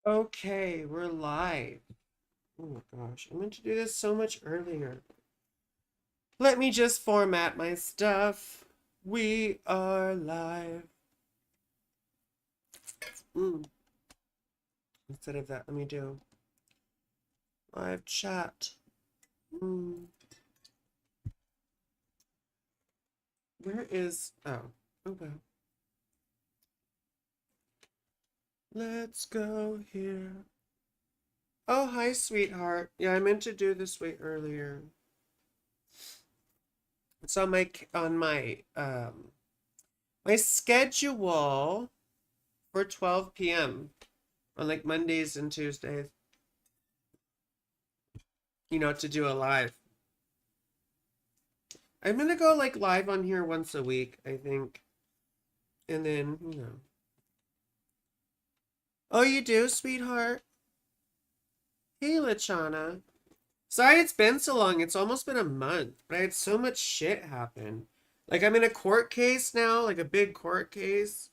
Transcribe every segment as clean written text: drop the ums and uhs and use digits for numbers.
Okay, we're live. Oh my gosh, I meant to do this so much earlier. Let me just format my stuff. We are live. Mm. Instead of that, let me do live chat. Mm. Where is... Oh, oh well. Let's go here. Oh, hi, sweetheart. Yeah, I meant to do this way earlier. It's on my schedule for 12 p.m. on like Mondays and Tuesdays, to do a live. I'm gonna go like live on here once a week, I think. And then. Oh, you do, sweetheart? Hey, Lachana. Sorry it's been so long. It's almost been a month, but I had so much shit happen. Like I'm in a court case now, like a big court case.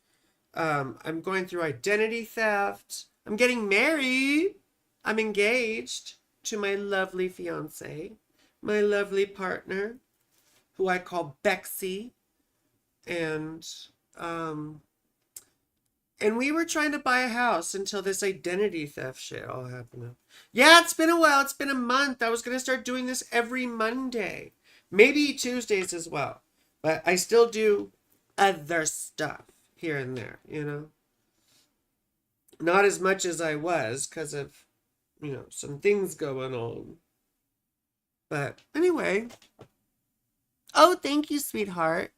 I'm going through identity theft. I'm getting married. I'm engaged to my lovely fiance, my lovely partner, who I call Bexy. And um and we were trying to buy a house until this identity theft shit all happened. Yeah, it's been a while. It's been a month. I was gonna start doing this every Monday. Maybe Tuesdays as well. But I still do other stuff here and there. Not as much as I was because of, some things going on. But anyway. Oh, thank you, sweetheart.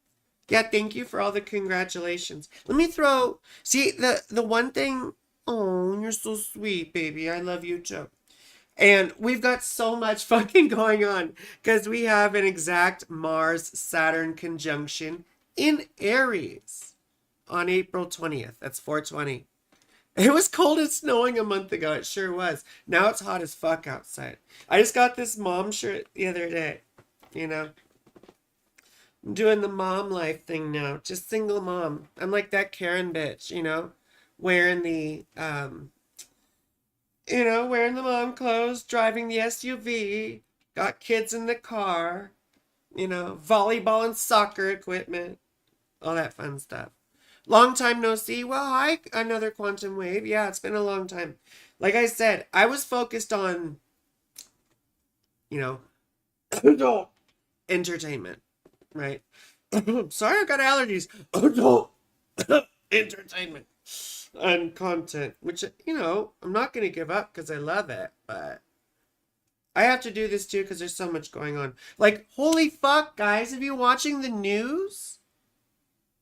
Yeah, thank you for all the congratulations. Let me throw. See, the one thing. Oh, you're so sweet, baby. I love you too. And we've got so much fucking going on because we have an exact Mars Saturn conjunction in Aries on April 20th. That's 420. It was cold and snowing a month ago. It sure was. Now it's hot as fuck outside. I just got this mom shirt the other day. You know, I'm doing the mom life thing now. Just single mom. I'm like that Karen bitch, wearing wearing the mom clothes, driving the SUV, got kids in the car, volleyball and soccer equipment, all that fun stuff. Long time no see. Well, hi, another quantum wave. Yeah, it's been a long time. Like I said, I was focused on, you know, entertainment, right? Sorry, I got allergies. Entertainment and content, which, I'm not going to give up because I love it, but I have to do this too because there's so much going on. Like, holy fuck, guys, have you watching the news?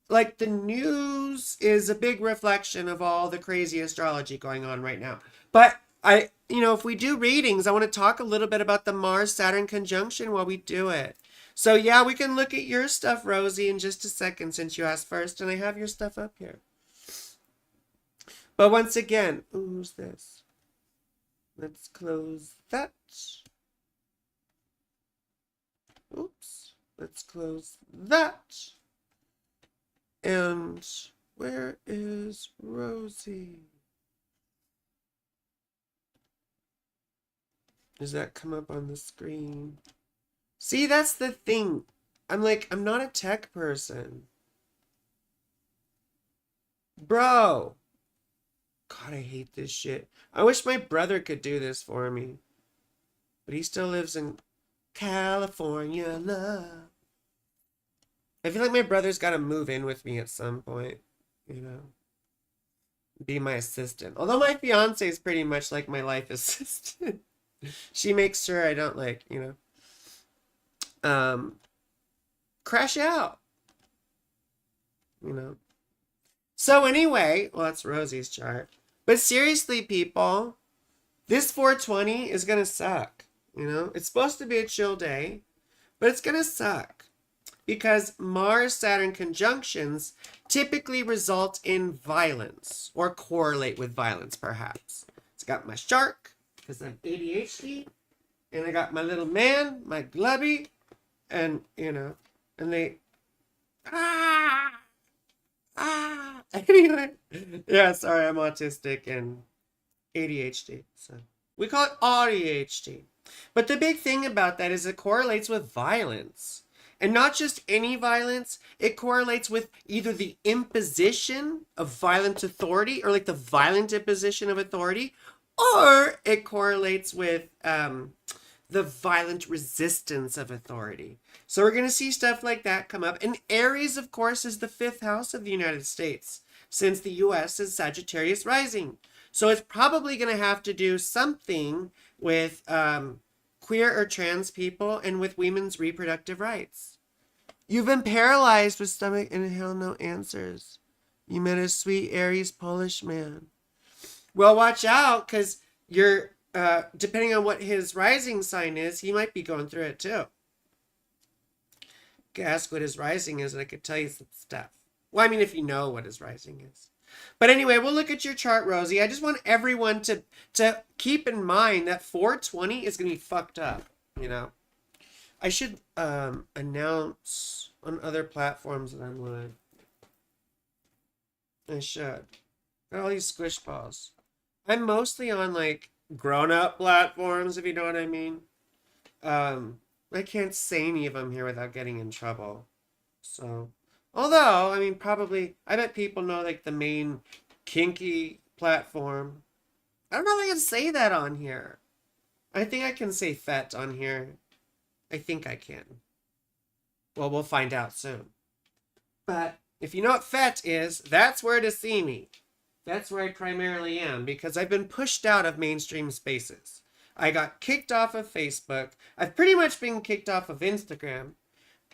Like, the news is a big reflection of all the crazy astrology going on right now. But if we do readings, I want to talk a little bit about the Mars Saturn conjunction while we do it. So, yeah, we can look at your stuff, Rosie, in just a second since you asked first, and I have your stuff up here. But once again, who's this? Let's close that. Oops. Let's close that. And where is Rosie? Does that come up on the screen? See, that's the thing. I'm not a tech person. Bro. God, I hate this shit. I wish my brother could do this for me. But he still lives in California, love. I feel like my brother's got to move in with me at some point, you know, be my assistant. Although my fiance is pretty much like my life assistant. She makes sure I don't um, crash out, you know. So anyway, well, that's Rosie's chart. But seriously, people, this 420 is going to suck, It's supposed to be a chill day, but it's going to suck. Because Mars-Saturn conjunctions typically result in violence or correlate with violence, perhaps. It's got my shark, because I'm ADHD, and I got my little man, my glubby, and, and they, ah, anyway. Yeah, sorry, I'm autistic, and ADHD. So we call it ADHD. But the big thing about that is it correlates with violence. And not just any violence, it correlates with either the imposition of violent authority or like the violent imposition of authority, or it correlates with the violent resistance of authority. So we're going to see stuff like that come up. And Aries, of course, is the fifth house of the United States, since the US is Sagittarius rising. So it's probably going to have to do something with queer or trans people and with women's reproductive rights. You've been paralyzed with stomach and hell no answers. You met a sweet Aries Polish man. Well, watch out, because you're, depending on what his rising sign is, he might be going through it too. You can ask what his rising is and I could tell you some stuff. Well, I mean, if you know what his rising is. But anyway, we'll look at your chart, Rosie. I just want everyone to keep in mind that 420 is going to be fucked up, you know. I should announce on other platforms that I'm live. I should. Got all these squish balls. I'm mostly on like grown-up platforms, if you know what I mean. I can't say any of them here without getting in trouble. So, although, I mean, probably, I bet people know like the main kinky platform. I don't know if I can say that on here. I think I can say fet on here. I think I can. Well, we'll find out soon. But if you know what fet is, that's where to see me. That's where I primarily am, because I've been pushed out of mainstream spaces. I got kicked off of Facebook. I've pretty much been kicked off of Instagram.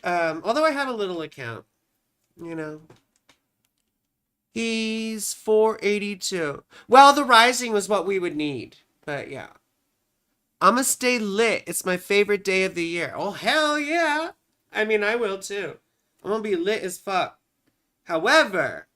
Although I have a little account, you know. He's 482. Well, the rising was what we would need, but yeah. I'ma stay lit. It's my favorite day of the year. Oh, hell yeah. I mean, I will too. I'm gonna be lit as fuck. However,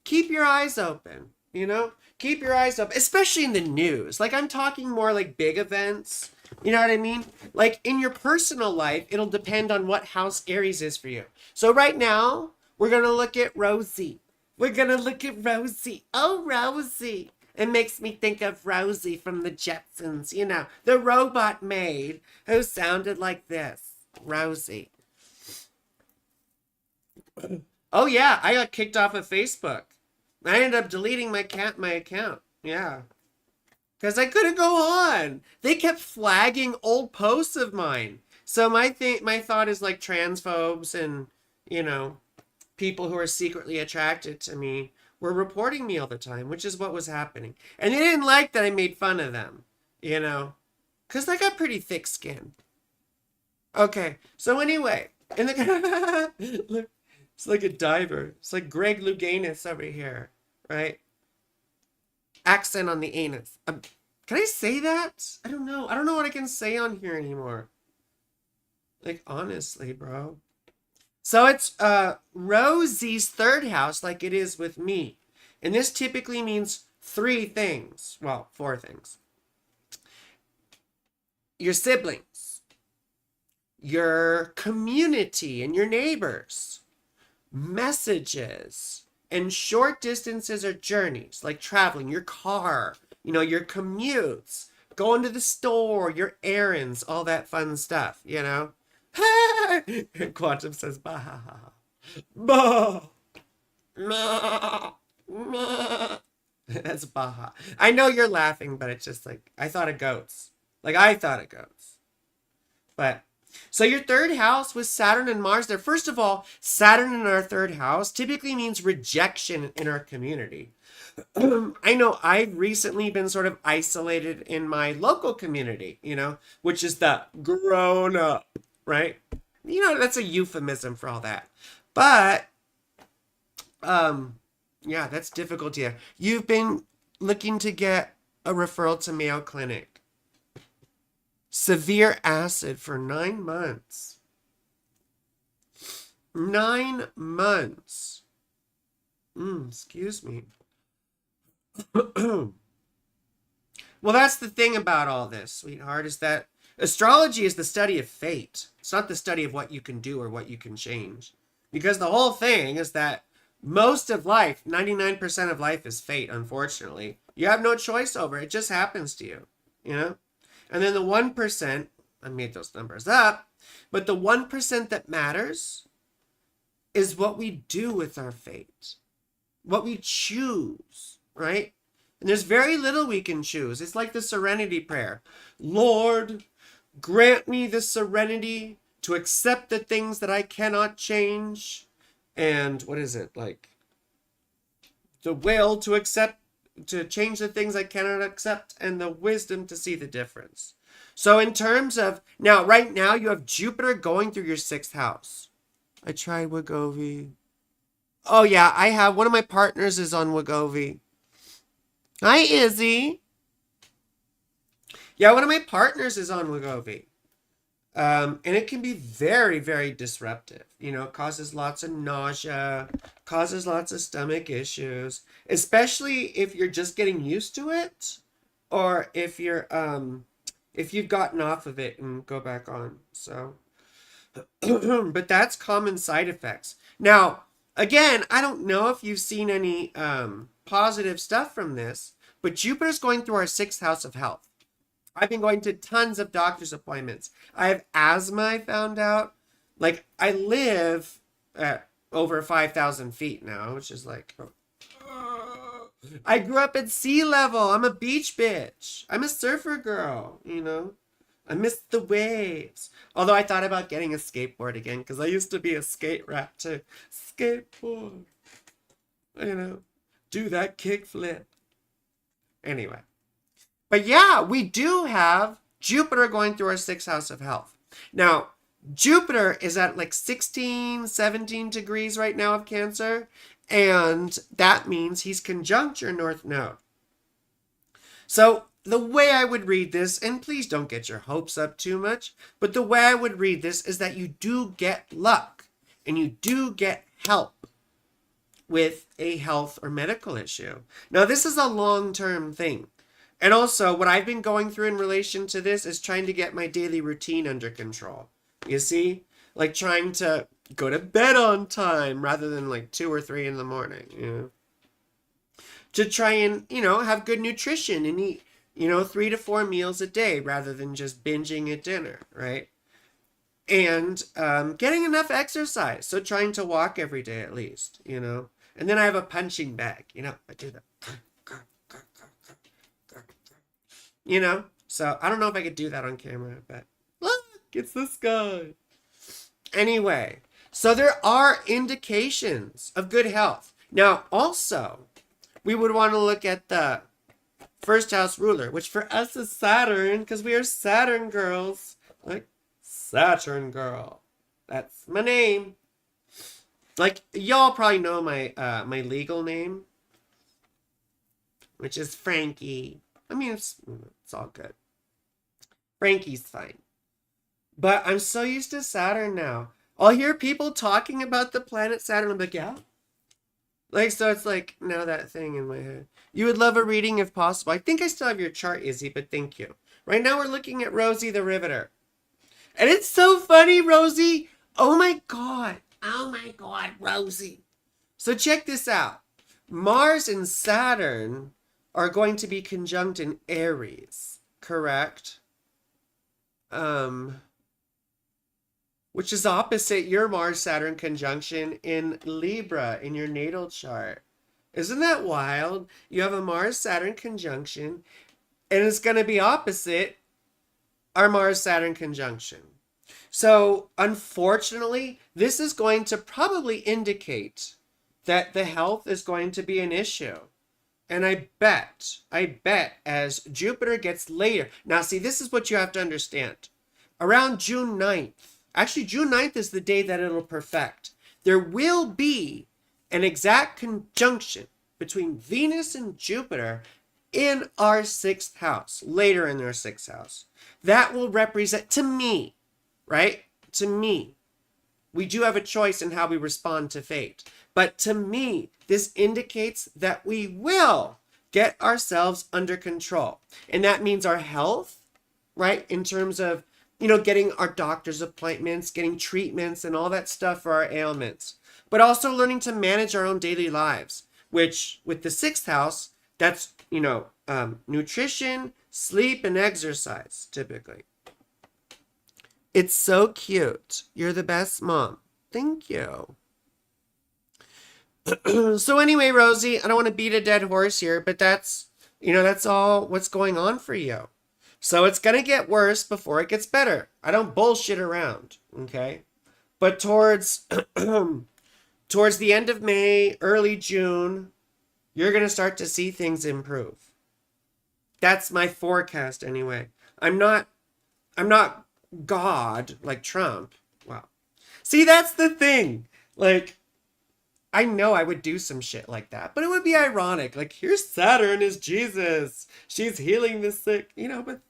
keep your eyes open, you know? Keep your eyes open, especially in the news. Like, I'm talking more like big events. You know what I mean? Like, in your personal life, it'll depend on what house Aries is for you. So right now, we're gonna look at Rosie. We're gonna look at Rosie. Oh, Rosie. It makes me think of Rosie from the Jetsons, you know, the robot maid who sounded like this. Rosie. Oh yeah, I got kicked off of Facebook. I ended up deleting my account. Yeah. Because I couldn't go on. They kept flagging old posts of mine. So my thought is like transphobes and, you know, people who are secretly attracted to me were reporting me all the time, which is what was happening. And they didn't like that I made fun of them, you know, because I got pretty thick skin. Okay, so anyway, and look, it's like a diver. It's like Greg Louganis over here, right? Accent on the anus. Can I say that? I don't know. I don't know what I can say on here anymore. Like, honestly, bro. So it's Rosie's third house, like it is with me. And this typically means 3 things. Well, 4 things. Your siblings, your community and your neighbors, messages, and short distances or journeys, like traveling, your car, you know, your commutes, going to the store, your errands, all that fun stuff, you know? Quantum says, bah, bah, bah, bah. That's Baja. I know you're laughing, but it's just like, I thought of goats. Like, I thought of goats. But, so your third house with Saturn and Mars there. First of all, Saturn in our third house typically means rejection in our community. I know I've recently been sort of isolated in my local community, you know, which is the grown up, right? You know, that's a euphemism for all that. But, yeah, that's difficult here. You've been looking to get a referral to Mayo Clinic. Severe acid for 9 months. 9 months. Excuse me. Well, that's the thing about all this, sweetheart, is that astrology is the study of fate. It's not the study of what you can do or what you can change. Because the whole thing is that Most of life, 99% of life is fate, unfortunately. You have no choice over it. It just happens to you, you know? And then the 1%, I made those numbers up, but the 1% that matters is what we do with our fate, what we choose, right? And there's very little we can choose. It's like the serenity prayer. Lord, grant me the serenity to accept the things that I cannot change. And what is it? Like the will to accept, to change the things I cannot accept, and the wisdom to see the difference. So in terms of, now, right now, you have Jupiter going through your 6th house. I tried Wegovy. Oh yeah, I have. One of my partners is on Wegovy. Hi, Izzy. Yeah, one of my partners is on Wegovy. And it can be very, very disruptive. You know, it causes lots of nausea, causes lots of stomach issues, especially if you're just getting used to it, or if you've gotten off of it and go back on. So, but that's common side effects. Now, again, I don't know if you've seen any positive stuff from this, but Jupiter's going through our 6th house of health. I've been going to tons of doctor's appointments. I have asthma, I found out. Like, I live at over 5,000 feet now, which is like, I grew up at sea level. I'm a beach bitch. I'm a surfer girl, you know? I miss the waves. Although I thought about getting a skateboard again, because I used to be a skate rat too. Skateboard. You know, do that kickflip. Anyway. But yeah, we do have Jupiter going through our 6th house of health. Now, Jupiter is at like 16, 17 degrees right now of Cancer. And that means he's conjunct your North Node. So the way I would read this, and please don't get your hopes up too much, but the way I would read this is that you do get luck and you do get help with a health or medical issue. Now, this is a long-term thing. And also, what I've been going through in relation to this is trying to get my daily routine under control. You see? Like trying to go to bed on time rather than like 2 or 3 in the morning, you know? To try and, you know, have good nutrition and eat, you know, 3 to 4 meals a day rather than just binging at dinner, right? And getting enough exercise. So trying to walk every day at least, you know? And then I have a punching bag, you know? I do that. You know, so I don't know if I could do that on camera, but look, it's the sky. Anyway, so there are indications of good health. Now, also, we would want to look at the 1st house ruler, which for us is Saturn, because we are Saturn girls. Like, Saturn girl. That's my name. Like, y'all probably know my my legal name, which is Frankie. I mean, it's all good. Frankie's fine. But I'm so used to Saturn now. I'll hear people talking about the planet Saturn. I'm like, yeah. Like, so it's like, now that thing in my head. You would love a reading if possible. I think I still have your chart, Izzy, but thank you. Right now we're looking at Rosie the Riveter. And it's so funny, Rosie. Oh my God. Oh my God, Rosie. So check this out. Mars and Saturn are going to be conjunct in Aries, correct? Which is opposite your Mars-Saturn conjunction in Libra in your natal chart. Isn't that wild? You have a Mars-Saturn conjunction, and it's going to be opposite our Mars-Saturn conjunction. So, unfortunately, this is going to probably indicate that the health is going to be an issue. And I bet as Jupiter gets later. Now, see, this is what you have to understand. Around June 9th, actually, June 9th is the day that it'll perfect. There will be an exact conjunction between Venus and Jupiter in our 6th house, later in our 6th house. That will represent, to me, right? To me, we do have a choice in how we respond to fate. But to me, this indicates that we will get ourselves under control. And that means our health, right? In terms of, you know, getting our doctor's appointments, getting treatments and all that stuff for our ailments. but also learning to manage our own daily lives, which with the sixth house, that's, nutrition, sleep, and exercise, typically. It's so cute. You're the best mom. Thank you. So anyway, Rosie, I don't want to beat a dead horse here, but that's all what's going on for you. So it's going to get worse before it gets better. I don't bullshit around, okay? But towards towards the end of May, early June, you're going to start to see things improve. That's my forecast anyway. I'm not God like Trump. Wow. See, that's the thing. Like, I know I would do some shit like that, but it would be ironic. Like, here's Saturn is Jesus. She's healing the sick, but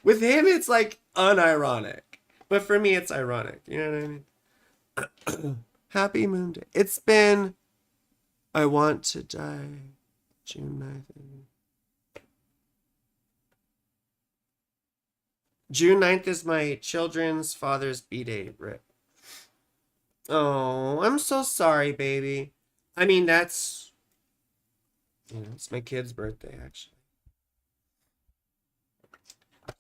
with him, it's like unironic. But for me, it's ironic. You know what I mean? Happy Moon Day. It's been, I want to die, June 9th. June 9th is my children's father's B-Day, Rip. Oh, I'm so sorry, baby. I mean, it's my kid's birthday, actually.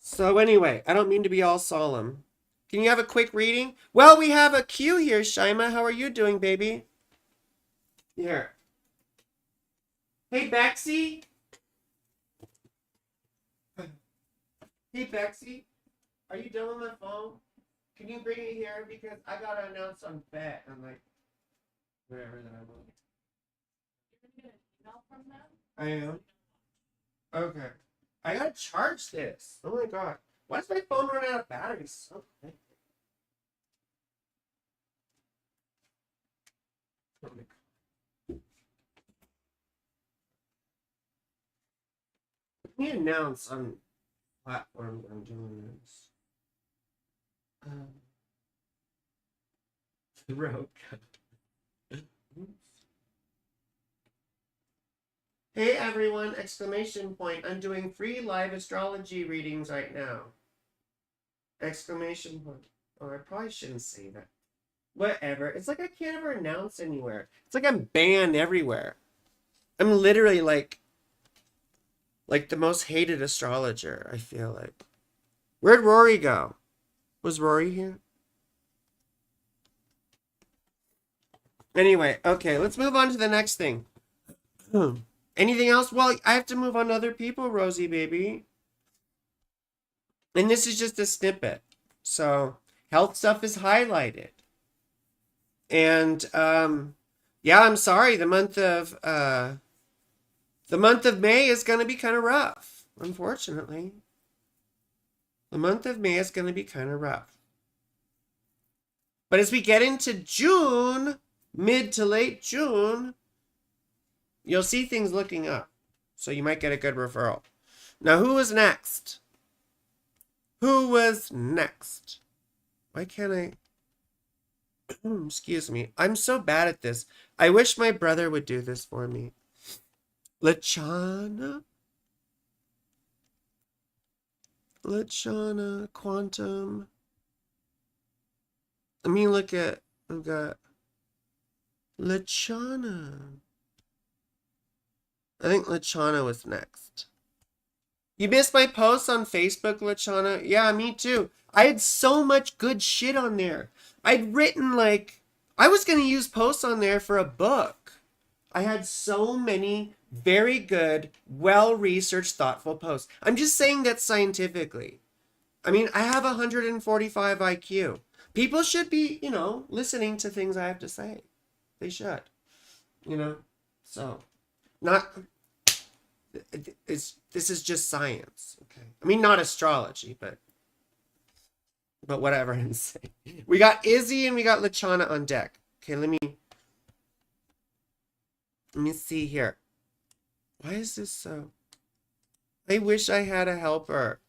So anyway, I don't mean to be all solemn. Can you have a quick reading? Well, we have a Q here, Shaima. How are you doing, baby? Here. Hey, Bexy. Hey, Bexy. Are you done with my phone? Can you bring it here? Because I gotta announce on Bet and like whatever that I want. You're gonna get an email from them? I am. Okay. I gotta charge this. Oh my god. Why does my phone run out of batteries so quick? Oh my god. Let me announce on platform that I'm doing this. Throat. Hey everyone! Exclamation point. I'm doing free live astrology readings right now. Exclamation point. Oh, I probably shouldn't say that. Whatever. It's like I can't ever announce anywhere. It's like I'm banned everywhere. I'm literally like the most hated astrologer, I feel like. Where'd Rory go? Was Rory here? Anyway, okay, let's move on to the next thing. Anything else? Well, I have to move on to other people, Rosie, baby. And this is just a snippet. So, health stuff is highlighted. And, yeah, I'm sorry. The month of May is going to be kind of rough, unfortunately. The month of May is going to be kind of rough. But as we get into June, mid to late June, you'll see things looking up. So you might get a good referral. Now, who was next? Who was next? Why can't I? Excuse me. I'm so bad at this. I wish my brother would do this for me. Lachana, Quantum. Let me look at, I've got Lachana. I think Lachana was next. You missed my posts on Facebook, Lachana? Yeah, me too. I had so much good shit on there. I'd written I was going to use posts on there for a book. I had so many very good, well-researched, thoughtful posts. I'm just saying that scientifically. I mean, I have 145 IQ. People should be, listening to things I have to say. They should. So, this is just science, okay? I mean, not astrology, but whatever I'm saying. We got Izzy and we got Lachana on deck. Okay, let me see here. Why is this so? I wish I had a helper,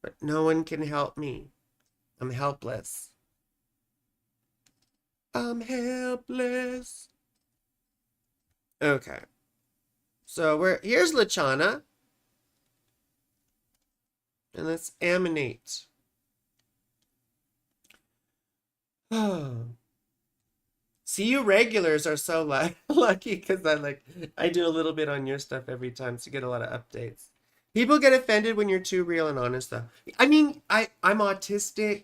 but no one can help me. I'm helpless. I'm helpless. Okay. So here's Lachana. And let's emanate. See, you regulars are so lucky because I do a little bit on your stuff every time, so you get a lot of updates. People get offended when you're too real and honest, though. I mean, I'm autistic.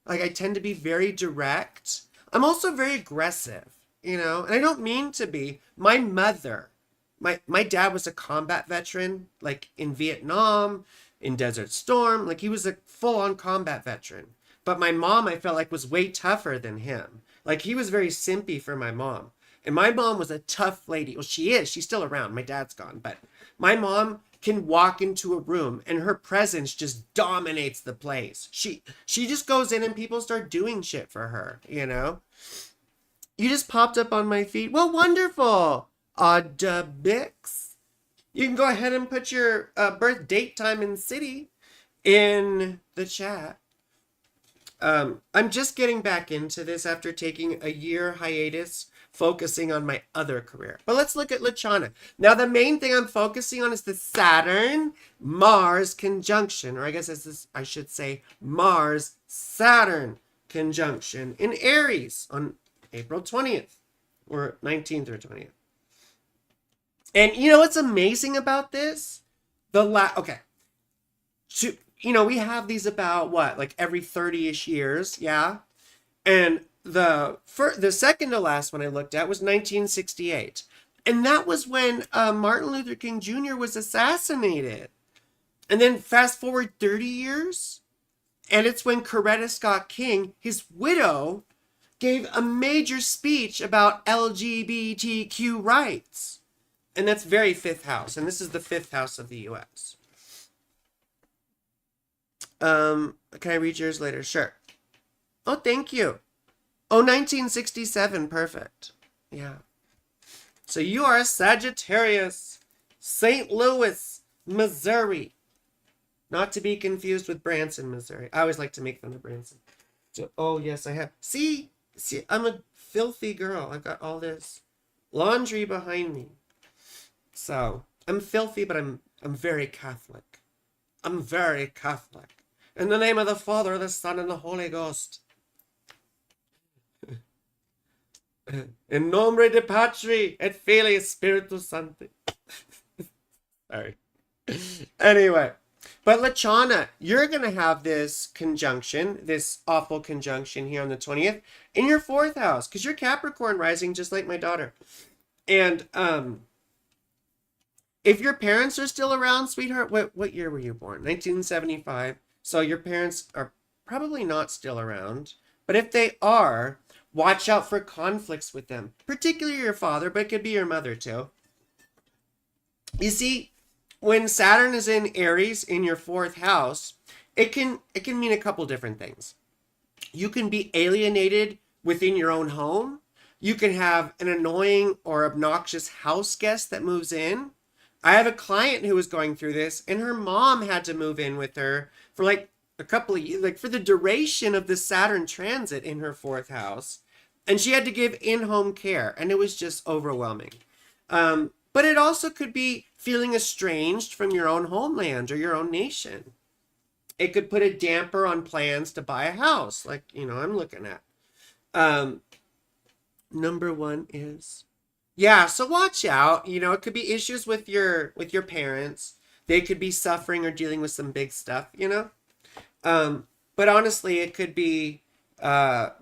Like, I tend to be very direct. I'm also very aggressive, you know, and I don't mean to be. My mother, my dad was a combat veteran, like in Vietnam, in Desert Storm. Like, he was a full-on combat veteran. But my mom, I felt like, was way tougher than him. Like, he was very simpy for my mom. And my mom was a tough lady. Well, she is. She's still around. My dad's gone. But my mom can walk into a room and her presence just dominates the place. She just goes in and people start doing shit for her, you know? You just popped up on my feed. Well, wonderful. Bix. You can go ahead and put your birth date, time, and city in the chat. I'm just getting back into this after taking a year hiatus, focusing on my other career. But let's look at Lachana. Now, the main thing I'm focusing on is the Saturn-Mars conjunction, or I guess I should say Mars-Saturn conjunction in Aries on April 20th, or 19th or 20th. And you know what's amazing about this? Okay. You know, we have these about what, like every 30-ish years, yeah? And the second to last one I looked at was 1968. And that was when Martin Luther King Jr. was assassinated. And then fast forward 30 years, and it's when Coretta Scott King, his widow, gave a major speech about LGBTQ rights. And that's very fifth house. And this is the fifth house of the U.S. Can I read yours later? Sure. Oh, thank you. Oh, 1967. Perfect. Yeah. So you are a Sagittarius. St. Louis, Missouri. Not to be confused with Branson, Missouri. I always like to make fun of Branson. So, oh, yes, I have. See, I'm a filthy girl. I've got all this laundry behind me. So, I'm filthy, but I'm very Catholic. I'm very Catholic. In the name of the Father, the Son, and the Holy Ghost. In nombre de Patri et Filii Spiritus Sancti. Sorry. Anyway. But Lachana, you're going to have this conjunction, this awful conjunction here on the 20th, in your fourth house. Because you're Capricorn rising just like my daughter. And, if your parents are still around, sweetheart, what year were you born? 1975. So your parents are probably not still around. But if they are, watch out for conflicts with them. Particularly your father, but it could be your mother too. You see, when Saturn is in Aries in your fourth house, it can mean a couple different things. You can be alienated within your own home. You can have an annoying or obnoxious house guest that moves in. I have a client who was going through this, and her mom had to move in with her for like a couple of years, like for the duration of the Saturn transit in her fourth house. And she had to give in-home care, and it was just overwhelming. But it also could be feeling estranged from your own homeland or your own nation. It could put a damper on plans to buy a house, like, you know, I'm looking at. Number one is... Yeah, so watch out. You know, it could be issues with your parents. They could be suffering or dealing with some big stuff, you know? But honestly, it could be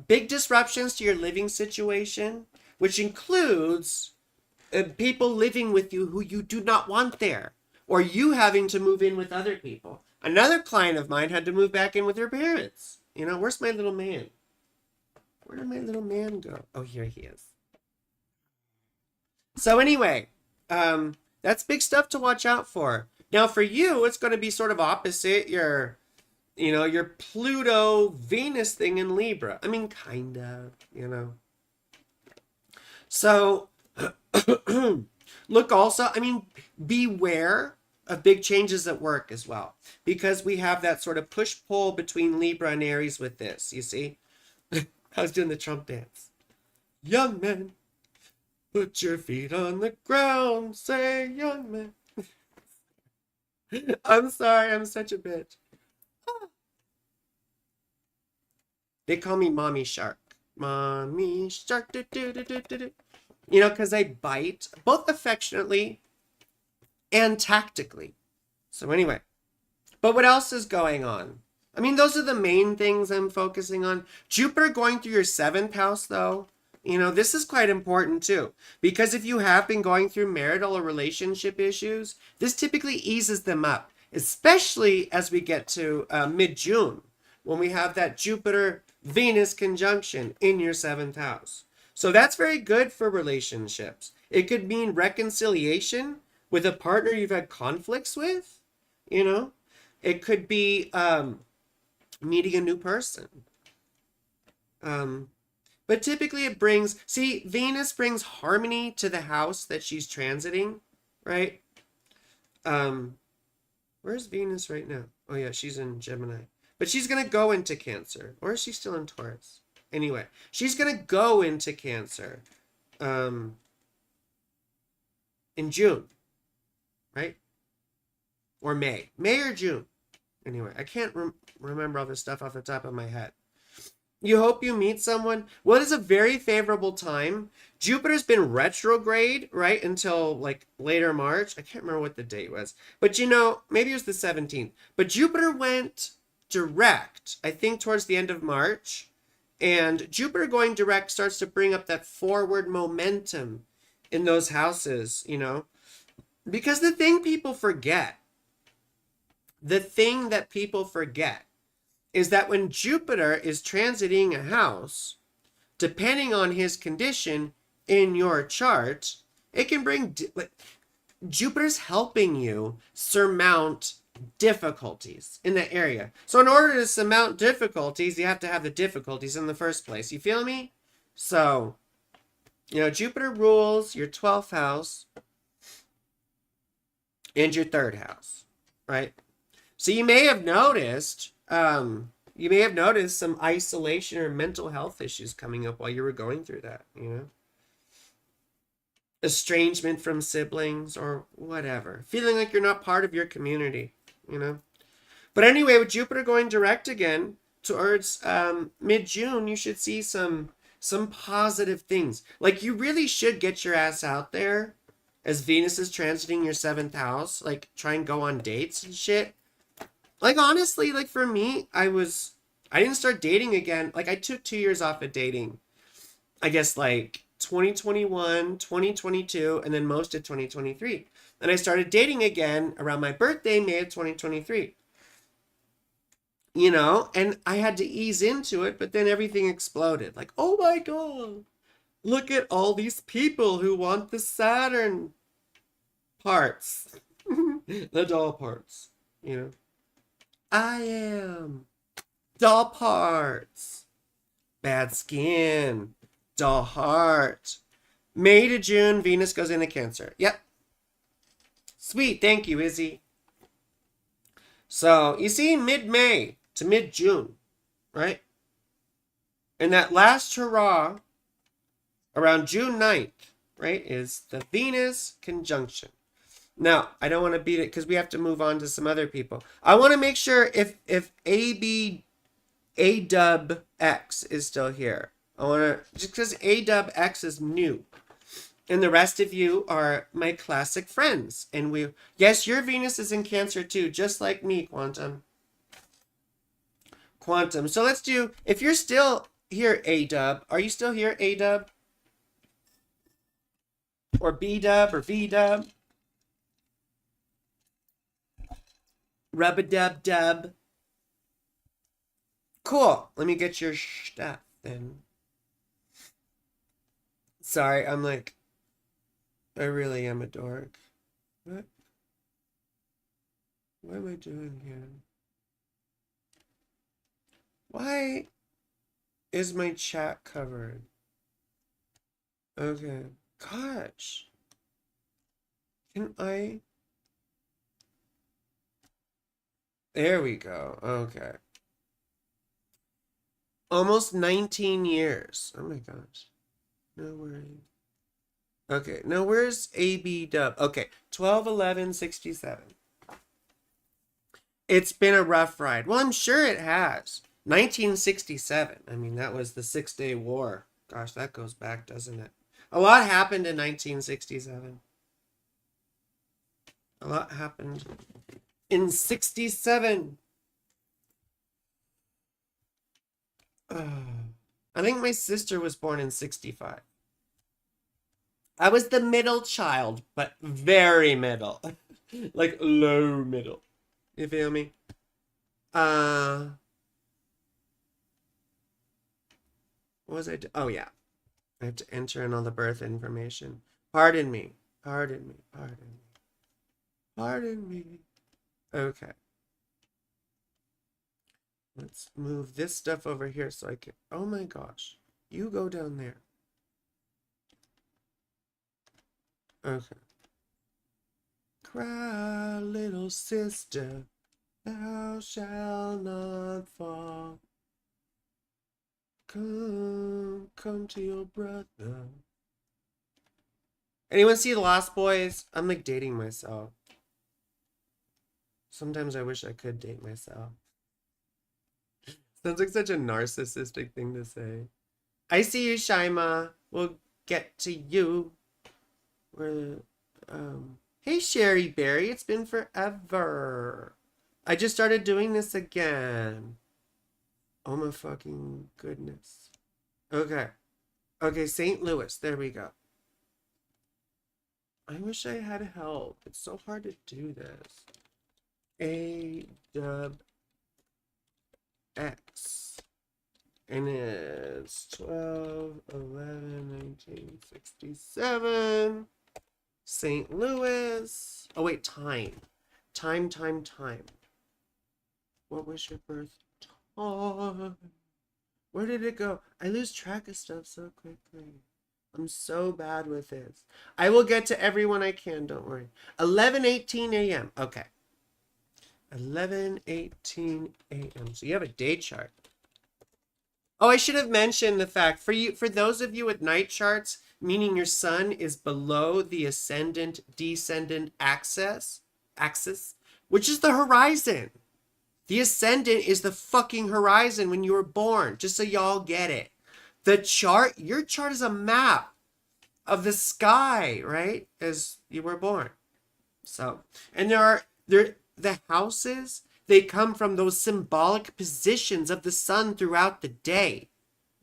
big disruptions to your living situation, which includes people living with you who you do not want there, or you having to move in with other people. Another client of mine had to move back in with her parents. You know, where's my little man? Where did my little man go? Oh, here he is. So anyway, that's big stuff to watch out for. Now for you, it's going to be sort of opposite your Pluto Venus thing in Libra. I mean, kind of, you know. So look also, I mean, beware of big changes at work as well, because we have that sort of push-pull between Libra and Aries with this, you see. I was doing the Trump dance. Young man. Put your feet on the ground, say young man. I'm sorry, I'm such a bitch. They call me Mommy Shark. Mommy shark, do, do, do, do, do, do. You know, because they bite both affectionately and tactically. So anyway, but what else is going on? I mean, those are the main things I'm focusing on. Jupiter going through your seventh house, though, you know, this is quite important too. Because if you have been going through marital or relationship issues, this typically eases them up, especially as we get to mid-June, when we have that Jupiter-Venus conjunction in your seventh house. So that's very good for relationships. It could mean reconciliation with a partner you've had conflicts with, you know. It could be meeting a new person. But typically it brings, see, Venus brings harmony to the house that she's transiting, right? Where's Venus right now? Oh yeah, she's in Gemini. But she's going to go into Cancer. Or is she still in Taurus? Anyway, she's going to go into Cancer in June, right? Or May. May or June. Anyway, I can't remember all this stuff off the top of my head. You hope you meet someone. Well, it is a very favorable time. Jupiter's been retrograde, right, until like later March. I can't remember what the date was. But you know, maybe it was the 17th. But Jupiter went direct, I think, towards the end of March. And Jupiter going direct starts to bring up that forward momentum in those houses, you know. Because the thing people forget, is that when Jupiter is transiting a house, depending on his condition in your chart, it can bring, Jupiter's helping you surmount difficulties in that area. So in order to surmount difficulties, you have to have the difficulties in the first place. You feel me? So, you know, Jupiter rules your 12th house and your 3rd house, right? So you may have noticed some isolation or mental health issues coming up while you were going through that, you know? Estrangement from siblings or whatever. Feeling like you're not part of your community, you know? But anyway, with Jupiter going direct again towards mid-June, you should see some positive things. Like, you really should get your ass out there as Venus is transiting your 7th house. Like, try and go on dates and shit. Like, honestly, like, for me, I didn't start dating again. Like, I took 2 years off of dating. I guess, like, 2021, 2022, and then most of 2023. And I started dating again around my birthday, May of 2023. You know, and I had to ease into it, but then everything exploded. Like, oh my God, look at all these people who want the Saturn parts. The doll parts, you know. I am doll parts, bad skin, doll heart. May to June, Venus goes into Cancer. Yep. Sweet, thank you, Izzy. So you see, mid-May to mid-June, right? And that last hurrah around June 9th, right, is the Venus conjunction. Now, I don't want to beat it because we have to move on to some other people. I want to make sure if AWX is still here. I want to, just because AWX is new. And the rest of you are my classic friends. And yes, your Venus is in Cancer too, just like me, Quantum. So let's do, if you're still here, AW, are you still here, AW? Or BW or VW? Rub-a-dub-dub. Cool. Let me get your stuff then. Sorry, I'm like, I really am a dork. What am I doing here? Why is my chat covered? Okay. Gosh. Can I? There we go. Okay. Almost 19 years. Oh my gosh. No worries. Okay. Now where's AB Dub? Okay. 12/11/67. It's been a rough ride. Well, I'm sure it has. 1967. I mean, that was the Six-Day War. Gosh, that goes back, doesn't it? A lot happened in 1967. A lot happened in 67. I think my sister was born in 65. I was the middle child, but very middle. Like low middle. You feel me? What was I oh yeah. I have to enter in all the birth information. Pardon me. Pardon me. Pardon me. Pardon me. Okay. Let's move this stuff over here so I can... Oh my gosh. You go down there. Okay. Cry, little sister, thou shalt not fall. Come to your brother. Anyone see The Lost Boys? I'm like dating myself. Sometimes I wish I could date myself. Sounds like such a narcissistic thing to say. I see you, Shaima. We'll get to you. Hey, Sherry Berry. It's been forever. I just started doing this again. Oh my fucking goodness. Okay. Okay, St. Louis. There we go. I wish I had help. It's so hard to do this. AWX. And it's 12/11/1967. St. Louis. Oh wait, time. Time. What was your birth time? Where did it go? I lose track of stuff so quickly. I'm so bad with this. I will get to everyone I can, don't worry. 11:18 a.m. Okay. 11:18 a.m. So you have a day chart. Oh, I should have mentioned the fact for those of you with night charts, meaning your sun is below the ascendant descendant axis, which is the horizon. The ascendant is the fucking horizon when you were born, just so y'all get it. The chart, your chart is a map of the sky, right? As you were born. So, and the houses, they come from those symbolic positions of the sun throughout the day,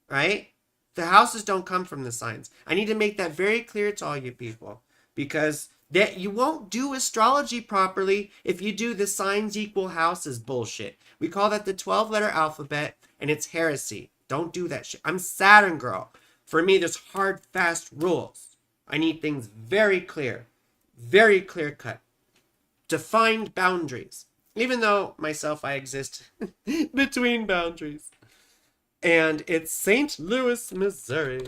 right? The houses don't come from the signs. I need to make that very clear to all you people, because that you won't do astrology properly if you do the signs equal houses bullshit. We call that the 12-letter alphabet, and it's heresy. Don't do that shit. I'm Saturn girl. For me, there's hard, fast rules. I need things very clear cut, defined boundaries. Even though myself, I exist between boundaries. And it's St. Louis, Missouri.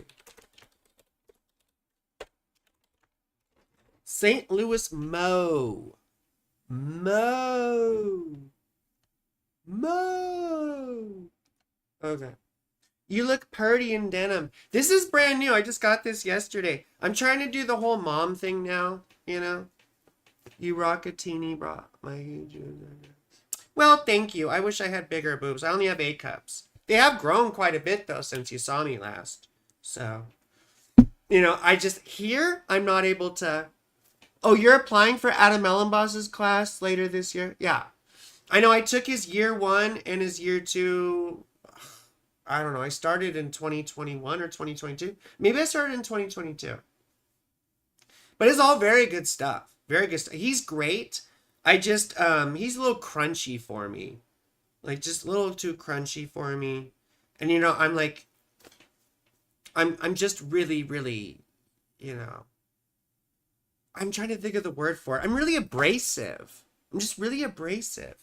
St. Louis, Mo. Okay. You look purty in denim. This is brand new. I just got this yesterday. I'm trying to do the whole mom thing now, you know? You rock a teeny bra. My age. Well, thank you. I wish I had bigger boobs. I only have A cups. They have grown quite a bit, though, since you saw me last. So, you know, I'm not able to... Oh, you're applying for Adam Ellenboss's class later this year? Yeah. I know I took his year 1 and his year 2... I don't know. I started in 2021 or 2022. Maybe I started in 2022. But it's all very good stuff. Very good stuff. He's great. I just, he's a little crunchy for me. Like, just a little too crunchy for me. And, you know, I'm like, I'm just really, really, you know, I'm trying to think of the word for it. I'm really abrasive. I'm just really abrasive.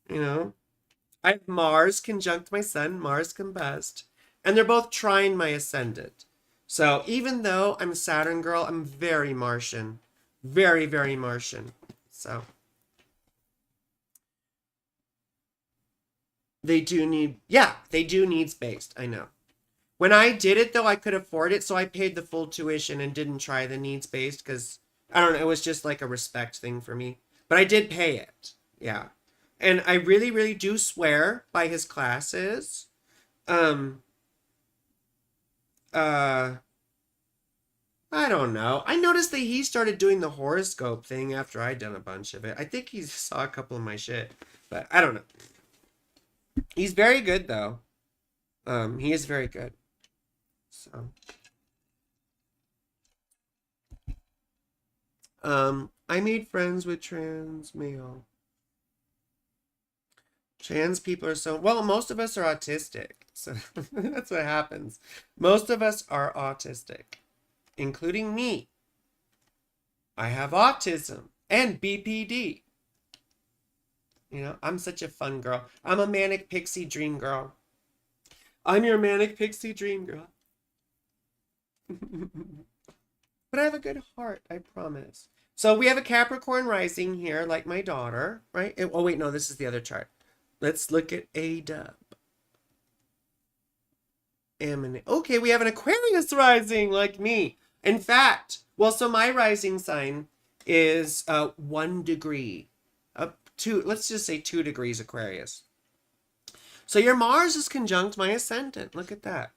You know? I have Mars conjunct my sun, Mars combust, and they're both trine my ascendant. So even though I'm a Saturn girl, I'm very Martian. Very, very Martian. So they do needs based. I know. When I did it, though, I could afford it, so I paid the full tuition and didn't try the needs based because, I don't know, it was just like a respect thing for me. But I did pay it. Yeah. And I really, really do swear by his classes. Um, uh, I don't know. I noticed that he started doing the horoscope thing after I'd done a bunch of it. I think he saw a couple of my shit, but I don't know. He's very good though. He is very good. So, I made friends with trans male. Trans people are so well. Most of us are autistic, so that's what happens. Most of us are autistic, including me. I have autism and BPD. You know, I'm such a fun girl. I'm a manic pixie dream girl. I'm your manic pixie dream girl. But I have a good heart, I promise. So we have a Capricorn rising here, like my daughter, right? Oh, wait, no, this is the other chart. Let's look at A-dub. Okay, we have an Aquarius rising, like me. In fact, well, so my rising sign is 1 degree. Up to, let's just say 2 degrees Aquarius. So your Mars is conjunct my ascendant. Look at that.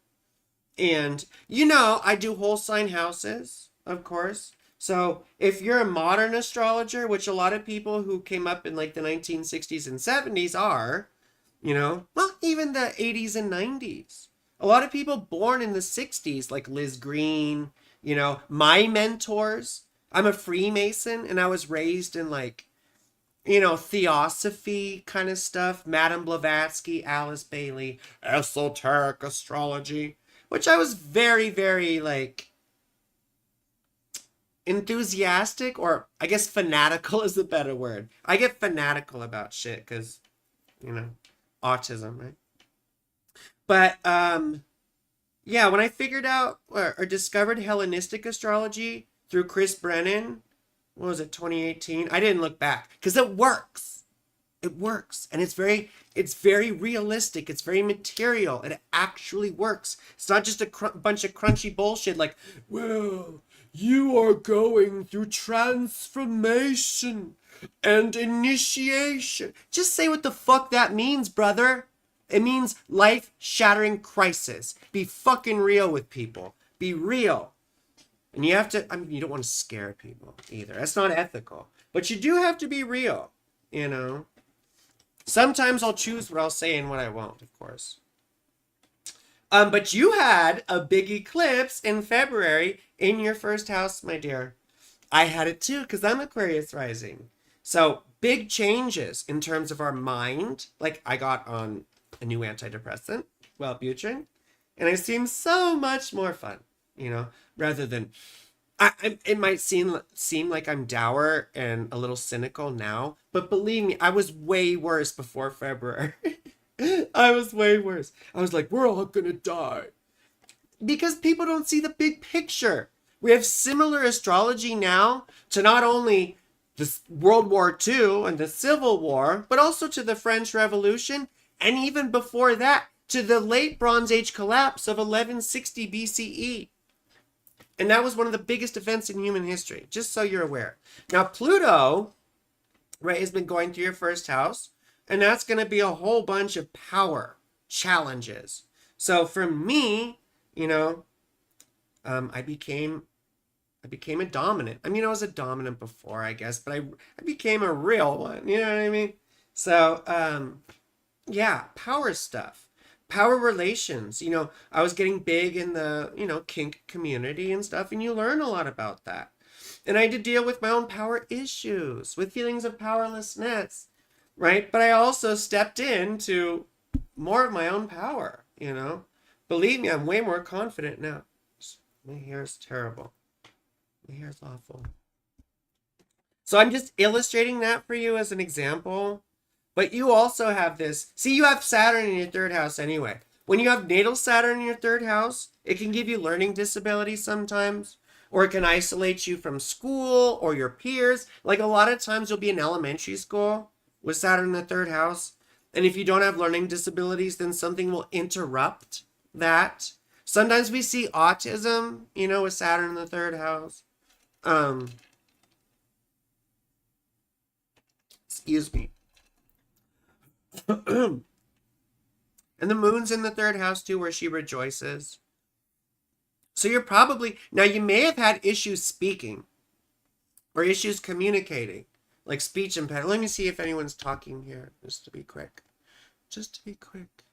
And, you know, I do whole sign houses, of course. So if you're a modern astrologer, which a lot of people who came up in like the 1960s and 70s are, you know, well, even the 80s and 90s. A lot of people born in the 60s, like Liz Green, you know, my mentors. I'm a Freemason and I was raised in like, you know, theosophy kind of stuff. Madame Blavatsky, Alice Bailey, esoteric astrology, which I was very, very like enthusiastic, or I guess fanatical is a better word. I get fanatical about shit because, you know, autism, right? But yeah, when I figured out or discovered Hellenistic astrology through Chris Brennan, what was it, 2018? I didn't look back because it works. It works, and it's very realistic. It's very material. It actually works. It's not just a bunch of crunchy bullshit like, well, you are going through transformation and initiation. Just say what the fuck that means, brother. It means life-shattering crisis. Be fucking real with people. Be real. And you have to, I mean, you don't want to scare people either. That's not ethical. But you do have to be real, you know. Sometimes I'll choose what I'll say and what I won't, of course. But you had a big eclipse in February in your first house, my dear. I had it too, because I'm Aquarius rising. So big changes in terms of our mind. Like I got on a new antidepressant, Wellbutrin, and it seems so much more fun, you know, rather than it might seem like I'm dour and a little cynical now, but believe me, I was way worse before February. I was way worse. I was like, we're all gonna die. Because people don't see the big picture. We have similar astrology now to not only the World War II and the Civil War, but also to the French Revolution, and even before that, to the late Bronze Age collapse of 1160 BCE. And that was one of the biggest events in human history, just so you're aware. Now, Pluto, right, has been going through your first house, and that's going to be a whole bunch of power challenges. So for me, you know, I became a dominant. I mean, I was a dominant before, I guess, but I became a real one. You know what I mean? So, yeah, power stuff. Power relations, you know, I was getting big in the, you know, kink community and stuff, and you learn a lot about that. And I had to deal with my own power issues, with feelings of powerlessness, right? But I also stepped into more of my own power, you know. Believe me, I'm way more confident now. My hair is terrible. My hair is awful. So I'm just illustrating that for you as an example. But you also have this. See, you have Saturn in your third house anyway. When you have natal Saturn in your third house, it can give you learning disabilities sometimes. Or it can isolate you from school or your peers. Like a lot of times you'll be in elementary school with Saturn in the third house. And if you don't have learning disabilities, then something will interrupt that. Sometimes we see autism, you know, with Saturn in the third house. Excuse me. And the moon's in the third house too, where she rejoices. So you're probably, now you may have had issues speaking or issues communicating, like speech impediment. Let me see if anyone's talking here, just to be quick. Just to be quick.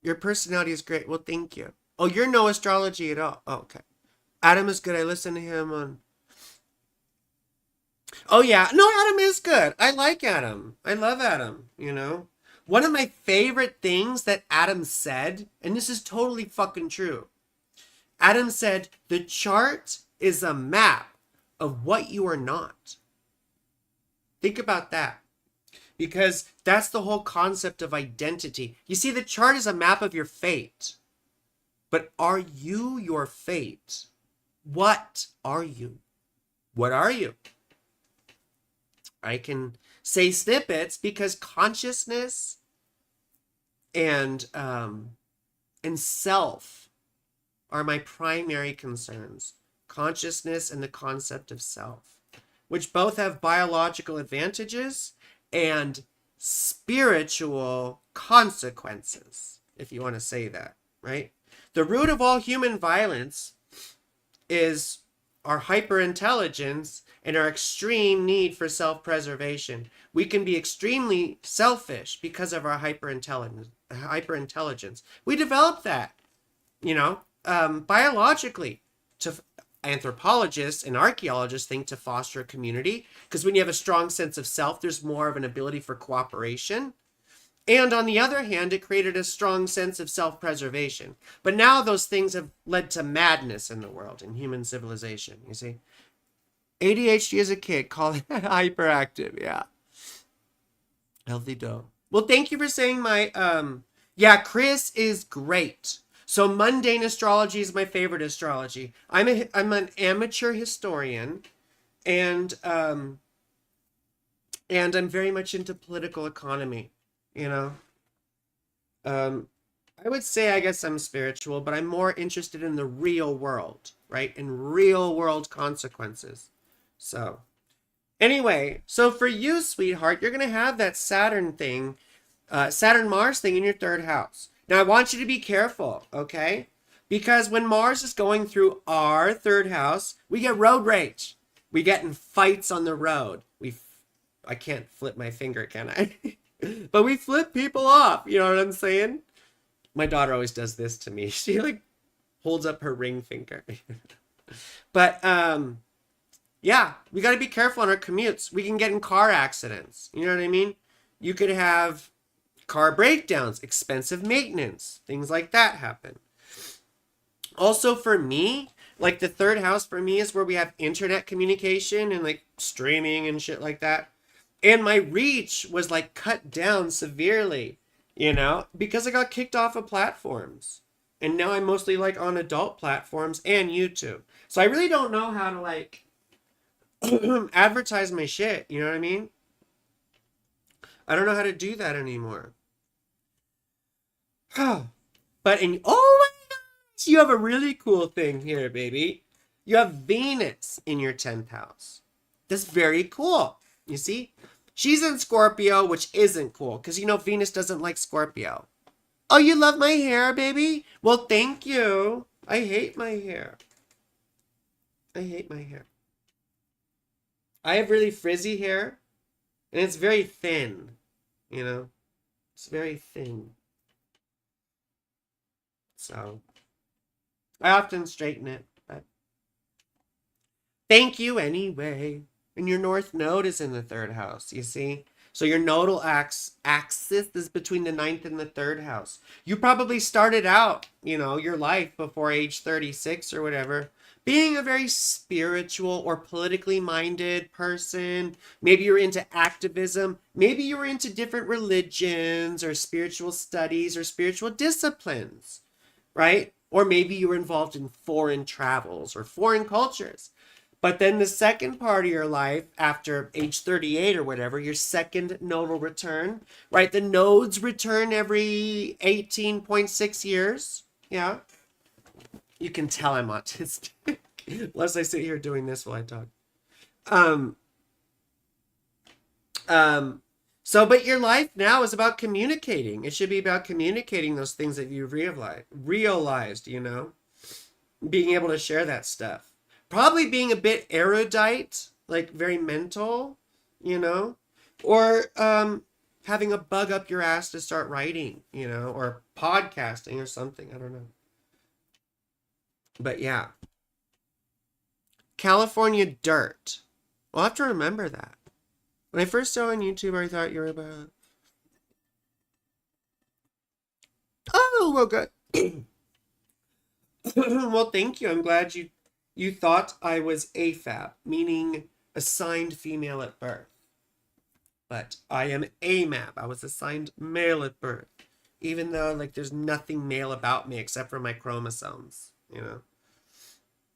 Your personality is great. Well, thank you. Oh, you're no astrology at all. Oh, okay. Adam is good. I listen to him on. Oh, yeah. No, Adam is good. I like Adam. I love Adam, you know? One of my favorite things that Adam said, and this is totally fucking true. Adam said, the chart is a map of what you are not. Think about that. Because that's the whole concept of identity. You see, the chart is a map of your fate. But are you your fate? What are you? What are you? I can say snippets because consciousness and self are my primary concerns. Consciousness and the concept of self, which both have biological advantages and spiritual consequences, if you want to say that, right? The root of all human violence is our hyperintelligence and our extreme need for self-preservation. We can be extremely selfish because of our hyperintelligence. We developed that, you know, biologically. To anthropologists and archaeologists think to foster a community, because when you have a strong sense of self, there's more of an ability for cooperation. And on the other hand, it created a strong sense of self-preservation. But now those things have led to madness in the world, in human civilization, you see. ADHD as a kid, call it hyperactive, yeah. Healthy dough. Well, thank you for saying my, yeah, Chris is great. So mundane astrology is my favorite astrology. I'm an amateur historian, and I'm very much into political economy. You know, I would say I guess I'm spiritual, but I'm more interested in the real world, right? In real world consequences. So anyway, so for you, sweetheart, you're gonna have that Saturn thing, Saturn Mars thing in your third house. Now I want you to be careful, okay? Because when Mars is going through our third house, we get road rage. We get in fights on the road. I can't flip my finger, can I? But we flip people off, you know what I'm saying? My daughter always does this to me. She like holds up her ring finger. But yeah, we got to be careful on our commutes. We can get in car accidents. You know what I mean? You could have car breakdowns, expensive maintenance, things like that happen. Also for me, like the third house for me is where we have internet communication and like streaming and shit like that. And my reach was like cut down severely, you know, because I got kicked off of platforms. And now I'm mostly like on adult platforms and YouTube. So I really don't know how to like advertise my shit, you know what I mean? I don't know how to do that anymore. But in, oh my gosh, you have a really cool thing here, baby. You have Venus in your 10th house. That's very cool. You see? She's in Scorpio, which isn't cool, because you know Venus doesn't like Scorpio. Oh, you love my hair, baby? Well, thank you. I hate my hair. I hate my hair. I have really frizzy hair, and it's very thin, you know? It's very thin. So, I often straighten it, but thank you anyway. And your north node is in the third house, you see? So your nodal axis is between the ninth and the third house. You probably started out, you know, your life before age 36 or whatever, being a very spiritual or politically minded person. Maybe you're into activism. Maybe you were into different religions or spiritual studies or spiritual disciplines, right? Or maybe you were involved in foreign travels or foreign cultures. But then the second part of your life, after age 38 or whatever, your second nodal return, right? The nodes return every 18.6 years. Yeah. You can tell I'm autistic. Unless I sit here doing this while I talk. So, but your life now is about communicating. It should be about communicating those things that you realized, being able to share that stuff. Probably being a bit erudite, like very mental, you know, or having a bug up your ass to start writing, or podcasting or something. I don't know. But yeah, California dirt. We'll have to remember that. When I first saw on YouTube, I thought you were about. Oh, well, good. Well, thank you. I'm glad you thought I was AFAB, meaning assigned female at birth. But I am AMAB. I was assigned male at birth, even though like there's nothing male about me except for my chromosomes.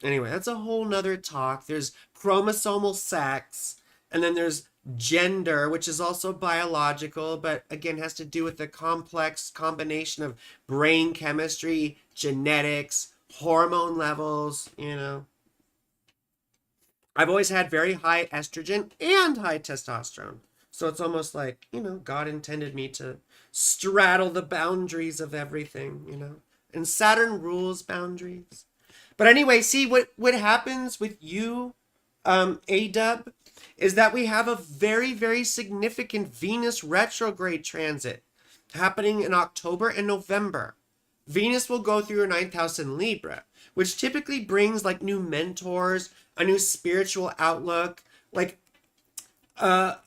Anyway, that's a whole nother talk. There's chromosomal sex, and then there's gender, which is also biological, but again has to do with the complex combination of brain chemistry, genetics, hormone levels. I've always had very high estrogen and high testosterone. So it's almost like, God intended me to straddle the boundaries of everything. And Saturn rules boundaries. But anyway, see what happens with you, A-Dub, is that we have a very, very significant Venus retrograde transit happening in October and November. Venus will go through your ninth house in Libra, which typically brings like new mentors, a new spiritual outlook, like a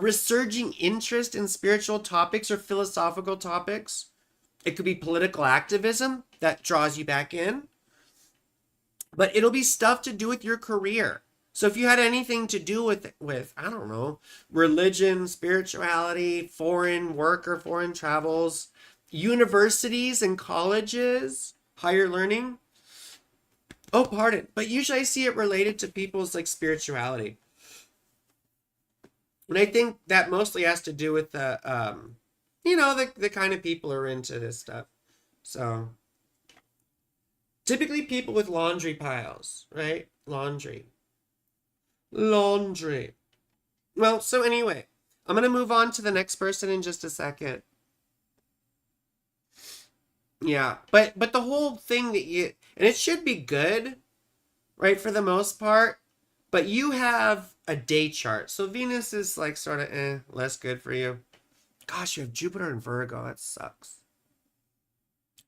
resurging interest in spiritual topics or philosophical topics. It could be political activism that draws you back in, but it'll be stuff to do with your career. So if you had anything to do with I don't know, religion, spirituality, foreign work or foreign travels, universities and colleges, higher learning. Oh, pardon. But usually I see it related to people's like spirituality. And I think that mostly has to do with the kind of people who are into this stuff. So typically people with laundry piles, right? Laundry. Well, so anyway, I'm going to move on to the next person in just a second. Yeah, but the whole thing and it should be good, right, for the most part, but you have a day chart. So Venus is like sort of less good for you. Gosh, you have Jupiter and Virgo. That sucks.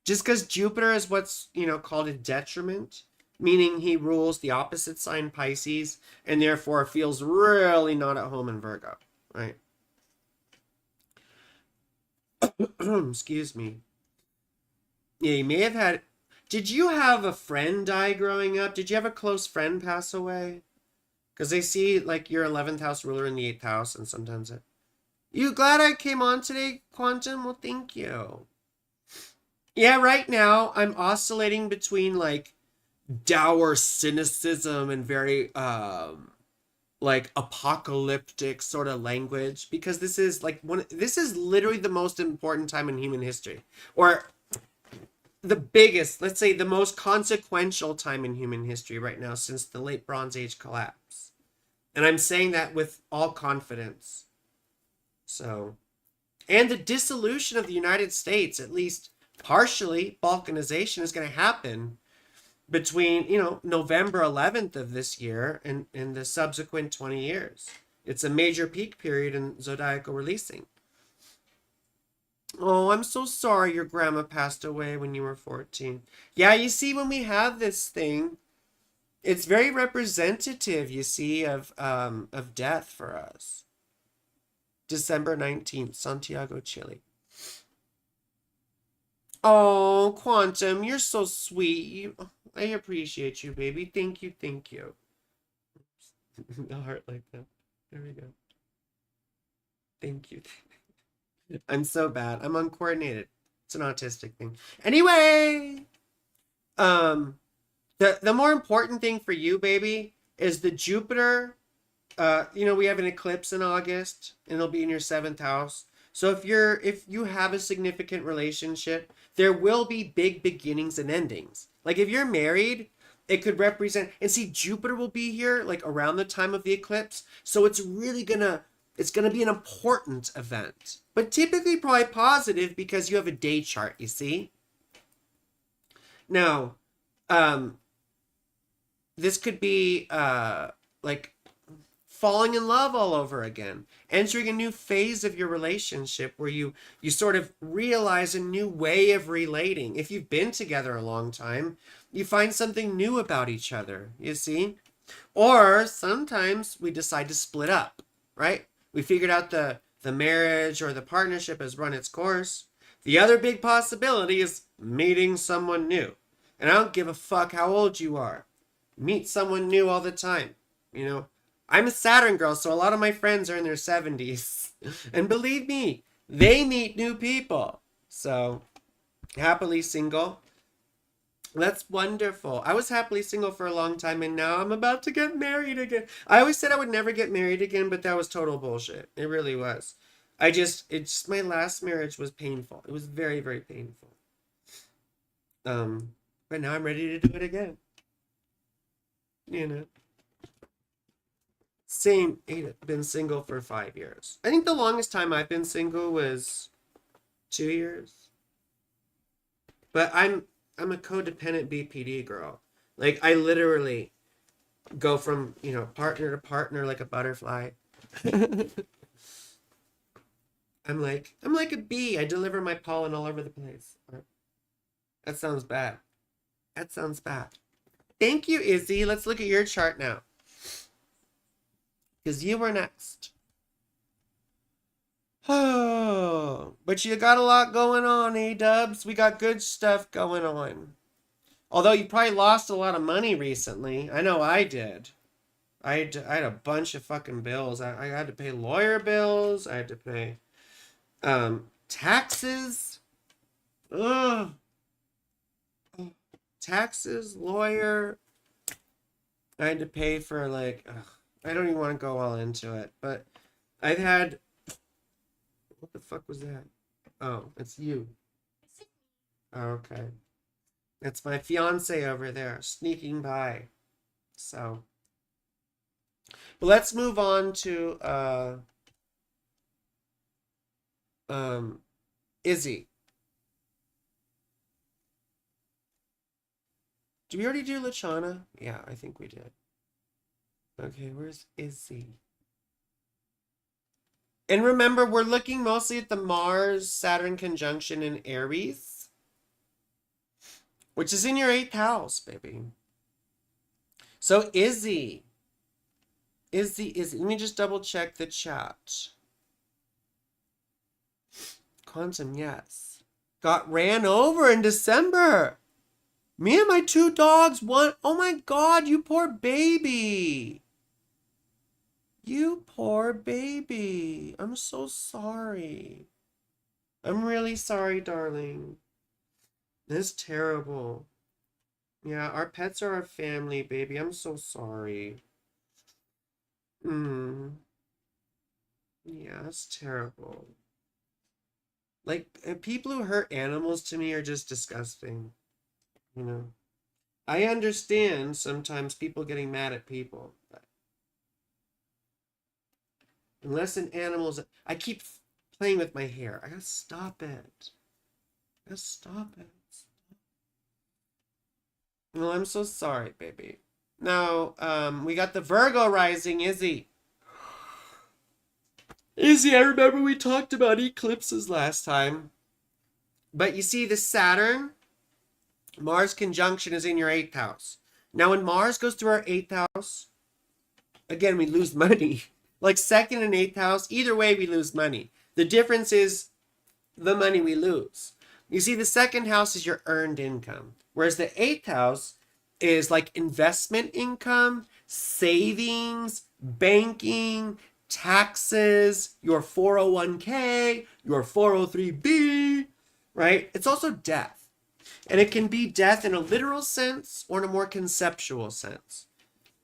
Just because Jupiter is what's, called a detriment, meaning he rules the opposite sign Pisces and therefore feels really not at home in Virgo, right? Excuse me. Yeah, you may have had. Did you have a friend die growing up? Did you have a close friend pass away? Because they see like your 11th house ruler in the 8th house, and sometimes it. You glad I came on today, Quantum? Well, thank you. Yeah, right now I'm oscillating between like dour cynicism and very like apocalyptic sort of language, because this is like this is literally the most important time in human history, or the biggest, let's say the most consequential time in human history right now since the late Bronze Age collapse. And I'm saying that with all confidence. So, and the dissolution of the United States, at least partially, balkanization is going to happen between, November 11th of this year and the subsequent 20 years. It's a major peak period in zodiacal releasing. Oh, I'm so sorry your grandma passed away when you were 14. Yeah, you see, when we have this thing, it's very representative, you see, of death for us. December 19th, Santiago, Chile. Oh, Quantum, you're so sweet. I appreciate you, baby. Thank you, thank you. A heart like that. There we go. Thank you. I'm so bad. I'm uncoordinated. It's an autistic thing. Anyway, the more important thing for you, baby, is the Jupiter. We have an eclipse in August, and it'll be in your 7th house. So if you have a significant relationship, there will be big beginnings and endings. Like if you're married, it could represent, and see, Jupiter will be here like around the time of the eclipse. So it's really gonna It's going to be an important event, but typically probably positive because you have a day chart, you see? Now, this could be like falling in love all over again, entering a new phase of your relationship where you sort of realize a new way of relating. If you've been together a long time, you find something new about each other, you see? Or sometimes we decide to split up, right? We figured out the marriage or the partnership has run its course. The other big possibility is meeting someone new. And I don't give a fuck how old you are. Meet someone new all the time. You know, I'm a Saturn girl, so a lot of my friends are in their 70s. And believe me, they meet new people. So, happily single. That's wonderful. I was happily single for a long time and now I'm about to get married again. I always said I would never get married again, but that was total bullshit. It really was. My last marriage was painful. It was very, very painful. But now I'm ready to do it again. You know. Same, been single for 5 years. I think the longest time I've been single was 2 years. But I'm a codependent BPD girl. Like I literally go from, partner to partner like a butterfly. I'm like a bee. I deliver my pollen all over the place. That sounds bad. That sounds bad. Thank you, Izzy. Let's look at your chart now. Because you were next. Oh, but you got a lot going on, A-dubs. We got good stuff going on. Although you probably lost a lot of money recently. I know I did. I had a bunch of fucking bills. I had to pay lawyer bills. I had to pay taxes. Ugh. Taxes, lawyer. I had to pay for I don't even want to go all into it. But I've had... What the fuck was that? Oh, it's you. Oh, okay. It's my fiance over there sneaking by. So... But let's move on to Izzy. Did we already do Lachana? Yeah, I think we did. Okay, where's Izzy? And remember, we're looking mostly at the Mars-Saturn conjunction in Aries, which is in your 8th house, baby. So Izzy. Let me just double check the chat. Quantum, yes. Got ran over in December. Me and my 2 dogs, oh my God, you poor baby. You poor baby. I'm so sorry. I'm really sorry, darling. This is terrible. Yeah, our pets are our family, baby. I'm so sorry. Yeah, it's terrible. Like, people who hurt animals to me are just disgusting. You know? I understand sometimes people getting mad at people. But unless an animal's... I keep playing with my hair. I gotta stop it. I gotta stop it. Well, I'm so sorry, baby. Now, we got the Virgo rising, Izzy. Izzy, I remember we talked about eclipses last time. But you see, the Saturn, Mars conjunction is in your 8th house. Now, when Mars goes through our 8th house, again, we lose money. Like 2nd and 8th house, either way, we lose money. The difference is the money we lose. You see, the 2nd house is your earned income, whereas the 8th house is like investment income, savings, banking, taxes, your 401k, your 403b, right? It's also death. And it can be death in a literal sense or in a more conceptual sense.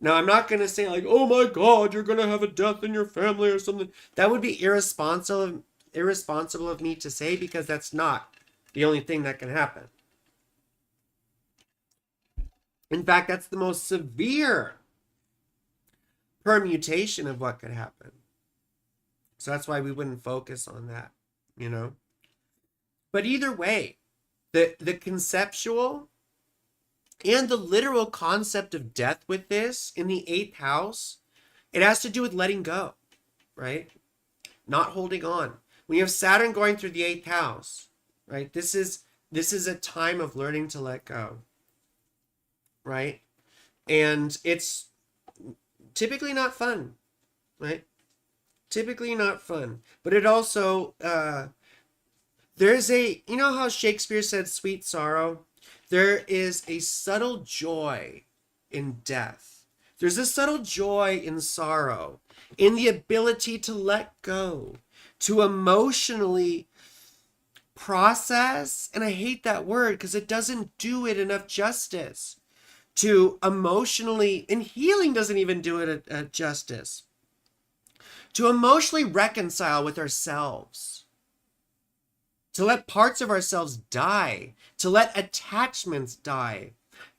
Now, I'm not going to say like, oh my God, you're going to have a death in your family or something. That would be irresponsible of me to say, because that's not the only thing that can happen. In fact, that's the most severe permutation of what could happen. So that's why we wouldn't focus on that, you know? But either way, the conceptual and the literal concept of death with this in the 8th house, it has to do with letting go, right? Not holding on. When you have Saturn going through the 8th house, right? This is a time of learning to let go, right? And it's typically not fun, right? Typically not fun. But it also, there's you know how Shakespeare said sweet sorrow? There is a subtle joy in death. There's a subtle joy in sorrow, in the ability to let go, to emotionally process, and I hate that word because it doesn't do it enough justice, to emotionally, and healing doesn't even do it a justice, to emotionally reconcile with ourselves, to let parts of ourselves die, to let attachments die.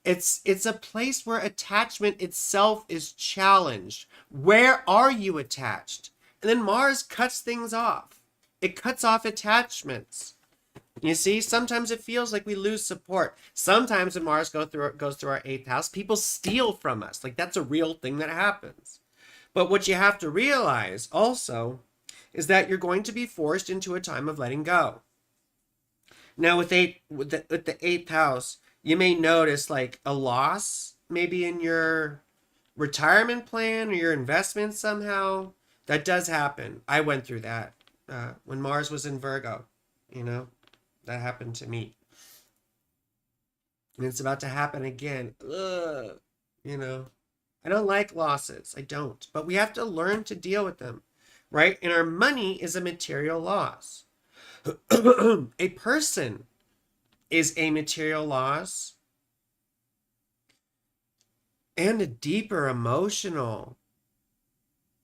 It's a place where attachment itself is challenged. Where are you attached? And then Mars cuts things off. It cuts off attachments. You see, sometimes it feels like we lose support. Sometimes when Mars goes through our 8th house, people steal from us. Like, that's a real thing that happens. But what you have to realize also is that you're going to be forced into a time of letting go. Now, with the 8th house, you may notice like a loss maybe in your retirement plan or your investment somehow. That does happen. I went through that when Mars was in Virgo, you know. That happened to me. And it's about to happen again. Ugh. You know, I don't like losses. I don't. But we have to learn to deal with them, right? And our money is a material loss. A person is a material loss and a deeper emotional,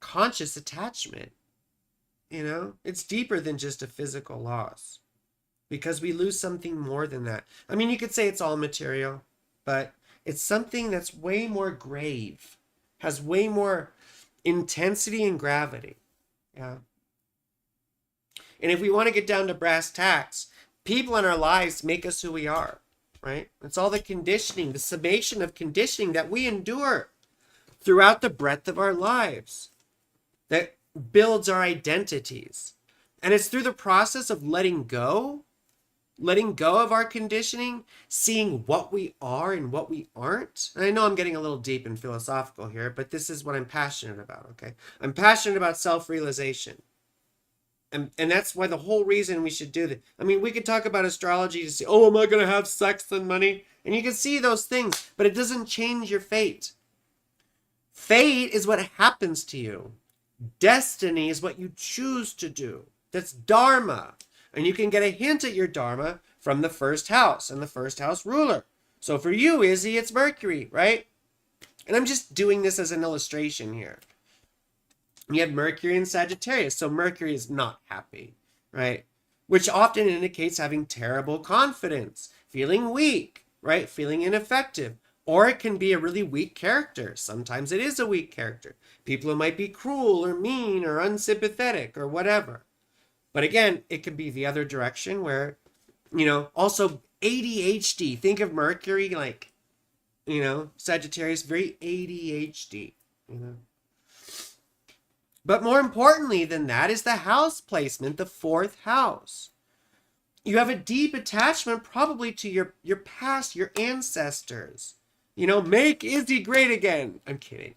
conscious attachment. You know, it's deeper than just a physical loss, because we lose something more than that. I mean, you could say it's all material, but it's something that's way more grave, has way more intensity and gravity. Yeah. And if we want to get down to brass tacks, people in our lives make us who we are, right? It's all the conditioning, the summation of conditioning that we endure throughout the breadth of our lives that builds our identities. And it's through the process of letting go of our conditioning, seeing what we are and what we aren't. And I know I'm getting a little deep and philosophical here, but this is what I'm passionate about, okay? I'm passionate about self-realization. And that's why the whole reason we should do that. I mean, we could talk about astrology to say, oh, am I going to have sex and money? And you can see those things, but it doesn't change your fate. Fate is what happens to you. Destiny is what you choose to do. That's dharma. And you can get a hint at your dharma from the 1st house and the 1st house ruler. So for you, Izzy, it's Mercury, right? And I'm just doing this as an illustration here. You have Mercury in Sagittarius, so Mercury is not happy, right? Which often indicates having terrible confidence, feeling weak, right? Feeling ineffective. Or it can be a really weak character. Sometimes it is a weak character. People who might be cruel or mean or unsympathetic or whatever. But again, it could be the other direction where, you know, also ADHD. Think of Mercury like, you know, Sagittarius, very ADHD, you know. But more importantly than that is the house placement, the 4th house. You have a deep attachment probably to your past, your ancestors. You know, make Izzy great again. I'm kidding.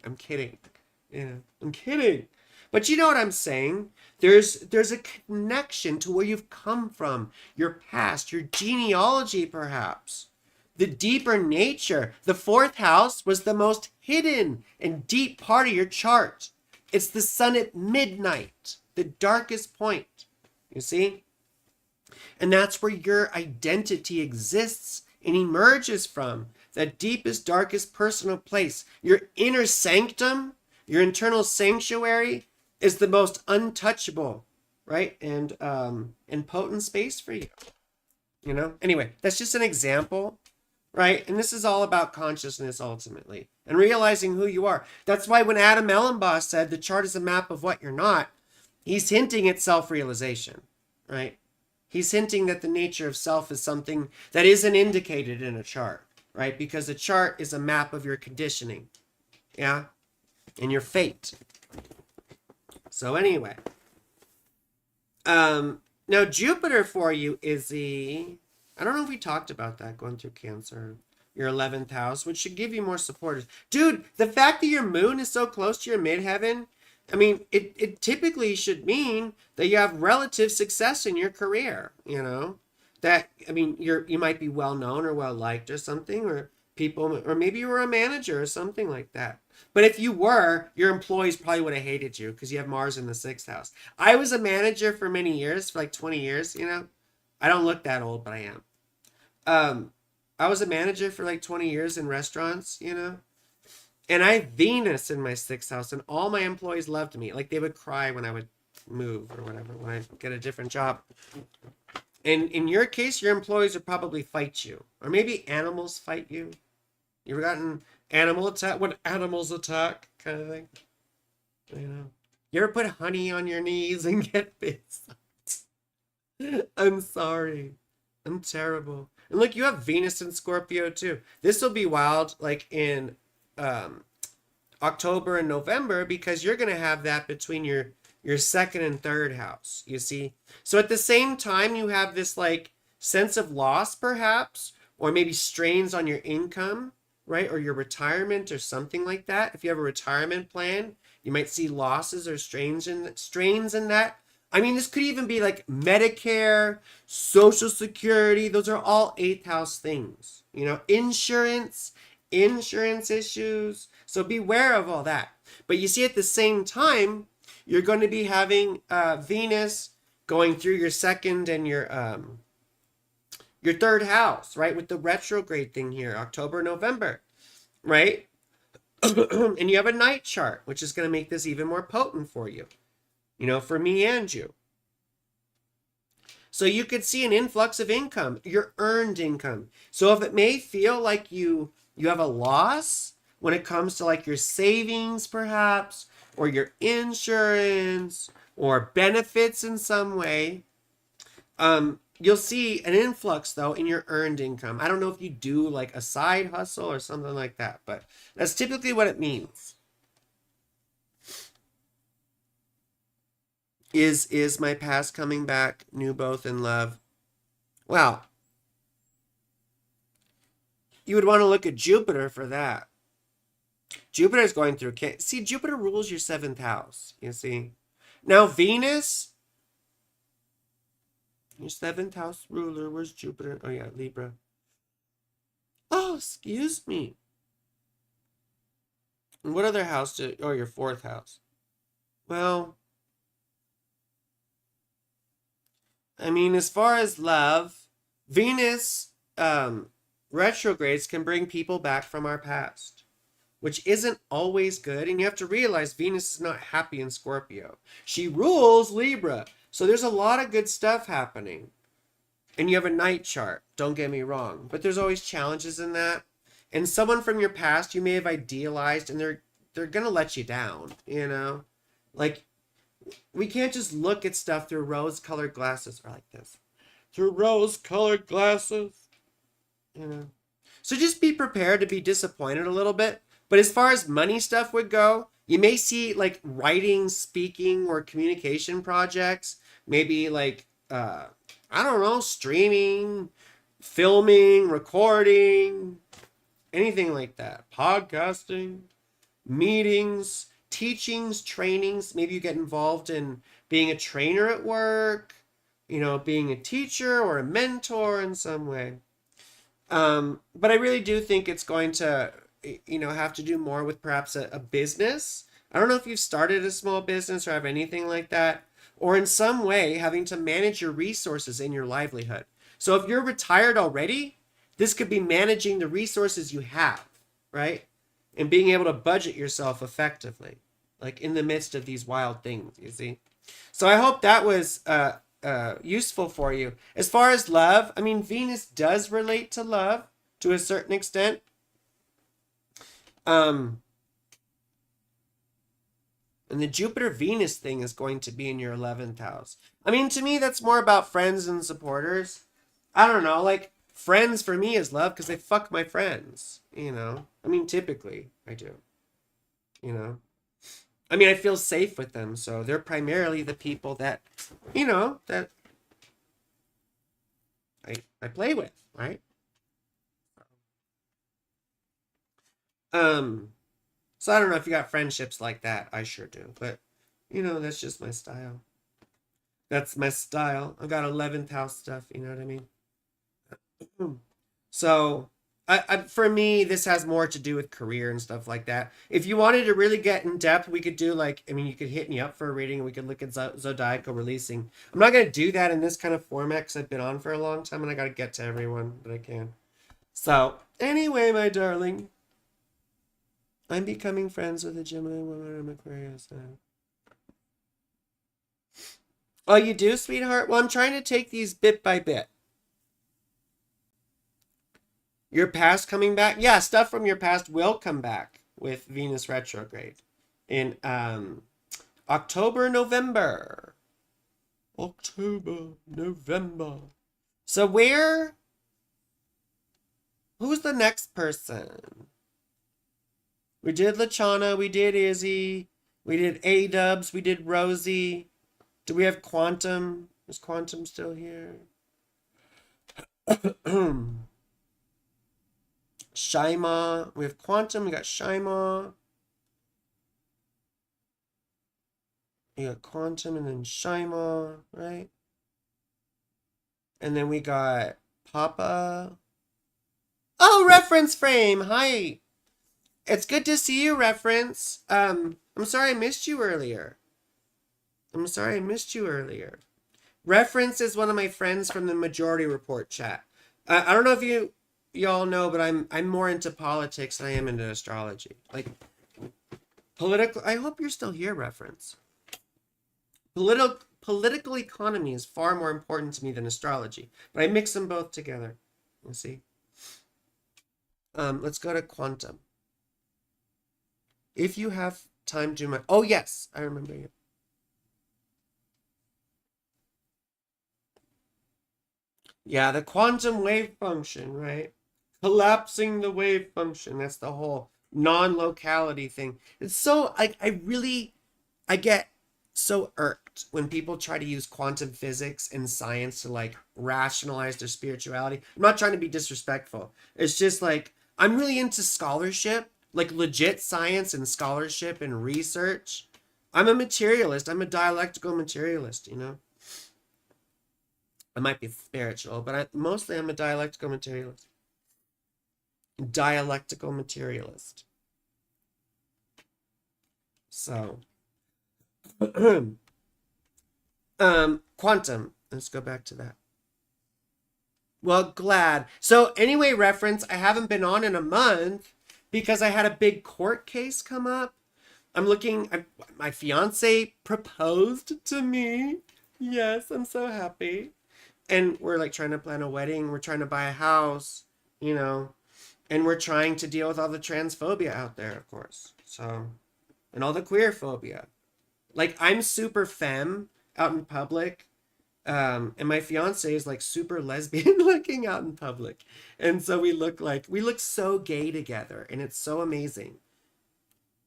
Yeah, I'm kidding. But you know what I'm saying? There's a connection to where you've come from, your past, your genealogy perhaps. The deeper nature. The 4th house was the most hidden and deep part of your chart. It's the sun at midnight, the darkest point, you see? And that's where your identity exists and emerges from, that deepest, darkest personal place. Your inner sanctum, your internal sanctuary is the most untouchable, right? And potent space for you, you know? Anyway, that's just an example, right? And this is all about consciousness ultimately and realizing who you are. That's why when Adam Ellenbaugh said the chart is a map of what you're not, He's hinting at self-realization, right? He's hinting that the nature of self is something that isn't indicated in a chart, right? Because a chart is a map of your conditioning, yeah, and your fate. So anyway, now Jupiter for you, Izzy. I don't know if we talked about that going through Cancer. Your 11th house, which should give you more supporters. Dude, the fact that your moon is so close to your midheaven, I mean, it typically should mean that you have relative success in your career, you know? That, I mean, you might be well known or well liked or something, or people, or maybe you were a manager or something like that. But if you were, your employees probably would have hated you because you have Mars in the 6th house. I was a manager for many years, for like 20 years, you know? I don't look that old, but I am. Um, I was a manager for like 20 years in restaurants, you know? And I have Venus in my 6th house, and all my employees loved me. Like they would cry when I would move or whatever, when I get a different job. And in your case, your employees would probably fight you. Or maybe animals fight you. You ever gotten animal attack when animals attack kind of thing? You know? You ever put honey on your knees and get bits? I'm sorry. I'm terrible. And look, you have Venus in Scorpio too. This will be wild, like in um, October and November, because you're going to have that between your second and third house. You see, so at the same time, you have this like sense of loss, perhaps, or maybe strains on your income, right, or your retirement or something like that. If you have a retirement plan, you might see losses or strains in that. I mean, this could even be like Medicare, Social Security. Those are all 8th house things. You know, insurance issues. So beware of all that. But you see, at the same time, you're going to be having Venus going through your second and your third house, right? With the retrograde thing here, October, November, right? And you have a night chart, which is going to make this even more potent for you. You know, for me and you. So you could see an influx of income, your earned income. So if it may feel like you have a loss when it comes to like your savings perhaps, or your insurance, or benefits in some way, you'll see an influx though in your earned income. I don't know if you do like a side hustle or something like that, but that's typically what it means. Is my past coming back? New both in love. Well, you would want to look at Jupiter for that. Jupiter is going through. See, Jupiter rules your 7th house. You see. Now Venus, your 7th house ruler. Where's Jupiter? Oh yeah, Libra. Oh, excuse me. And what other house? Your 4th house. Well, I mean, as far as love, Venus retrogrades can bring people back from our past, which isn't always good. And you have to realize Venus is not happy in Scorpio. She rules Libra. So there's a lot of good stuff happening. And you have a night chart, don't get me wrong. But there's always challenges in that. And someone from your past you may have idealized, and they're going to let you down, you know? Like, we can't just look at stuff through rose-colored glasses, or like this. Through rose-colored glasses. You know. So just be prepared to be disappointed a little bit. But as far as money stuff would go, you may see like writing, speaking, or communication projects. Maybe like, I don't know, streaming, filming, recording, anything like that. Podcasting, meetings, teachings, trainings. Maybe you get involved in being a trainer at work, you know, being a teacher or a mentor in some way. But I really do think it's going to, you know, have to do more with perhaps a business. I don't know if you've started a small business or have anything like that, or in some way having to manage your resources in your livelihood. So if you're retired already, this could be managing the resources you have, right? And being able to budget yourself effectively, like in the midst of these wild things, you see. So I hope that was useful for you. As far as love, I mean, Venus does relate to love to a certain extent. Um, And the Jupiter-Venus thing is going to be in your 11th house. I mean, to me, that's more about friends and supporters. I don't know, like, friends for me is love because they fuck my friends, you know? I mean, typically, I do, you know? I mean, I feel safe with them, so they're primarily the people that, you know, that I play with, right? Um, so I don't know if you got friendships like that. I sure do, but, you know, that's just my style. That's my style. I got 11th house stuff, you know what I mean? So, for me, this has more to do with career and stuff like that. If you wanted to really get in depth, we could do like, I mean, you could hit me up for a reading and we could look at zodiacal releasing. I'm not going to do that in this kind of format because I've been on for a long time and I got to get to everyone that I can. So, anyway, my darling, I'm becoming friends with a Gemini woman and Aquarius now. Oh, you do, sweetheart? Well, I'm trying to take these bit by bit. Your past coming back? Yeah, stuff from your past will come back with Venus retrograde in October, November. October, November. So who's the next person? We did Lachana, we did Izzy, we did A-Dubs, we did Rosie. Do we have Quantum? Is Quantum still here? Shaima. We have Quantum. We got Shaima. We got Quantum and then Shaima, right? And then we got Papa. Oh, Reference Frame. Hi. It's good to see you, Reference. I'm sorry I missed you earlier. Reference is one of my friends from the Majority Report chat. I don't know if y'all know, but I'm more into politics than I am into astrology. Like political. I hope you're still here, Reference. Political economy is far more important to me than astrology, but I mix them both together. You see. Let's go to Quantum. If you have time to oh yes, I remember you. Yeah, the quantum wave function, right? Collapsing the wave function. That's the whole non-locality thing. It's so I get so irked when people try to use quantum physics and science to like rationalize their spirituality. I'm not trying to be disrespectful. It's just like I'm really into scholarship, like legit science and scholarship and research. I'm a materialist. I'm a dialectical materialist, you know? I might be spiritual, but mostly I'm a dialectical materialist. Dialectical materialist. So, quantum. Let's go back to that. Well, glad. So anyway, Reference, I haven't been on in a month because I had a big court case come up. My fiance proposed to me. Yes, I'm so happy. And we're like trying to plan a wedding. We're trying to buy a house, you know, and we're trying to deal with all the transphobia out there, of course. So, and all the queer phobia. Like I'm super femme out in public. And my fiance is like super lesbian looking out in public. And so we look so gay together and it's so amazing.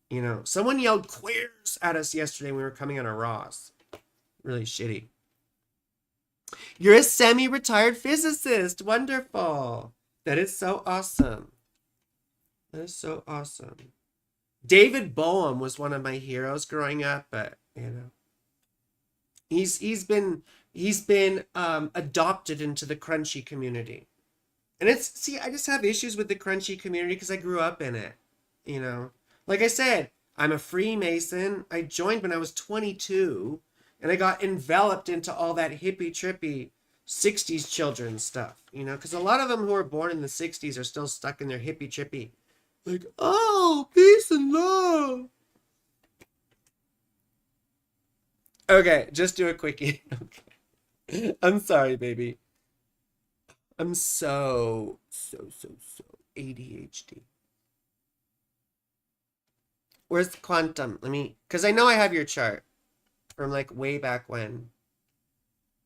You know, someone yelled queers at us yesterday when we were coming on a Ross. Really shitty. You're a semi-retired physicist. Wonderful. That is so awesome. That is so awesome. David Boehm was one of my heroes growing up, but you know, he's been adopted into the crunchy community. And I just have issues with the crunchy community because I grew up in it. You know, like I said, I'm a Freemason. I joined when I was 22, and I got enveloped into all that hippie trippy 60s children stuff. You know, because a lot of them who were born in the 60s are still stuck in their hippie trippy, like, oh, peace and love. Okay, just do a quickie. Okay. I'm sorry, baby. I'm so ADHD. Where's the quantum? Because I know I have your chart from like way back when.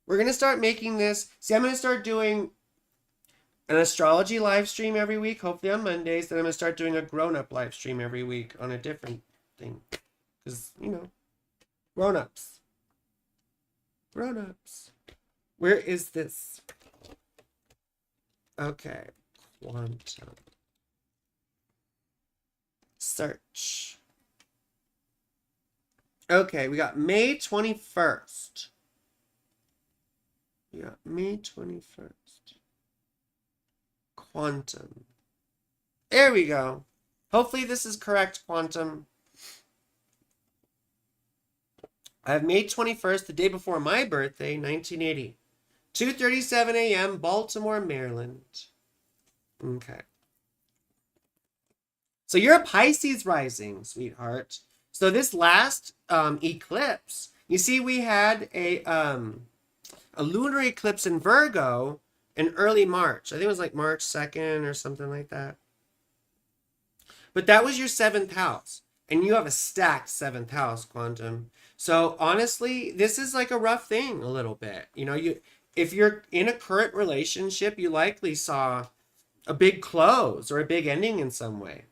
We're going to start making this. See, I'm going to start doing an astrology live stream every week, hopefully on Mondays. Then I'm going to start doing a grown-up live stream every week on a different thing. Because, grown-ups. Grown-ups. Where is this? Okay. Quantum. Search. Okay, we got May 21st. We got May 21st. Quantum. There we go. Hopefully this is correct, quantum. I have May 21st, the day before my birthday, 1980. 2:37 a.m., Baltimore, Maryland. Okay. So you're a Pisces rising, sweetheart. So this last eclipse, you see we had a lunar eclipse in Virgo in early March. I think it was like March 2nd or something like that. But that was your 7th house. And you have a stacked 7th house, quantum. So honestly, this is like a rough thing a little bit. If you're in a current relationship, you likely saw a big close or a big ending in some way.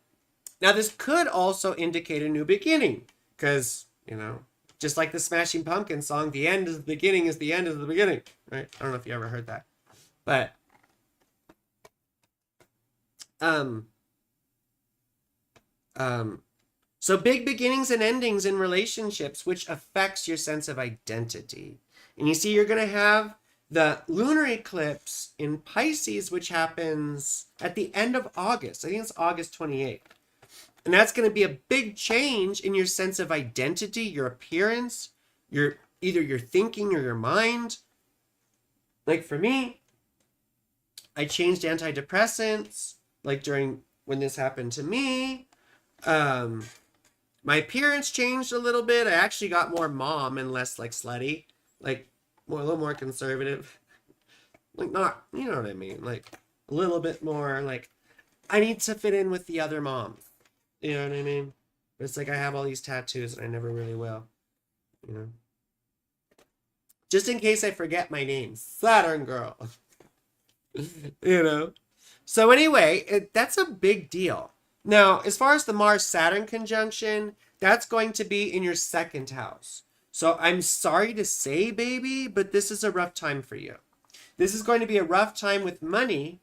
Now, this could also indicate a new beginning. Because, just like the Smashing Pumpkins song, the end is the beginning is the end of the beginning. Right? I don't know if you ever heard that. But, so big beginnings and endings in relationships, which affects your sense of identity. And you see, you're going to have the lunar eclipse in Pisces, which happens at the end of August. I think it's August 28th. And that's going to be a big change in your sense of identity, your appearance, either your thinking or your mind. Like for me, I changed antidepressants, like when this happened to me. My appearance changed a little bit. I actually got more mom and less like slutty, like a little more conservative. Like not, you know what I mean? Like a little bit more like I need to fit in with the other moms. You know what I mean? But it's like I have all these tattoos and I never really will. Just in case I forget my name, Saturn girl. So anyway, that's a big deal. Now, as far as the Mars-Saturn conjunction, that's going to be in your 2nd house. So I'm sorry to say, baby, but this is a rough time for you. This is going to be a rough time with money,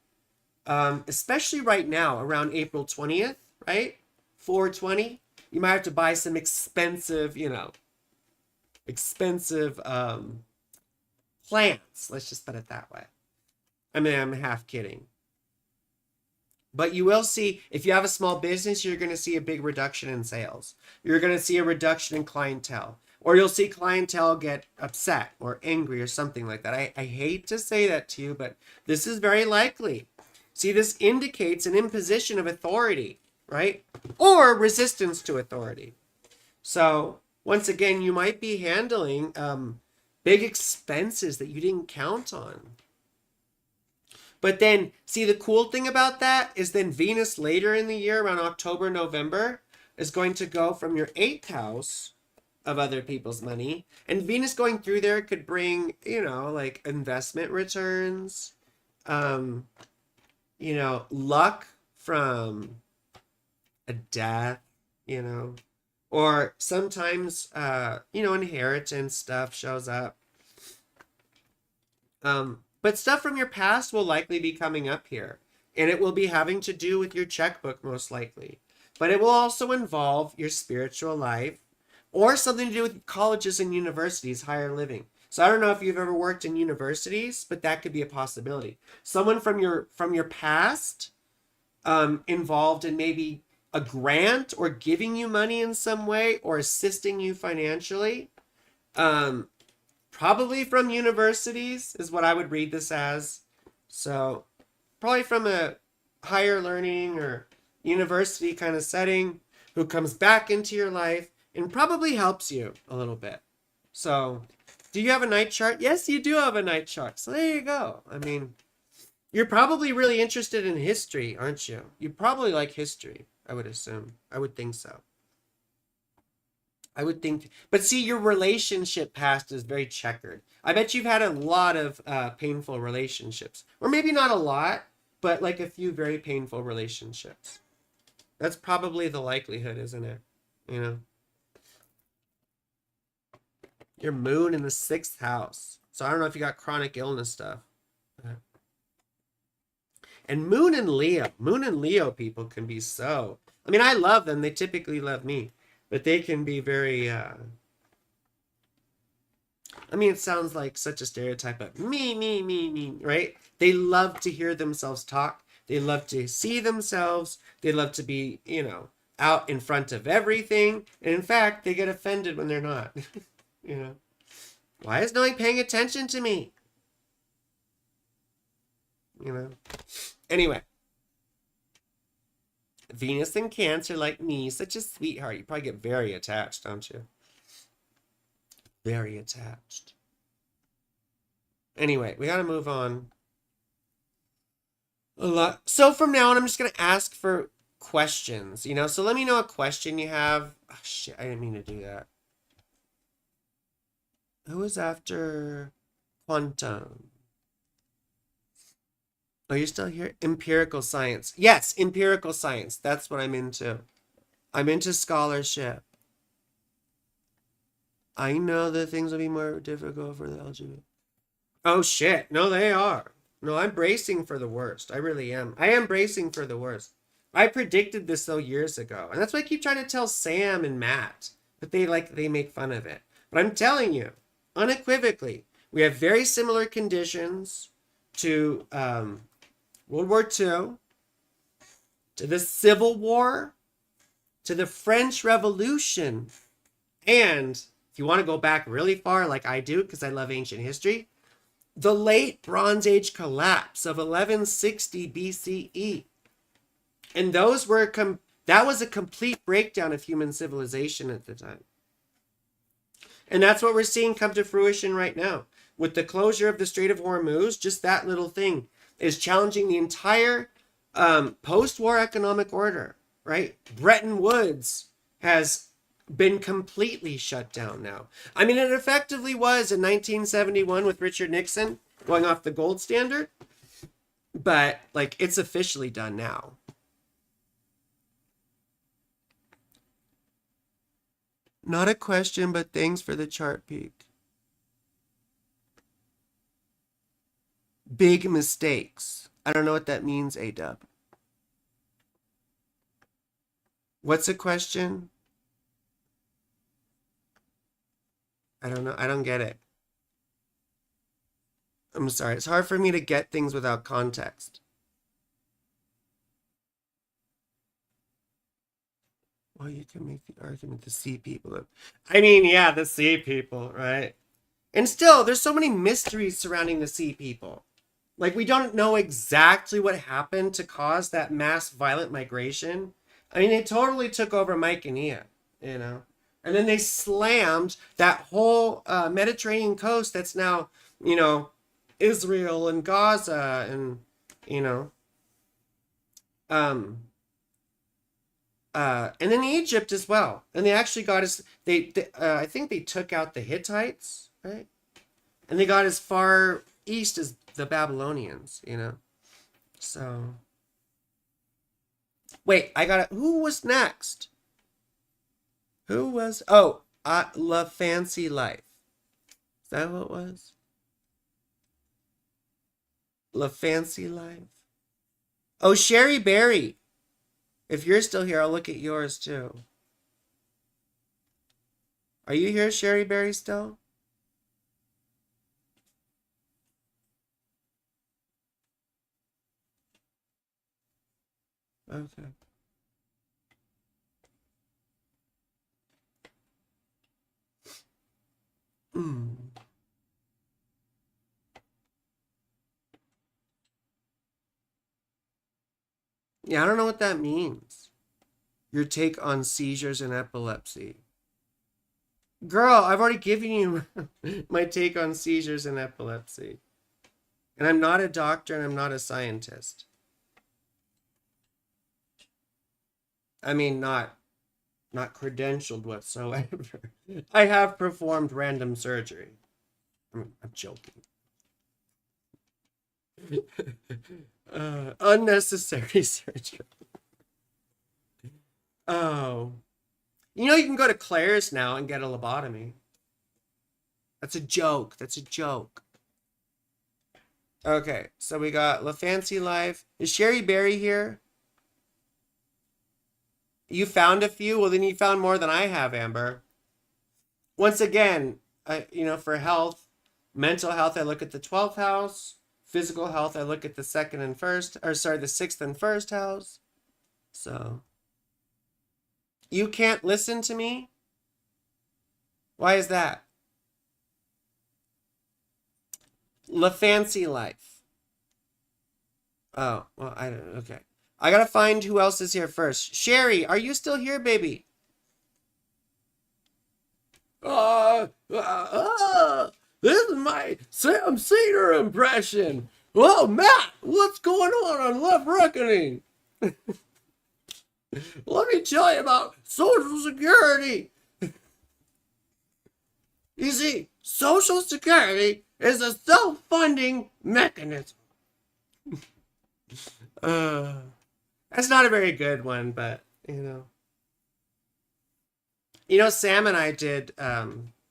especially right now, around April 20th, right? 420. You might have to buy some expensive plants. Let's just put it that way. I mean, I'm half kidding. But you will see, if you have a small business, you're going to see a big reduction in sales. You're going to see a reduction in clientele. Or you'll see clientele get upset or angry or something like that. I hate to say that to you, but this is very likely. See, this indicates an imposition of authority, right? Or resistance to authority. So, once again, you might be handling big expenses that you didn't count on. But then, see, the cool thing about that is then Venus later in the year, around October, November, is going to go from your 8th house of other people's money. And Venus going through there could bring, like investment returns, luck from a death, or sometimes, inheritance stuff shows up. But stuff from your past will likely be coming up here. And it will be having to do with your checkbook, most likely. But it will also involve your spiritual life or something to do with colleges and universities, higher living. So I don't know if you've ever worked in universities, but that could be a possibility. Someone from your past involved in maybe a grant or giving you money in some way or assisting you financially. Probably from universities is what I would read this as. So probably from a higher learning or university kind of setting who comes back into your life and probably helps you a little bit. So do you have a night chart? Yes, you do have a night chart. So there you go. I mean, you're probably really interested in history, aren't you? You probably like history, I would assume. I would think so. I would think, but see, your relationship past is very checkered. I bet you've had a lot of painful relationships, or maybe not a lot, but like a few very painful relationships. That's probably the likelihood, isn't it? You know, your moon in the sixth house. So I don't know if you got chronic illness stuff. And Moon and Leo people can be so. I mean, I love them. They typically love me, but they can be very. I mean, it sounds like such a stereotype of me, right? They love to hear themselves talk. They love to see themselves. They love to be, out in front of everything. And in fact, they get offended when they're not. you know, why is no one paying attention to me? Anyway, Venus in Cancer, like me, such a sweetheart. You probably get very attached, don't you? Very attached. Anyway, we gotta move on. A lot. So from now on, I'm just gonna ask for questions. So let me know a question you have. Oh, shit, I didn't mean to do that. Who is after quantum? Oh, you're still here? Empirical science. Yes, empirical science. That's what I'm into. I'm into scholarship. I know that things will be more difficult for the LGBT. Oh, shit. No, they are. No, I'm bracing for the worst. I really am. I am bracing for the worst. I predicted this, though, years ago. And that's why I keep trying to tell Sam and Matt. But they make fun of it. But I'm telling you, unequivocally, we have very similar conditions to World War II, to the Civil War, to the French Revolution, and if you want to go back really far like I do because I love ancient history, the late Bronze Age collapse of 1160 BCE. And that was a complete breakdown of human civilization at the time. And that's what we're seeing come to fruition right now. With the closure of the Strait of Hormuz, just that little thing is challenging the entire post-war economic order, right? Bretton Woods has been completely shut down now. I mean, it effectively was in 1971 with Richard Nixon going off the gold standard, but it's officially done now. Not a question, but thanks for the chart peek. Big mistakes. I don't know what that means, A-Dub. What's a question? I don't know. I don't get it. I'm sorry. It's hard for me to get things without context. Well, you can make the argument the sea people. I mean, yeah, the sea people, right? And still, there's so many mysteries surrounding the sea people. We don't know exactly what happened to cause that mass violent migration. I mean, they totally took over Mycenae, And then they slammed that whole Mediterranean coast that's now, Israel and Gaza and, and then Egypt as well. And they actually got I think they took out the Hittites, right? And they got as far east as the Babylonians, So, wait, who was next? Love Fancy Life. Is that what it was? Love Fancy Life. Oh, Sherry Berry. If you're still here, I'll look at yours too. Are you here, Sherry Berry, still? Okay. Yeah, I don't know what that means. Your take on seizures and epilepsy. Girl, I've already given you my take on seizures and epilepsy. And I'm not a doctor and I'm not a scientist. I mean, not Not credentialed whatsoever. I have performed random surgery. I'm joking. Unnecessary surgery. Oh. You know you can go to Claire's now and get a lobotomy. That's a joke. That's a joke. Okay, so we got La Fancy Life. Is Sherry Berry here? You found a few? Well, then you found more than I have, Amber. Once again, for health, mental health, I look at the 12th house. Physical health, I look at the the 6th and 1st house. So, you can't listen to me? Why is that? La Fancy Life. Oh, well, I don't know. Okay. I gotta find who else is here first. Sherry, are you still here, baby? This is my Sam Cedar impression. Oh, Matt, what's going on Left Reckoning? Let me tell you about Social Security. You see, Social Security is a self-funding mechanism. That's not a very good one, but, Sam and I did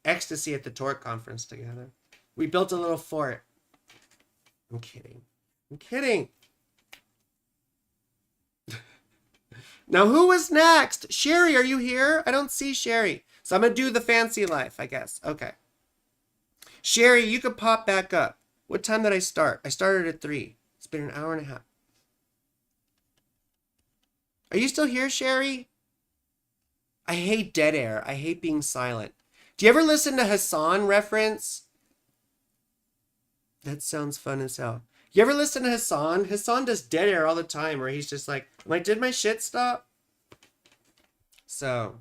ecstasy at the Torque conference together. We built a little fort. I'm kidding. I'm kidding. Now, who was next? Sherry, are you here? I don't see Sherry. So I'm going to do the fancy life, I guess. Okay. Sherry, you could pop back up. What time did I start? I started at 3. It's been an hour and a half. Are you still here, Sherry? I hate dead air. I hate being silent. Do you ever listen to Hassan reference? That sounds fun as hell. You ever listen to Hassan? Hassan does dead air all the time where he's just like, did my shit stop? So,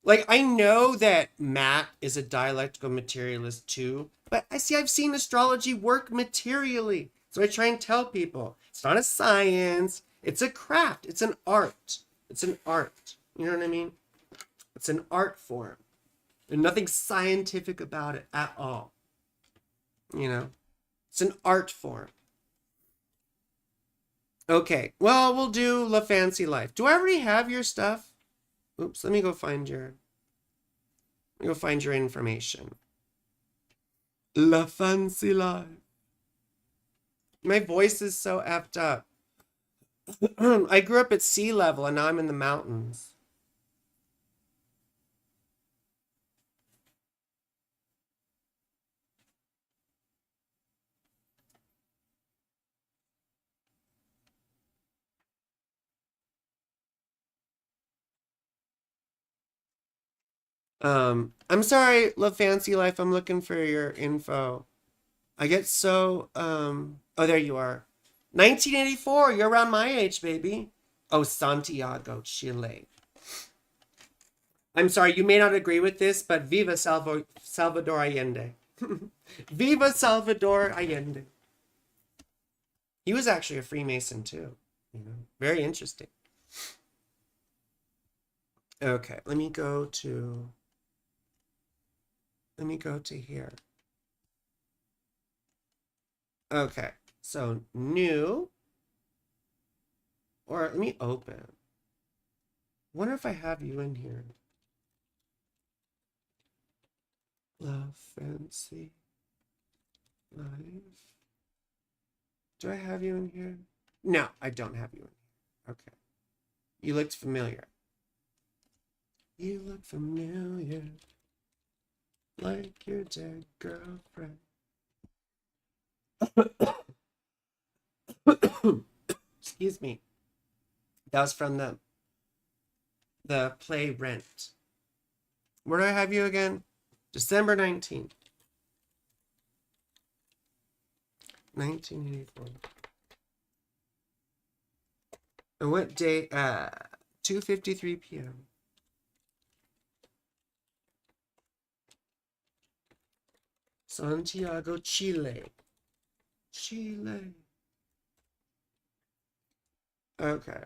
I know that Matt is a dialectical materialist too, but I've seen astrology work materially. So I try and tell people, it's not a science, it's a craft, it's an art. It's an art. You know what I mean? It's an art form. And nothing scientific about it at all. It's an art form. Okay, well, we'll do La Fancy Life. Do I already have your stuff? Oops, let me go find your information. La Fancy Life. My voice is so effed up. I grew up at sea level and now I'm in the mountains. I'm sorry, La Fancy Life, I'm looking for your info. I get so, oh, there you are. 1984, you're around my age, baby. Oh, Santiago, Chile. I'm sorry, you may not agree with this, but Viva Salvador Allende. Viva Salvador Allende. He was actually a Freemason too. Very interesting. Okay, let me go to here. Okay, so new, or let me open. Wonder if I have you in here. Love Fancy Life. Do I have you in here? No, I don't have you in here. Okay. You looked familiar. You look familiar, like your dead girlfriend. Excuse me. That was from the play Rent. Where do I have you again? December 19th. 1984. And what day? 2:53 p.m. Santiago, Chile. Chile. Okay.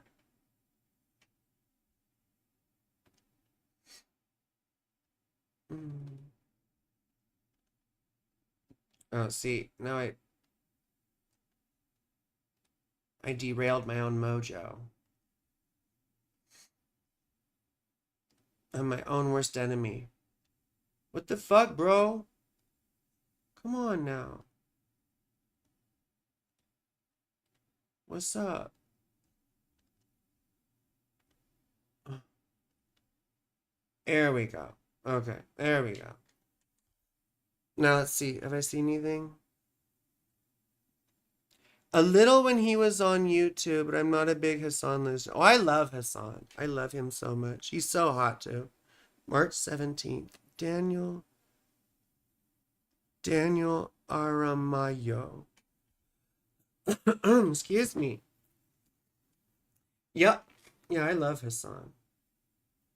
Mm. Oh, see, now I derailed my own mojo. I'm my own worst enemy. What the fuck, bro? Come on now. What's up? There we go. Okay, there we go. Now let's see. Have I seen anything? A little when he was on YouTube, but I'm not a big Hassan listener. Oh, I love Hassan. I love him so much. He's so hot too. March 17th. Daniel Aramayo. Excuse me. Yep. Yeah, I love Hassan.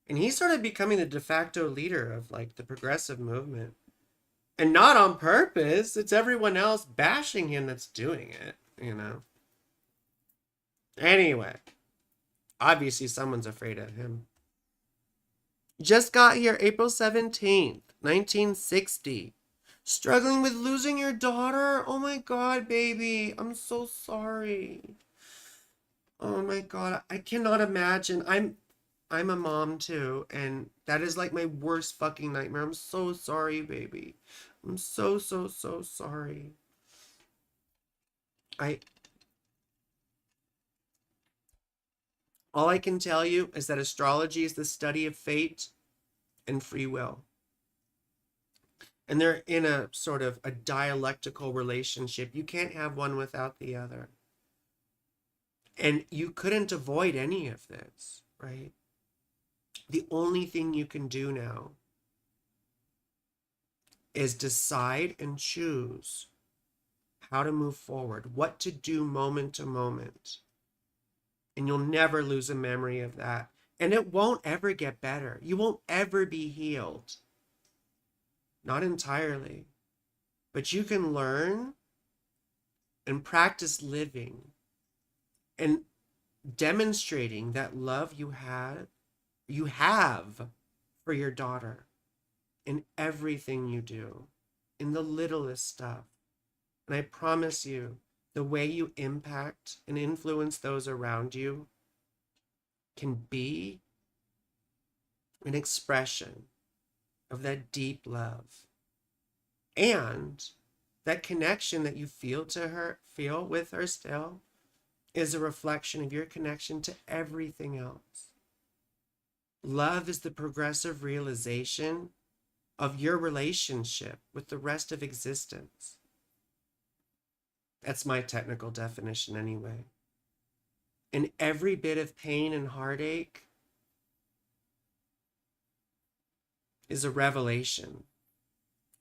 And he's sort of becoming the de facto leader of like the progressive movement. And not on purpose. It's everyone else bashing him that's doing it, you know. Anyway, obviously someone's afraid of him. Just got here April 17th, 1960. Struggling with losing your daughter? Oh my god, baby. I'm so sorry. Oh my god, I cannot imagine. I'm a mom too, and that is like my worst fucking nightmare. I'm so sorry, baby. I'm so sorry. All I can tell you is that astrology is the study of fate and free will. And they're in a sort of a dialectical relationship. You can't have one without the other. And you couldn't avoid any of this, right? The only thing you can do now is decide and choose how to move forward, what to do moment to moment. And you'll never lose a memory of that. And it won't ever get better. You won't ever be healed. Not entirely. But you can learn and practice living and demonstrating that love you have for your daughter in everything you do, in the littlest stuff. And I promise you, the way you impact and influence those around you can be an expression of that deep love. And that connection that you feel with her still, is a reflection of your connection to everything else. Love is the progressive realization of your relationship with the rest of existence. That's my technical definition anyway. And every bit of pain and heartache is a revelation.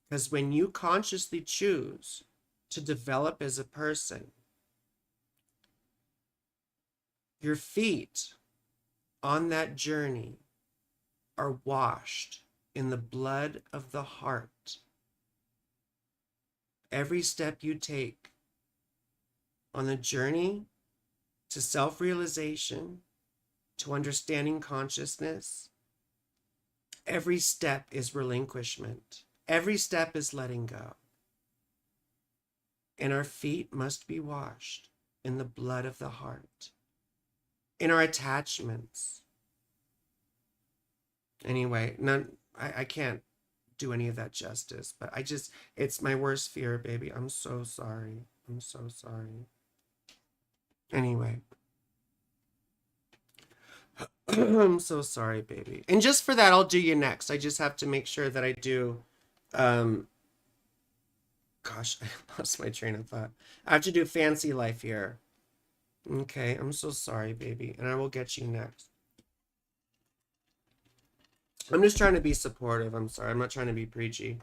Because when you consciously choose to develop as a person, your feet on that journey are washed in the blood of the heart. Every step you take on the journey to self-realization, to understanding consciousness, every step is relinquishment. Every step is letting go. And our feet must be washed in the blood of the heart. In our attachments. Anyway, I can't do any of that justice, but it's my worst fear, baby. I'm so sorry. I'm so sorry. Anyway. I'm so sorry, baby. And just for that, I'll do you next. I just have to make sure that I do, gosh, I lost my train of thought. I have to do fancy life here. Okay, I'm so sorry, baby. And I will get you next. I'm just trying to be supportive. I'm sorry. I'm not trying to be preachy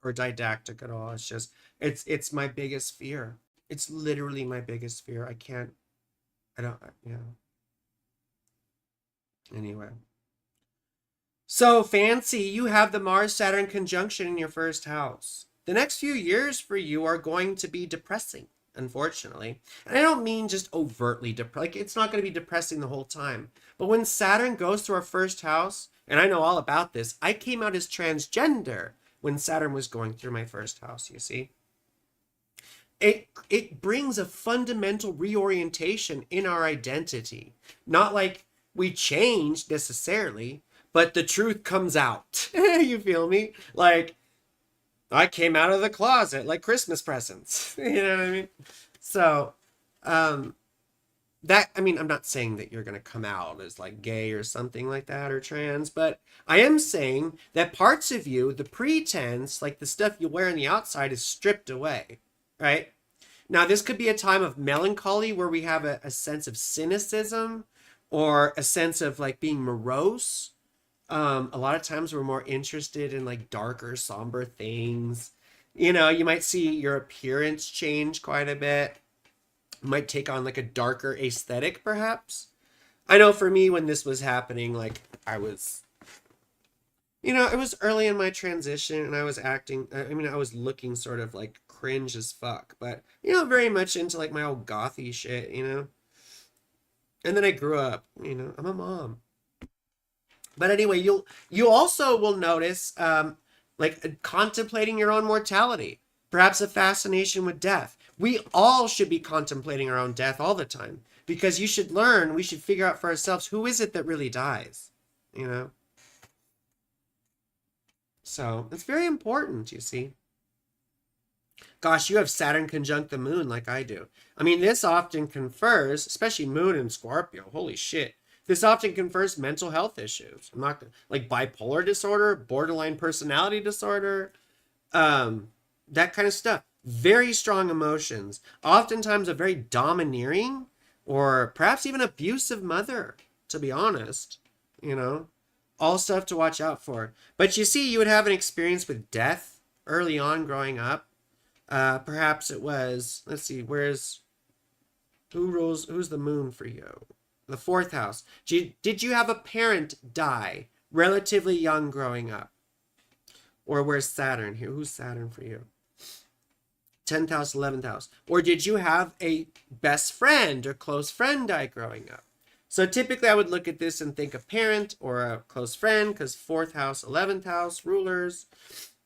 or didactic at all. It's just, it's my biggest fear. It's literally my biggest fear. Yeah. Anyway. So, Fancy, you have the Mars-Saturn conjunction in your first house. The next few years for you are going to be depressing. unfortunately. And I don't mean just overtly like it's not going to be depressing the whole time. But when Saturn goes to our first house, and I know all about this, I came out as transgender when Saturn was going through my first house, you see. It brings a fundamental reorientation in our identity. Not like we changed necessarily, but the truth comes out. You feel me? Like I came out of the closet like Christmas presents. You know what I mean? So, um, I mean, I'm not saying that you're going to come out as like gay or something like that or trans, but I am saying that parts of you, the pretense, like the stuff you wear on the outside, is stripped away, right? Now, this could be a time of melancholy where we have a sense of cynicism or a sense of like being morose. A lot of times we're more interested in like darker, somber things. You know, you might see your appearance change quite a bit. You might take on like a darker aesthetic, perhaps. I know for me, when this was happening, like I was, it was early in my transition and I was acting, I mean, I was looking sort of like cringe as fuck, but, very much into like my old gothy shit. And then I grew up, I'm a mom. But anyway, you also will notice like contemplating your own mortality, perhaps a fascination with death. We all should be contemplating our own death all the time because we should figure out for ourselves, who is it that really dies, you know? So it's very important, you see. Gosh, you have Saturn conjunct the moon like I do. I mean, this often confers, especially moon in Scorpio, holy shit. This often confers mental health issues. I'm not like bipolar disorder, borderline personality disorder, that kind of stuff. Very strong emotions, oftentimes a very domineering or perhaps even abusive mother, to be honest, all stuff to watch out for. But you see, you would have an experience with death early on growing up. Perhaps it was, let's see, who's the moon for you? The fourth house. Did you have a parent die relatively young growing up? Or where's Saturn here? Who's Saturn for you? 10th house, 11th house. Or did you have a best friend or close friend die growing up? So typically I would look at this and think a parent or a close friend, because 4th house, 11th house, rulers.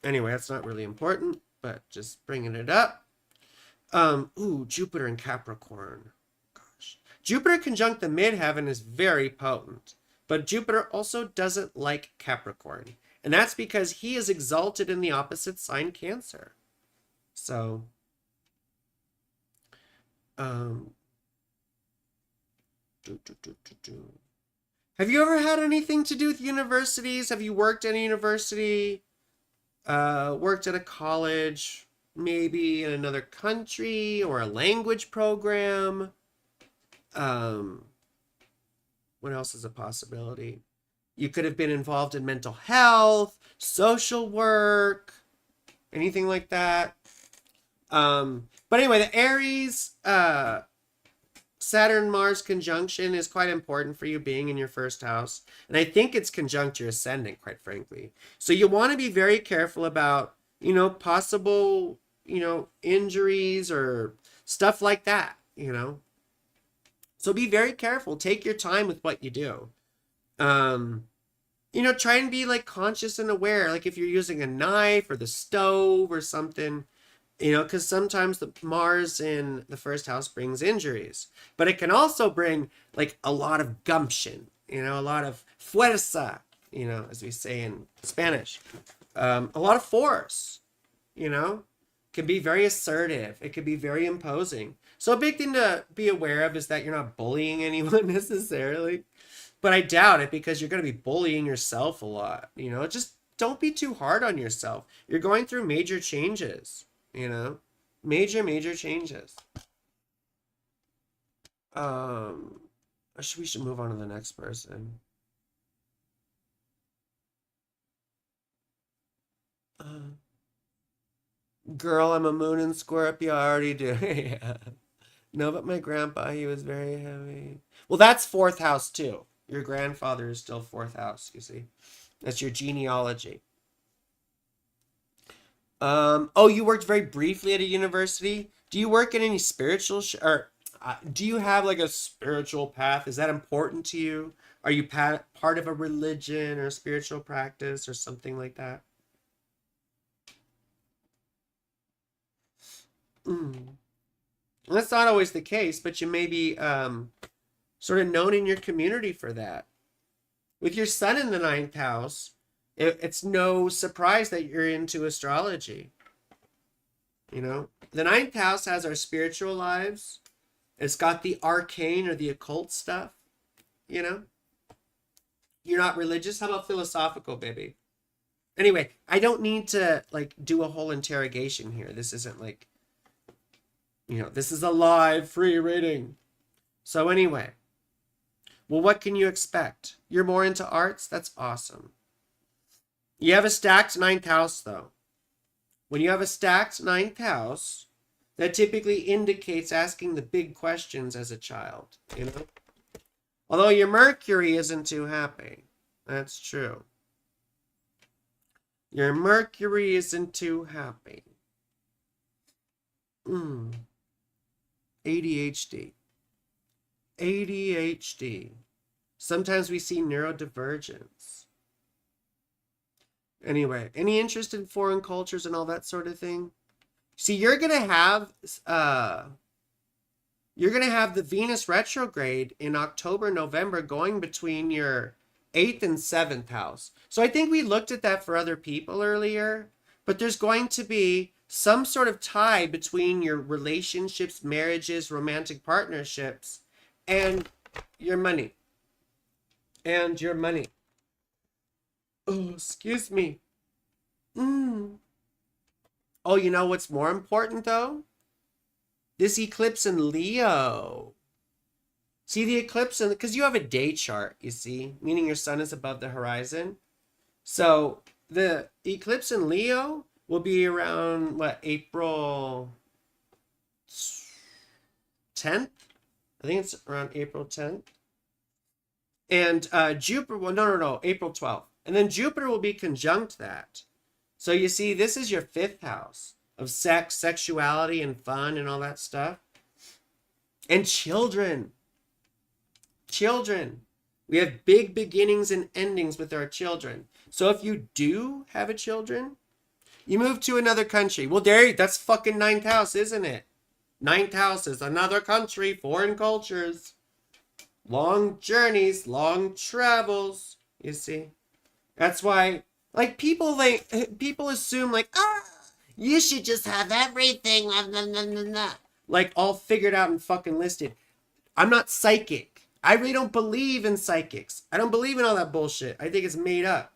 Anyway, that's not really important, but just bringing it up. Jupiter in Capricorn. Jupiter conjunct the midheaven is very potent, but Jupiter also doesn't like Capricorn, and that's because he is exalted in the opposite sign, Cancer. So, have you ever had anything to do with universities? Have you worked at a university? Worked at a college? Maybe in another country or a language program? What else is a possibility? You could have been involved in mental health, social work, anything like that. But anyway, the Aries Saturn-Mars conjunction is quite important for you being in your first house. And I think it's conjunct your ascendant, quite frankly. So you want to be very careful about, possible, injuries or stuff like that, So be very careful. Take your time with what you do. Try and be like conscious and aware. Like if you're using a knife or the stove or something, because sometimes the Mars in the first house brings injuries, but it can also bring like a lot of gumption, a lot of fuerza, as we say in Spanish, a lot of force, can be very assertive. It can be very imposing. So a big thing to be aware of is that you're not bullying anyone necessarily, but I doubt it because you're going to be bullying yourself a lot. Just don't be too hard on yourself. You're going through major changes, major changes. We should move on to the next person. Girl, I'm a moon in Scorpio. I already do. Yeah. No, but my grandpa, he was very heavy. Well, that's 4th house too. Your grandfather is still 4th house, you see. That's your genealogy. You worked very briefly at a university. Do you work in any spiritual or do you have like a spiritual path? Is that important to you? Are you part of a religion or a spiritual practice or something like that? Mm. That's not always the case, but you may be sort of known in your community for that. With your sun in the ninth house, it's no surprise that you're into astrology. You know, the ninth house has our spiritual lives. It's got the arcane or the occult stuff. You know, you're not religious. How about philosophical, baby? Anyway, I don't need to like do a whole interrogation here. This isn't like, this is a live free reading. So anyway, well, what can you expect? You're more into arts? That's awesome. You have a stacked ninth house, though. When you have a stacked ninth house, that typically indicates asking the big questions as a child, Although your Mercury isn't too happy. That's true. Your Mercury isn't too happy. ADHD. ADHD. Sometimes we see neurodivergence. Anyway, any interest in foreign cultures and all that sort of thing? See, you're gonna have the Venus retrograde in October, November, going between your 8th and 7th house. So I think we looked at that for other people earlier, but there's going to be some sort of tie between your relationships, marriages, romantic partnerships, and your money. And your money. Oh, excuse me. Oh, you know what's more important, though? This eclipse in Leo. See the eclipse? Because you have a day chart, you see, meaning your sun is above the horizon. So the eclipse in Leo will be around, April 10th? I think it's around April 10th. And Jupiter, no, April 12th. And then Jupiter will be conjunct that. So you see, this is your 5th house of sex, sexuality, and fun and all that stuff. And children. Children. We have big beginnings and endings with our children. So if you do have a children, you move to another country. Well, that's fucking 9th house, isn't it? 9th house is another country, foreign cultures. Long journeys, long travels, you see. That's why, people assume, you should just have everything, all figured out and fucking listed. I'm not psychic. I really don't believe in psychics. I don't believe in all that bullshit. I think it's made up.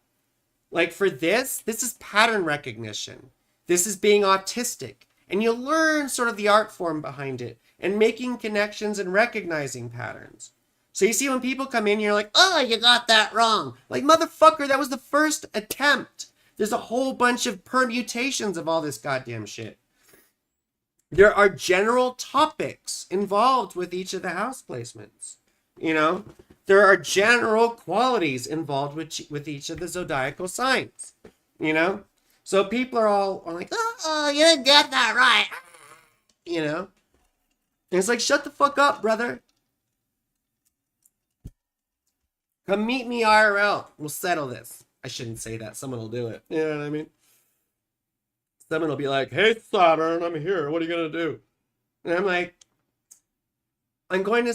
For this is pattern recognition. This is being autistic. And you learn sort of the art form behind it and making connections and recognizing patterns. So you see when people come in, you're like, oh, you got that wrong. Motherfucker, that was the first attempt. There's a whole bunch of permutations of all this goddamn shit. There are general topics involved with each of the house placements. There are general qualities involved with each of the zodiacal signs. So people are all like, oh, you didn't get that right. And it's like, shut the fuck up, brother. Come meet me IRL. We'll settle this. I shouldn't say that. Someone will do it. You know what I mean? Someone will be like, hey, Saturn, I'm here. What are you going to do? And I'm like, I'm going to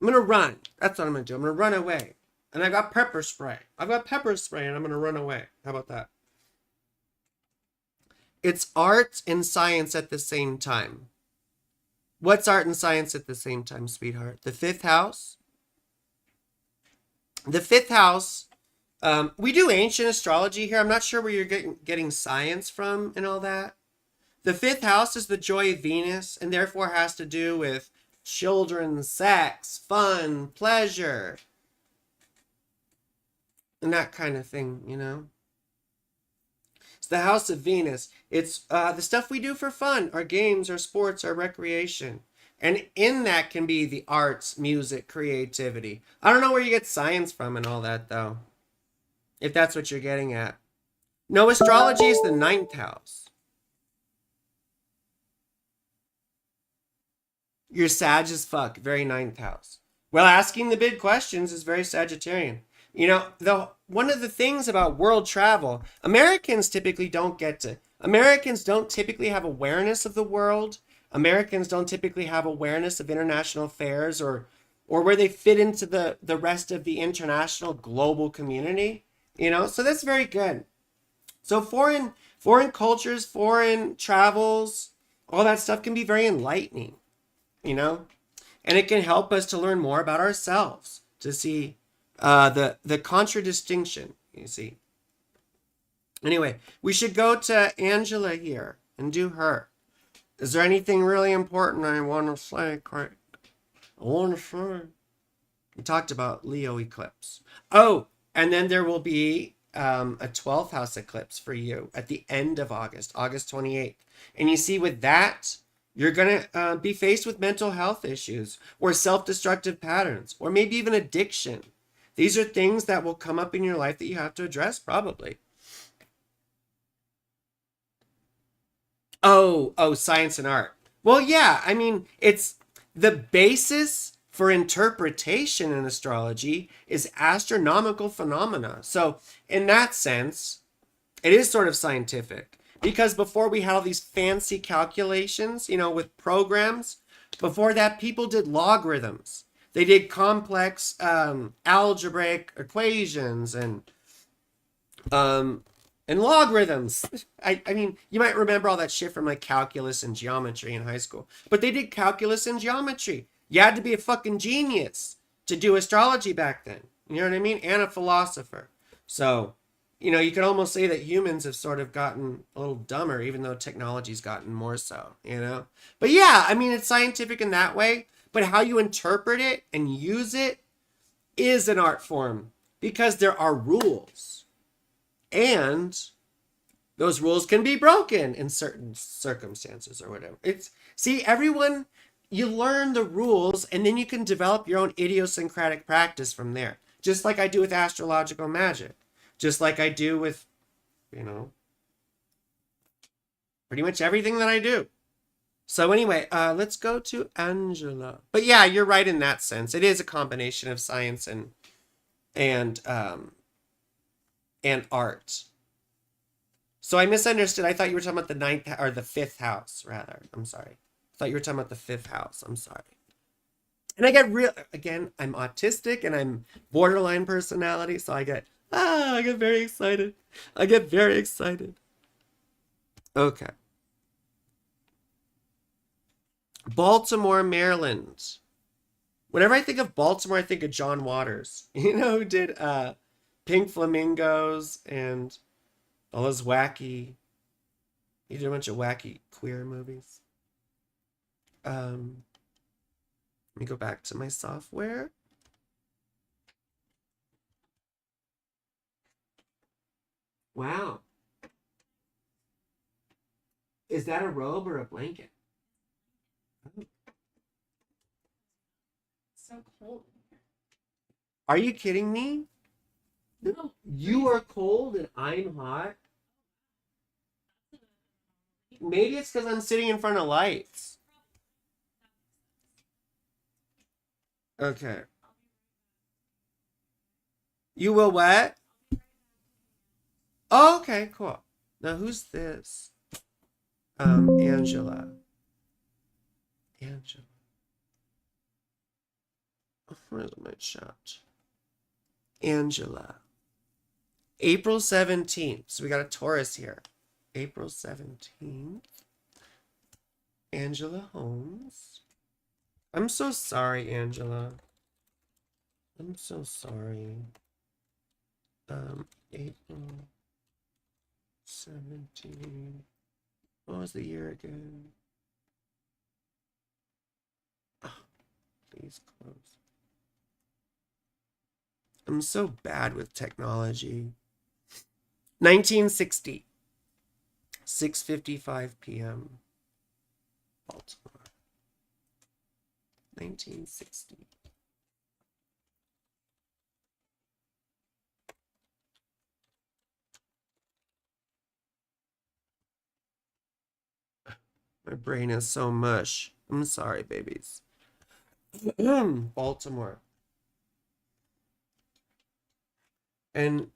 run. That's what I'm going to do. I'm going to run away. And I got pepper spray. I've got pepper spray and I'm going to run away. How about that? It's art and science at the same time. What's art and science at the same time, sweetheart? The 5th house? The 5th house, we do ancient astrology here. I'm not sure where you're getting science from and all that. The 5th house is the joy of Venus and therefore has to do with children, sex, fun, pleasure, and that kind of thing, It's the house of Venus. It's the stuff we do for fun, our games, our sports, our recreation. And in that can be the arts, music, creativity. I don't know where you get science from and all that, though. If that's what you're getting at. No, astrology is the 9th house. You're Sag as fuck, very ninth house. Well, asking the big questions is very Sagittarian. You know, the one of the things about world travel, Americans don't typically have awareness of the world. Americans don't typically have awareness of international affairs or where they fit into the rest of the international global community. You know, so that's very good. So foreign cultures, foreign travels, all that stuff can be very enlightening, you know? And it can help us to learn more about ourselves, to see the contradistinction, you see. Anyway, we should go to Angela here and do her. Is there anything really important I want to say, Craig? I want to say. We talked about Leo eclipse. Oh, and then there will be a 12th house eclipse for you at the end of August, August 28th. And you see, with that, you're going to be faced with mental health issues or self-destructive patterns or maybe even addiction. These are things that will come up in your life that you have to address, probably. Oh, science and art. Well, yeah, I mean, it's the basis for interpretation in astrology is astronomical phenomena. So, in that sense, it is sort of scientific because before we had all these fancy calculations, you know, with programs, before that, people did logarithms. They did complex algebraic equations um, and logarithms. I mean, you might remember all that shit from like calculus and geometry in high school, but they did calculus and geometry. You had to be a fucking genius to do astrology back then. You know what I mean? And a philosopher. So, you know, you could almost say that humans have sort of gotten a little dumber, even though technology's gotten more so, you know? But yeah, I mean, it's scientific in that way, but how you interpret it and use it is an art form because there are rules. And those rules can be broken in certain circumstances or whatever. Everyone, you learn the rules and then you can develop your own idiosyncratic practice from there. Just like I do with astrological magic. Just like I do with, you know, pretty much everything that I do. So anyway, let's go to Angela. But yeah, you're right in that sense. It is a combination of science and art. So I misunderstood. I thought you were talking about the ninth or the fifth house, rather. I'm sorry. I thought you were talking about the fifth house. I'm sorry. And I get again, I'm autistic and I'm borderline personality, so I get very excited. I get very excited. Okay. Baltimore, Maryland. Whenever I think of Baltimore, I think of John Waters. You know, who did Pink Flamingos and all those wacky. He did a bunch of wacky queer movies. Let me go back to my software. Wow. Is that a robe or a blanket? Oh. So cold. Are you kidding me? No. You are cold and I'm hot. Maybe it's because I'm sitting in front of lights. Okay. You will what? Oh, okay, cool. Now who's this? Angela. Angela. Where's my chat? Angela. April 17th. So we got a Taurus here. April 17th. Angela Holmes. I'm so sorry, Angela. I'm so sorry. April 17. What was the year again? Oh, please close. I'm so bad with technology. 1960. 6:55 p.m. Baltimore. 1960. My brain is so mush. I'm sorry, babies. Baltimore. And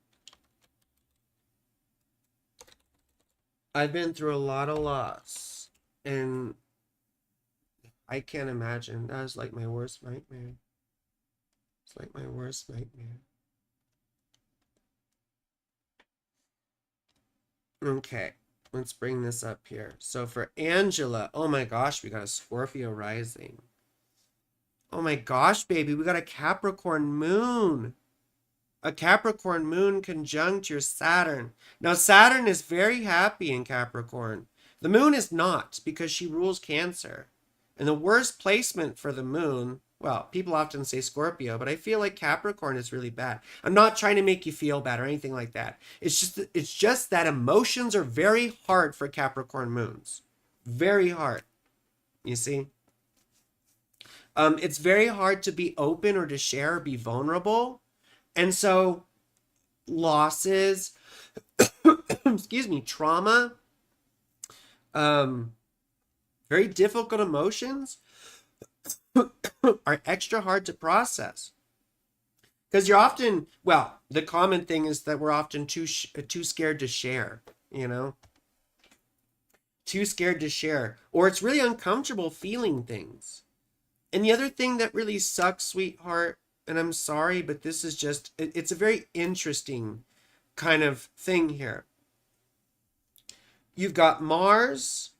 I've been through a lot of loss. And I can't imagine. That was like my worst nightmare. It's like my worst nightmare. Okay, let's bring this up here. So for Angela, oh my gosh, we got a Scorpio rising. Oh my gosh, baby, we got a Capricorn moon. A Capricorn moon conjunct your Saturn. Now, Saturn is very happy in Capricorn. The moon is not because she rules Cancer. And the worst placement for the moon, well, people often say Scorpio, but I feel like Capricorn is really bad. I'm not trying to make you feel bad or anything like that. It's just that emotions are very hard for Capricorn moons. Very hard. You see? It's very hard to be open or to share or be vulnerable. And so losses, excuse me, trauma, very difficult emotions are extra hard to process. Because you're often, well, the common thing is that we're often too scared to share, you know? Too scared to share. Or it's really uncomfortable feeling things. And the other thing that really sucks, sweetheart, and I'm sorry, but this is just, it's a very interesting kind of thing here. You've got Mars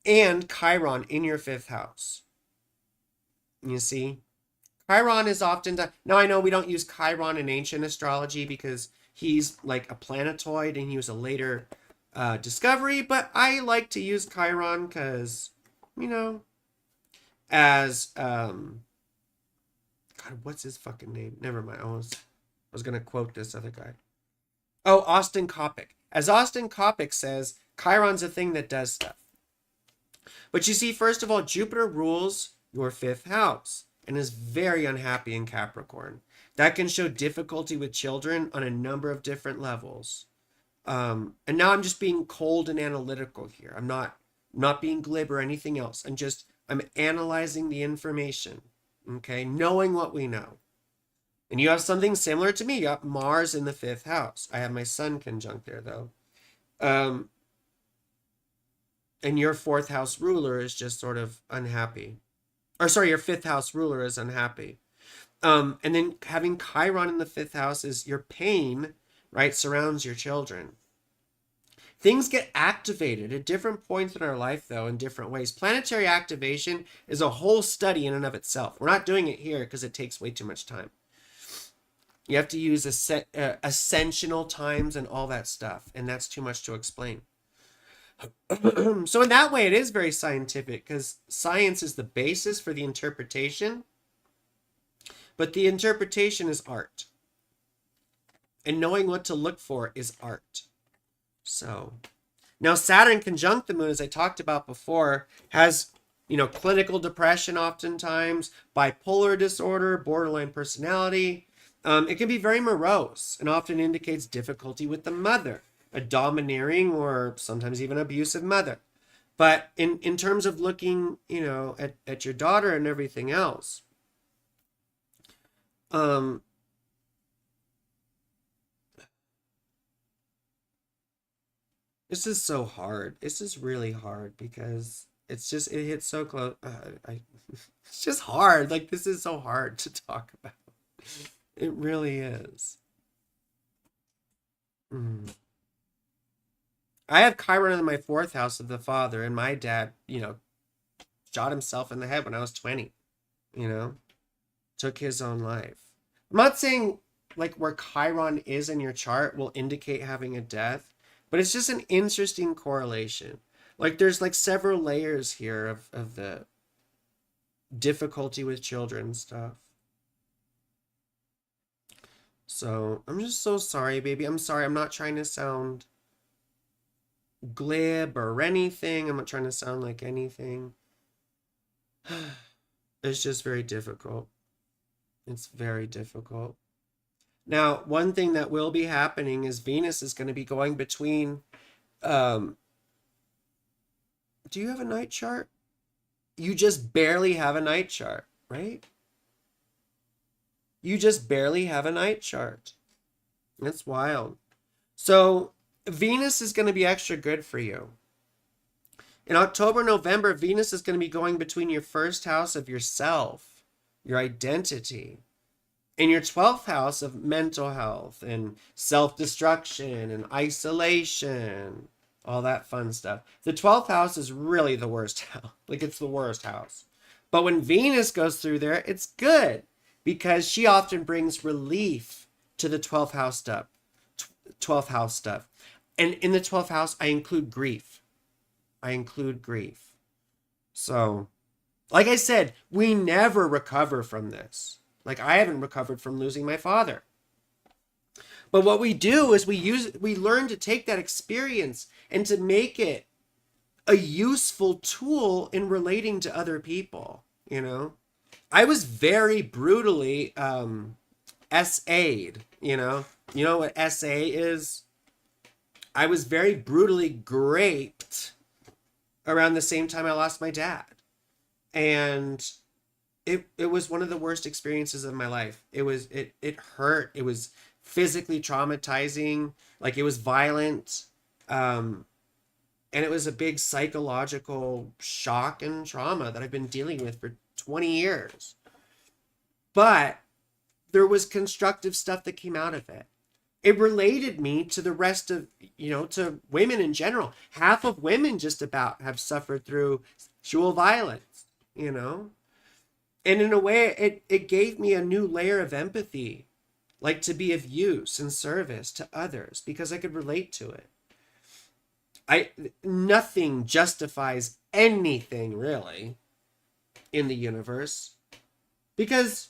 and Chiron in your 5th house. You see? Chiron is often done. Now, I know we don't use Chiron in ancient astrology because he's like a planetoid and he was a later discovery, but I like to use Chiron because, you know, as God, what's his fucking name? Never mind. I was gonna quote this other guy. Oh, Austin Coppock. As Austin Coppock says, Chiron's a thing that does stuff. But you see, first of all, Jupiter rules your 5th house and is very unhappy in Capricorn. That can show difficulty with children on a number of different levels. And now I'm just being cold and analytical here. I'm not being glib or anything else. I'm analyzing the information, okay? Knowing what we know. And you have something similar to me. You have Mars in the 5th house. I have my sun conjunct there, though. And your 4th house ruler is just sort of unhappy. Or sorry, your 5th house ruler is unhappy. And then having Chiron in the 5th house is your pain, right, surrounds your children. Things get activated at different points in our life, though, in different ways. Planetary activation is a whole study in and of itself. We're not doing it here because it takes way too much time. You have to use ascensional times and all that stuff, and that's too much to explain. So in that way, it is very scientific because science is the basis for the interpretation, but the interpretation is art. And knowing what to look for is art. So now Saturn conjunct the moon, as I talked about before, has, clinical depression oftentimes, bipolar disorder, borderline personality. It can be very morose and often indicates difficulty with the mother, a domineering or sometimes even abusive mother. But in terms of looking, at your daughter and everything else, this is so hard. This is really hard because it hits so close. It's just hard. Like, this is so hard to talk about. It really is. I have Chiron in my 4th house of the father, and my dad, shot himself in the head when I was 20, took his own life. I'm not saying like where Chiron is in your chart will indicate having a death, but it's just an interesting correlation. Like there's like several layers here of the difficulty with children stuff. So I'm just so sorry, baby. I'm sorry. I'm not trying to sound glib or anything. I'm not trying to sound like anything. It's just very difficult. It's very difficult. Now, one thing that will be happening is Venus is going to be going between Do you have a night chart? You just barely have a night chart, right? You just barely have a night chart. That's wild. So Venus is going to be extra good for you. In October, November, Venus is going to be going between your first house of yourself, your identity, and your 12th house of mental health and self-destruction and isolation, all that fun stuff. The 12th house is really the worst house. Like, it's the worst house. But when Venus goes through there, it's good because she often brings relief to the 12th house stuff. 12th house stuff. And in the 12th house, I include grief. So, like I said, we never recover from this. Like, I haven't recovered from losing my father. But what we do is we learn to take that experience and to make it a useful tool in relating to other people, you know? I was very brutally SA'd, you know? You know what SA is? I was very brutally graped around the same time I lost my dad. And it was one of the worst experiences of my life. It hurt. It was physically traumatizing. Like, it was violent. And it was a big psychological shock and trauma that I've been dealing with for 20 years. But there was constructive stuff that came out of it. It related me to the rest of, to women in general. Half of women just about have suffered through sexual violence, And in a way, it gave me a new layer of empathy, like to be of use and service to others because I could relate to it. Nothing justifies anything really in the universe, because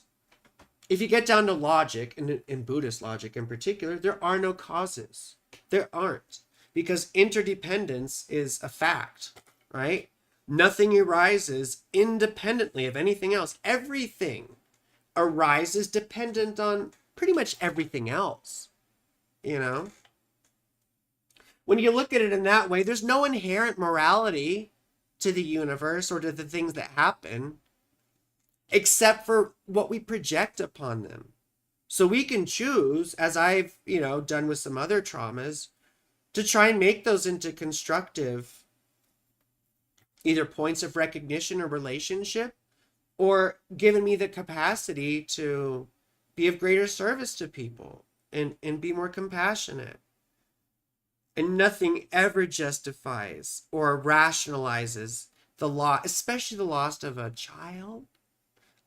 if you get down to logic, and in Buddhist logic in particular, there are no causes. There aren't, because interdependence is a fact, right? Nothing arises independently of anything else. Everything arises dependent on pretty much everything else, When you look at it in that way, there's no inherent morality to the universe or to the things that happen, except for what we project upon them. So we can choose, as I've, done with some other traumas, to try and make those into constructive either points of recognition or relationship, or given me the capacity to be of greater service to people and be more compassionate. And nothing ever justifies or rationalizes the loss, especially the loss of a child.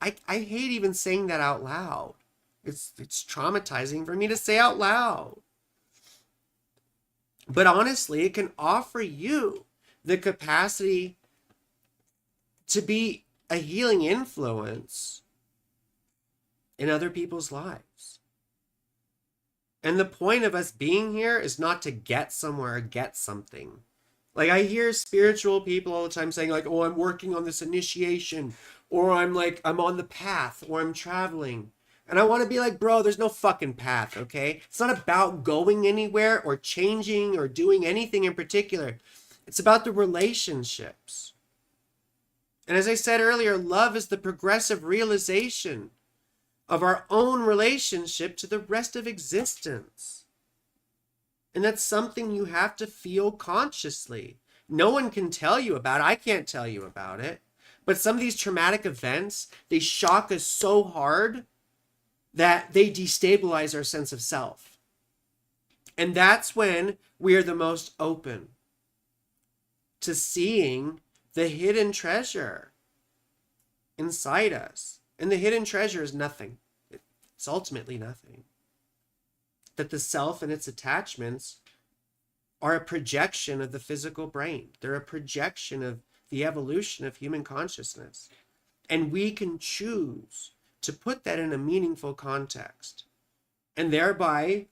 I hate even saying that out loud. It's traumatizing for me to say out loud. But honestly, it can offer you the capacity to be a healing influence in other people's lives. And the point of us being here is not to get somewhere or get something. Like, I hear spiritual people all the time saying, like, oh, I'm working on this initiation, or I'm on the path, or I'm traveling. And I want to be like, bro, there's no fucking path, okay? It's not about going anywhere or changing or doing anything in particular. It's about the relationships. And as I said earlier, love is the progressive realization of our own relationship to the rest of existence. And that's something you have to feel consciously. No one can tell you about it. I can't tell you about it. But some of these traumatic events, they shock us so hard that they destabilize our sense of self. And that's when we are the most open to seeing the hidden treasure inside us. And the hidden treasure is nothing. It's ultimately nothing. That the self and its attachments are a projection of the physical brain. They're a projection of the evolution of human consciousness. And we can choose to put that in a meaningful context and thereby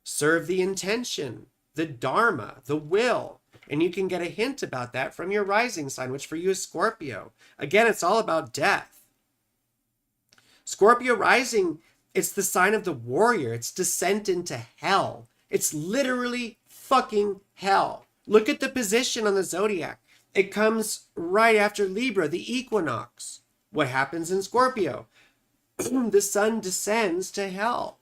serve the intention, the dharma, the will. And you can get a hint about that from your rising sign, which for you is Scorpio. Again, it's all about death. Scorpio rising, it's the sign of the warrior. It's descent into hell. It's literally fucking hell. Look at the position on the zodiac. It comes right after Libra, the equinox. What happens in Scorpio? The sun descends to hell.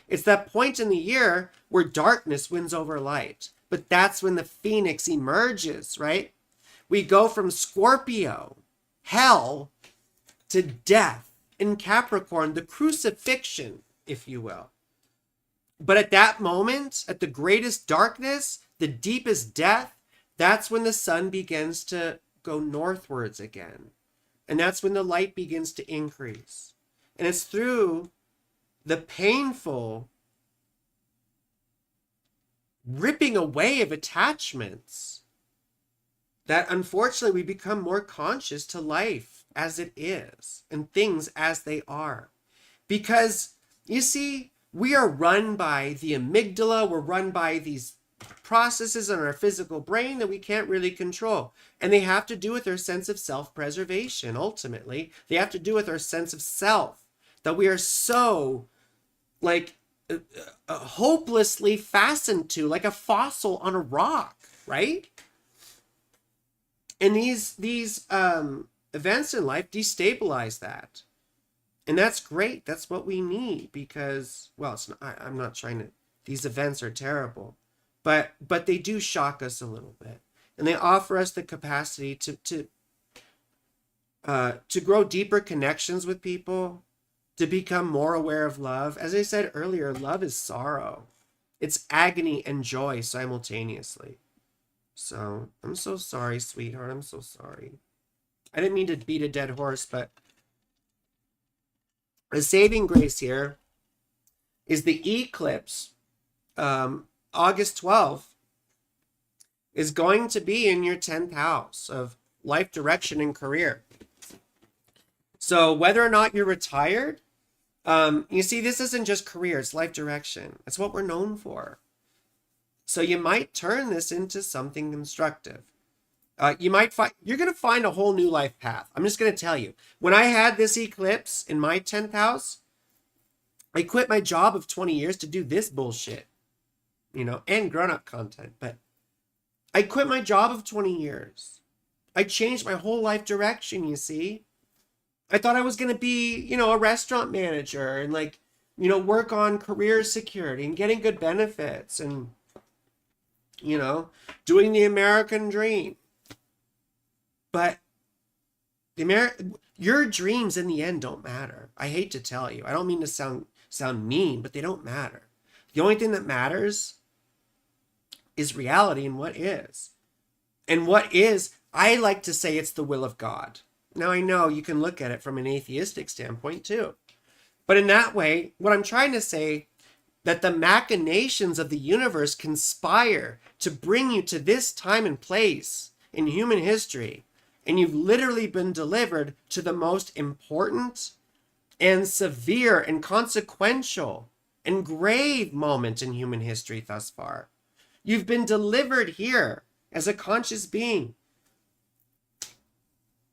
It's that point in the year where darkness wins over light. But that's when the phoenix emerges, right? We go from Scorpio, hell, to death in Capricorn, the crucifixion, if you will. But at that moment, at the greatest darkness, the deepest death, that's when the sun begins to go northwards again. And that's when the light begins to increase. And it's through the painful ripping away of attachments that unfortunately we become more conscious to life as it is and things as they are. Because you see, we are run by the amygdala, we're run by these processes in our physical brain that we can't really control. And they have to do with our sense of self-preservation, ultimately. They have to do with our sense of self, that we are so, like, hopelessly fastened to, like a fossil on a rock, right? And these events in life destabilize that. And that's great. That's what we need because, well, it's not, I'm not trying to, these events are terrible, but they do shock us a little bit. And they offer us the capacity to grow deeper connections with people, to become more aware of love. As I said earlier, love is sorrow. It's agony and joy simultaneously. So I'm so sorry, sweetheart. I'm so sorry. I didn't mean to beat a dead horse, but a saving grace here is the eclipse. August 12th is going to be in your 10th house of life direction and career. So whether or not you're retired, you see, this isn't just career, it's life direction. It's what we're known for. So you might turn this into something constructive. You're going to find a whole new life path. I'm just going to tell you. When I had this eclipse in my 10th house, I quit my job of 20 years to do this bullshit, and grown-up content. But I quit my job of 20 years. I changed my whole life direction, you see. I thought I was going to be, a restaurant manager and work on career security and getting good benefits and, doing the American dream. But your dreams in the end don't matter. I hate to tell you. I don't mean to sound mean, but they don't matter. The only thing that matters is reality and what is. And what is, I like to say it's the will of God. Now, I know you can look at it from an atheistic standpoint too. But in that way, what I'm trying to say, that the machinations of the universe conspire to bring you to this time and place in human history. And you've literally been delivered to the most important and severe and consequential and grave moment in human history thus far. You've been delivered here as a conscious being.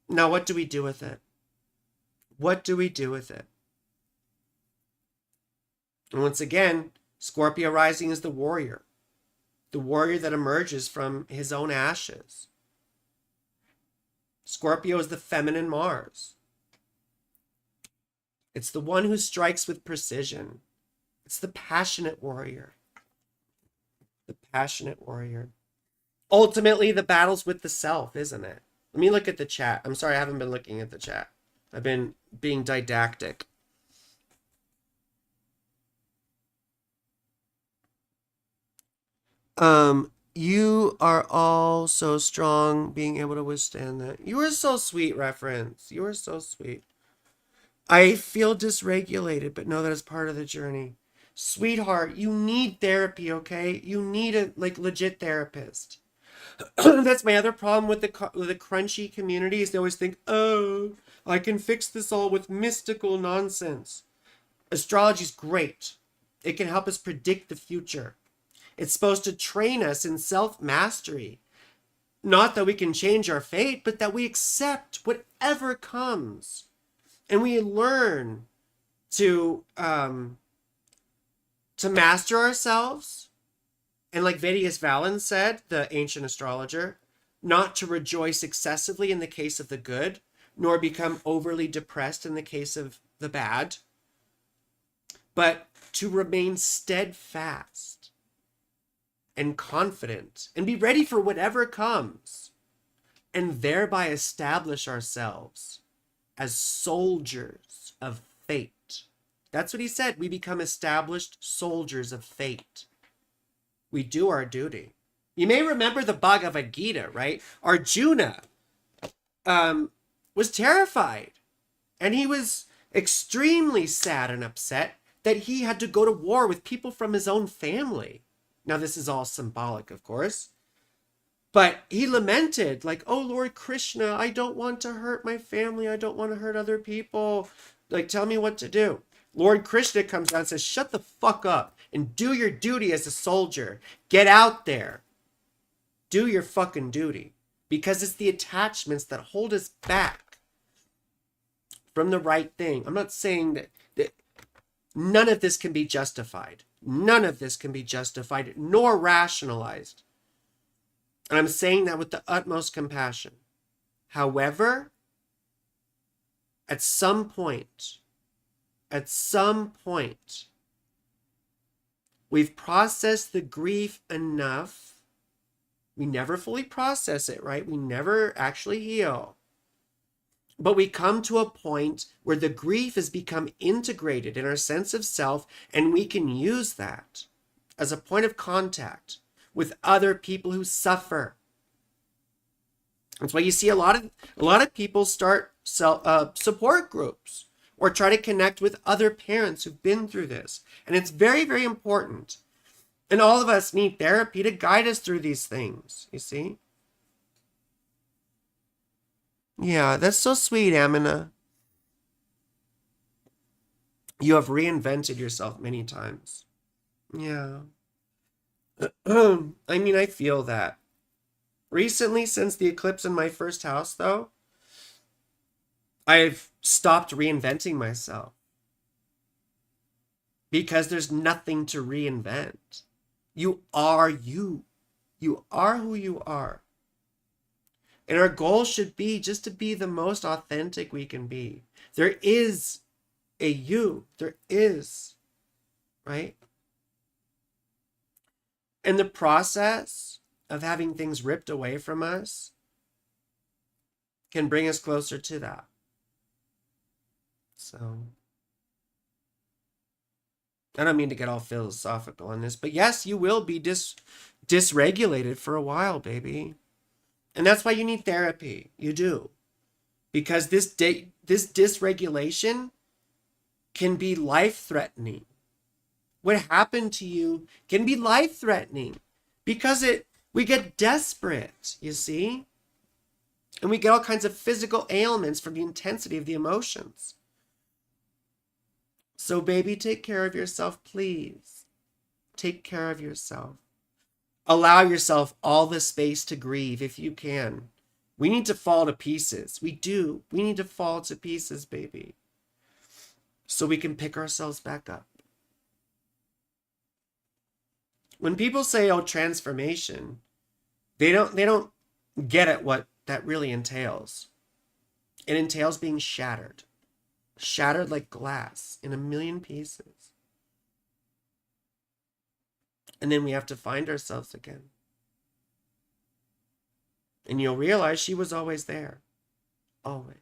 Now, what do we do with it? What do we do with it? And once again, Scorpio rising is the warrior that emerges from his own ashes. Scorpio is the feminine Mars. It's the one who strikes with precision. It's the passionate warrior. The passionate warrior. Ultimately, the battle's with the self, isn't it? Let me look at the chat. I'm sorry, I haven't been looking at the chat. I've been being didactic. You are all so strong being able to withstand that. You are so sweet, reference. You are so sweet. I feel dysregulated, but know that it's part of the journey. Sweetheart, you need therapy, okay? You need a legit therapist. That's my other problem with the crunchy communities. They always think, oh, I can fix this all with mystical nonsense. Astrology's great. It can help us predict the future. It's supposed to train us in self-mastery. Not that we can change our fate, but that we accept whatever comes. And we learn to master ourselves. And like Vedius Valens said, the ancient astrologer, not to rejoice excessively in the case of the good, nor become overly depressed in the case of the bad, but to remain steadfast and confident and be ready for whatever comes, and thereby establish ourselves as soldiers of fate. That's what he said. We become established soldiers of fate. We do our duty. You may remember the Bhagavad Gita, right? Arjuna was terrified, and he was extremely sad and upset that he had to go to war with people from his own family. Now, this is all symbolic, of course, but he lamented, like, oh, Lord Krishna, I don't want to hurt my family. I don't want to hurt other people. Like, tell me what to do. Lord Krishna comes down and says, shut the fuck up and do your duty as a soldier. Get out there. Do your fucking duty. Because it's the attachments that hold us back from the right thing. I'm not saying that none of this can be justified. None of this can be justified nor rationalized. And I'm saying that with the utmost compassion. However, at some point, we've processed the grief enough. We never fully process it, right? We never actually heal. But we come to a point where the grief has become integrated in our sense of self, and we can use that as a point of contact with other people who suffer. That's why you see a lot of people start support groups or try to connect with other parents who've been through this. And it's very, very important. And all of us need therapy to guide us through these things, you see? Yeah, that's so sweet, Amina. You have reinvented yourself many times. Yeah. I mean, I feel that. Recently, since the eclipse in my first house, though, I've stopped reinventing myself. Because there's nothing to reinvent. You are you. You are who you are. And our goal should be just to be the most authentic we can be. There is a you. There is. Right? And the process of having things ripped away from us can bring us closer to that. So, I don't mean to get all philosophical on this, but yes, you will be dysregulated for a while, baby. And that's why you need therapy. You do. Because this dysregulation can be life-threatening. What happened to you can be life-threatening because we get desperate, you see? And we get all kinds of physical ailments from the intensity of the emotions. So, baby, take care of yourself, please. Take care of yourself. Allow yourself all the space to grieve if you can. We need to fall to pieces. We do. We need to fall to pieces, baby. So we can pick ourselves back up. When people say, oh, transformation, they don't get at what that really entails. It entails being shattered. Shattered like glass in a million pieces. And then we have to find ourselves again. And you'll realize she was always there. Always.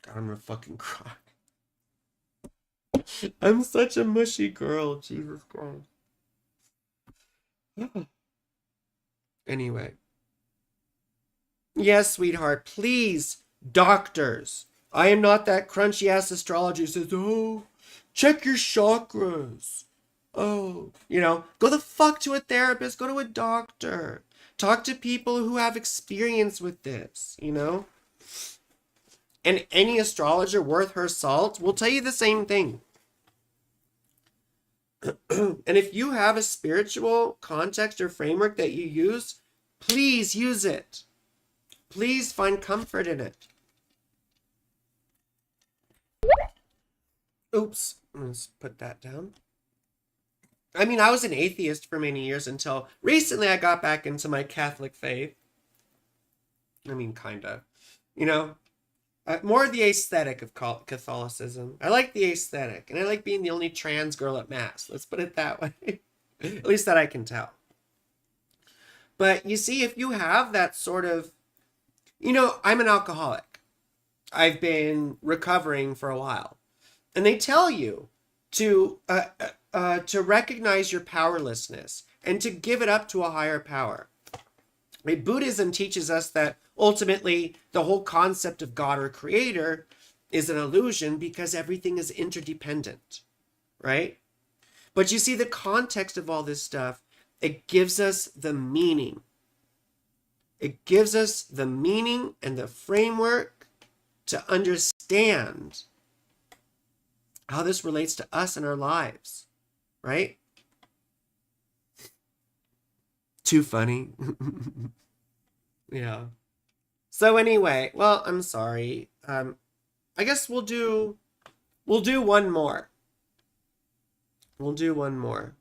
God, I'm gonna fucking cry. I'm such a mushy girl. Jesus Christ. Anyway. Yes, sweetheart. Please, doctors. I am not that crunchy ass astrologer who says, oh, check your chakras. Oh, go the fuck to a therapist. Go to a doctor. Talk to people who have experience with this, And any astrologer worth her salt will tell you the same thing. And if you have a spiritual context or framework that you use, please use it. Please find comfort in it. Oops. Let's put that down. I mean, I was an atheist for many years until recently I got back into my Catholic faith. I mean, kind of. You know, more the aesthetic of Catholicism. I like the aesthetic, and I like being the only trans girl at Mass. Let's put it that way. At least that I can tell. But you see, if you have that sort of, I'm an alcoholic. I've been recovering for a while. And they tell you to recognize your powerlessness and to give it up to a higher power. Right? Buddhism teaches us that ultimately the whole concept of God or creator is an illusion because everything is interdependent, right? But you see the context of all this stuff, it gives us the meaning. It gives us the meaning and the framework to understand how this relates to us and our lives, right? Too funny. Yeah. So anyway, well, I'm sorry. I guess we'll do one more. We'll do one more.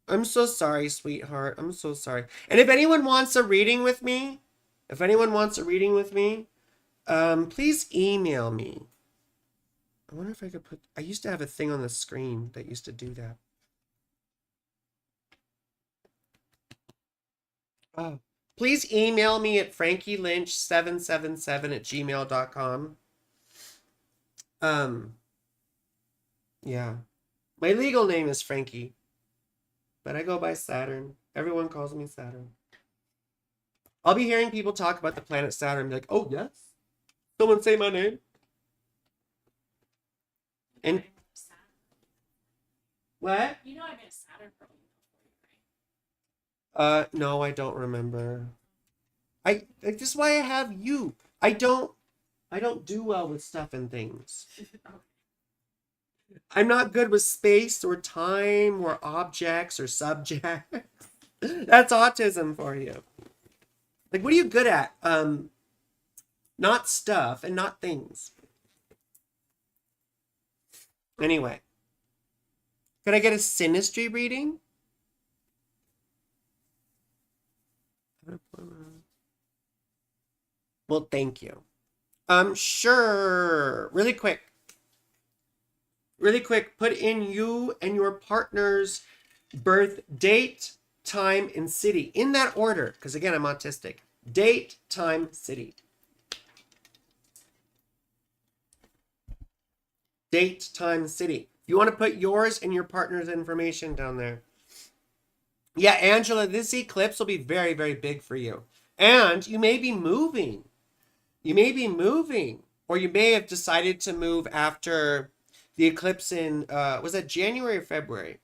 I'm so sorry, sweetheart. I'm so sorry. And if anyone wants a reading with me, please email me. I wonder if I could I used to have a thing on the screen that used to do that. Oh. Please email me at frankielynch777@gmail.com. Yeah. My legal name is Frankie, but I go by Saturn. Everyone calls me Saturn. I'll be hearing people talk about the planet Saturn and be like, oh, yes? Someone say my name? And what? You know I made a Saturn for you, right? No, I don't remember. This is why I have you. I don't do well with stuff and things. I'm not good with space or time or objects or subjects. That's autism for you. Like, what are you good at? Not stuff and not things. Anyway. Could I get a synastry reading? Well, thank you. Sure. Really quick, put in you and your partner's birth date, time, and city in that order. Because again, I'm autistic. Date, time, city. Date, time, city. You want to put yours and your partner's information down there. Yeah, Angela, this eclipse will be very, very big for you. And you may be moving. Or you may have decided to move after the eclipse in, was that January or February?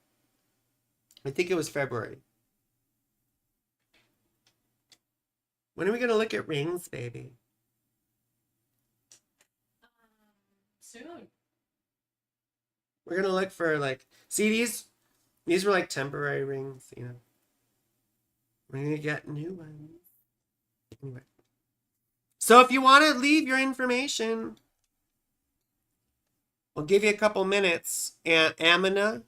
I think it was February. When are we going to look at rings, baby? Soon. We're going to look for see, these were like temporary rings, We're going to get new ones. Anyway. So if you want to leave your information, we'll give you a couple minutes. And amination.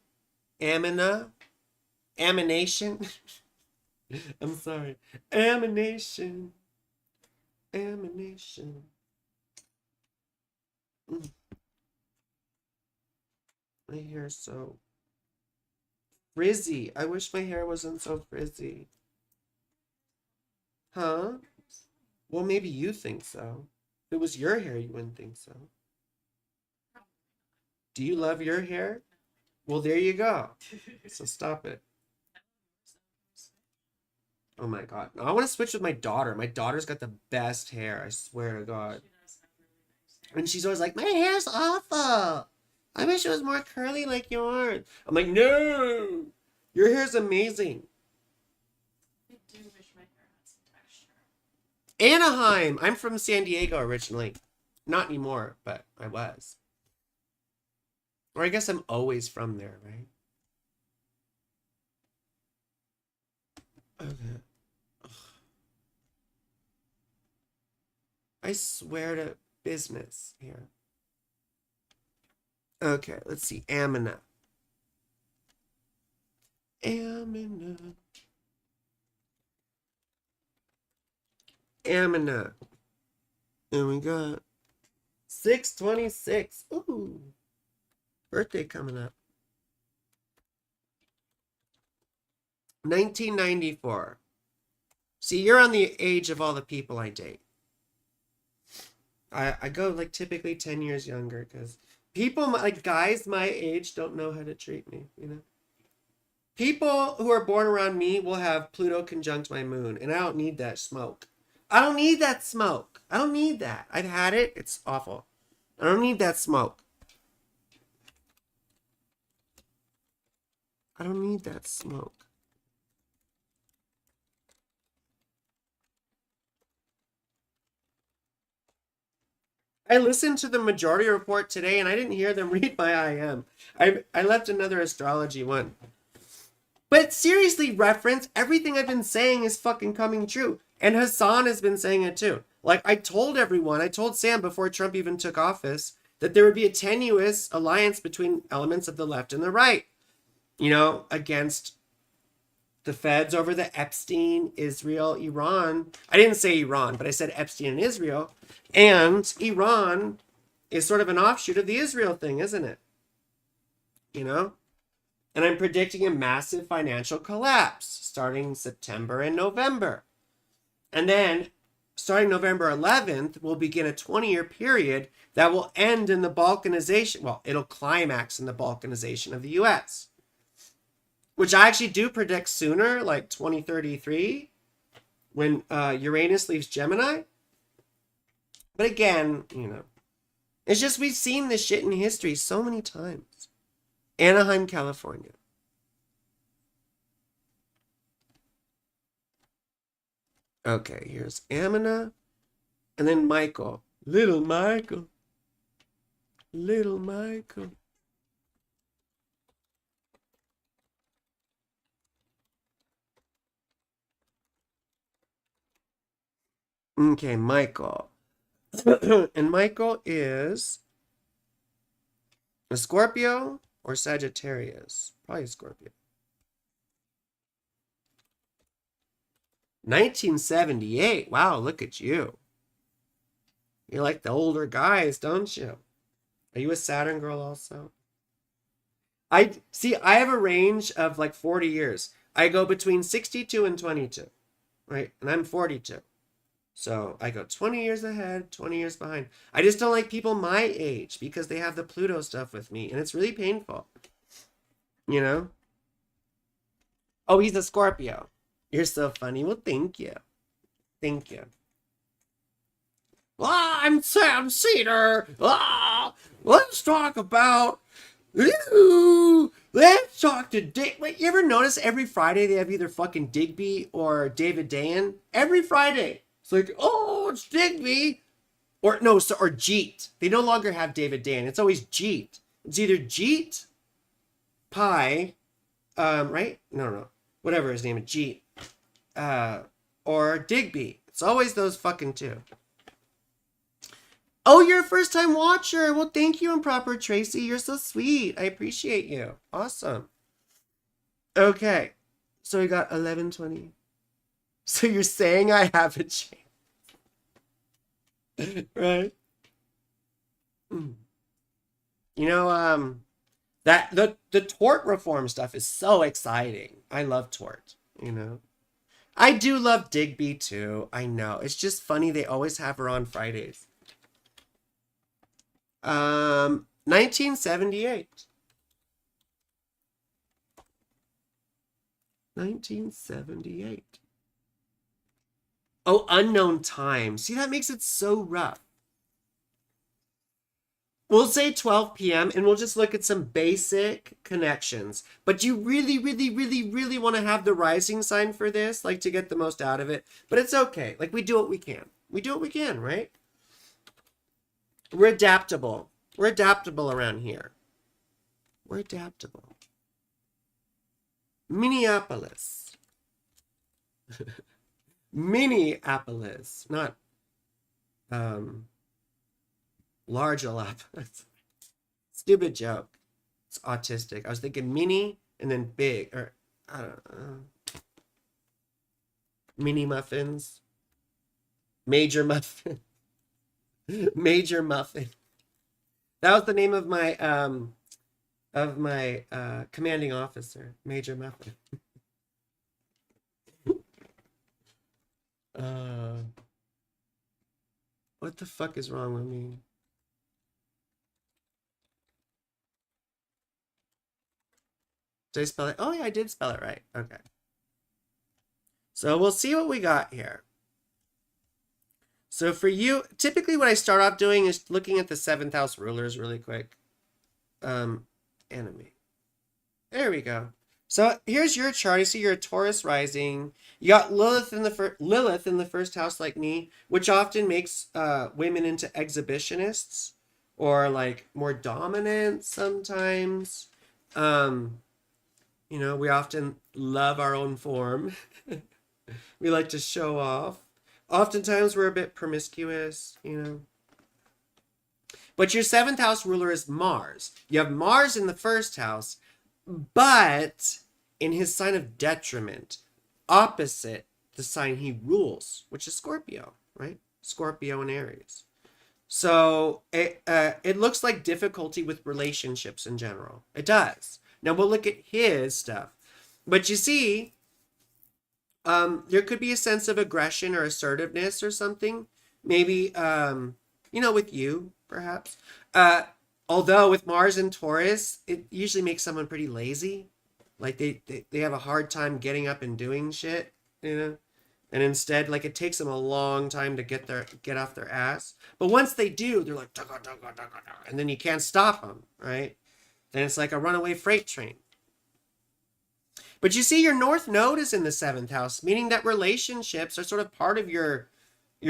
I'm sorry. Amination. My hair's so frizzy. I wish my hair wasn't so frizzy. Huh? Well, maybe you think so. If it was your hair, you wouldn't think so. Do you love your hair? Well, there you go. So stop it. Oh my God. No, I want to switch with my daughter. My daughter's got the best hair. I swear to God. And she's always like, my hair's awful. I wish it was more curly like yours. I'm like, no. Your hair's amazing. I do wish my hair had some texture. Anaheim. I'm from San Diego originally. Not anymore, but I was. Or I guess I'm always from there, right? Okay. I swear to business here. Okay, let's see. Amina. Amina. And we got 626. Ooh. Birthday coming up. 1994. See, you're on the age of all the people I date. I go like typically 10 years younger because people, like guys my age, don't know how to treat me, you know? People who are born around me will have Pluto conjunct my moon, and I don't need that smoke. I don't need that smoke. I don't need that. I've had it. It's awful. I don't need that smoke. I don't need that smoke. I listened to the majority report today and I didn't hear them read my IM. I left another astrology one. But seriously, reference, everything I've been saying is fucking coming true. And Hassan has been saying it too. Like I told everyone, I told Sam before Trump even took office, that there would be a tenuous alliance between elements of the left and the right, you know, against the feds over the Epstein, Israel, Iran. I didn't say Iran, but I said Epstein and Israel. And Iran is sort of an offshoot of the Israel thing, isn't it? You know? And I'm predicting a massive financial collapse starting September and November. And then starting November 11th, we'll begin a 20-year period that will end in the balkanization. Well, it'll climax in the balkanization of the U.S., which I actually do predict sooner, like 2033, when Uranus leaves Gemini. But again, you know, it's just we've seen this shit in history so many times. Anaheim, California. Okay, here's Amina. And then Michael. Little Michael. Little Michael. Okay, Michael. And Michael is a Scorpio or Sagittarius? Probably a Scorpio. 1978. Wow, look at you. You like the older guys, don't you? Are you a Saturn girl also? I have a range of like 40 years. I go between 62 and 22, right? And I'm 42. So I go 20 years ahead, 20 years behind. I just don't like people my age because they have the Pluto stuff with me, and it's really painful. You know? Oh, he's a Scorpio. You're so funny. Well, thank you. Thank you. I'm Sam Cedar. Let's talk about. Let's talk to Dick. Wait, you ever notice every Friday they have either fucking Digby or David Dayan? Every Friday. It's like, oh, it's Digby. Or no, or Jeet. They no longer have David Dayan. It's always Jeet. It's either Jeet, Pie, right? No. Whatever his name is, Jeet. Or Digby. It's always those fucking two. Oh, you're a first-time watcher. Well, thank you, Improper Tracy. You're so sweet. I appreciate you. Awesome. Okay. So we got 11:20. So you're saying I have a chance. Right? You know, that the tort reform stuff is so exciting. I love tort, you know. I do love Digby too. I know. It's just funny they always have her on Fridays. 1978. 1978. Oh, unknown time. See, that makes it so rough. We'll say 12 p.m. and we'll just look at some basic connections. But you really, really, really, really want to have the rising sign for this, like to get the most out of it. But it's okay. Like we do what we can. We do what we can, right? We're adaptable. We're adaptable around here. We're adaptable. Minneapolis. Minneapolis, not large Alapolis. Stupid joke. It's autistic. I was thinking mini and then big, or I don't know. Mini muffins. Major muffin. Major muffin. That was the name of my commanding officer, Major Muffin. uh what the fuck is wrong with me? Did I spell it? Oh yeah, I did spell it right. Okay. So we'll see what we got here. So for you, typically what I start off doing is looking at the 7th house rulers really quick. Enemy. There we go. So here's your chart. You see you're a Taurus rising. You got Lilith in the first house, like me, which often makes women into exhibitionists or like more dominant sometimes. We often love our own form. We like to show off. Oftentimes we're a bit promiscuous. But your 7th house ruler is Mars. You have Mars in the first house, but in his sign of detriment, opposite the sign he rules, which is Scorpio, right? Scorpio and Aries. So it looks like difficulty with relationships in general. It does. Now we'll look at his stuff. But you see, there could be a sense of aggression or assertiveness or something. Maybe, with you, perhaps. Although with Mars and Taurus, it usually makes someone pretty lazy. Like they have a hard time getting up and doing shit. And instead, like, it takes them a long time to get off their ass. But once they do, they're like, and then you can't stop them, right? Then it's like a runaway freight train. But you see, your North Node is in the 7th house, meaning that relationships are sort of part of your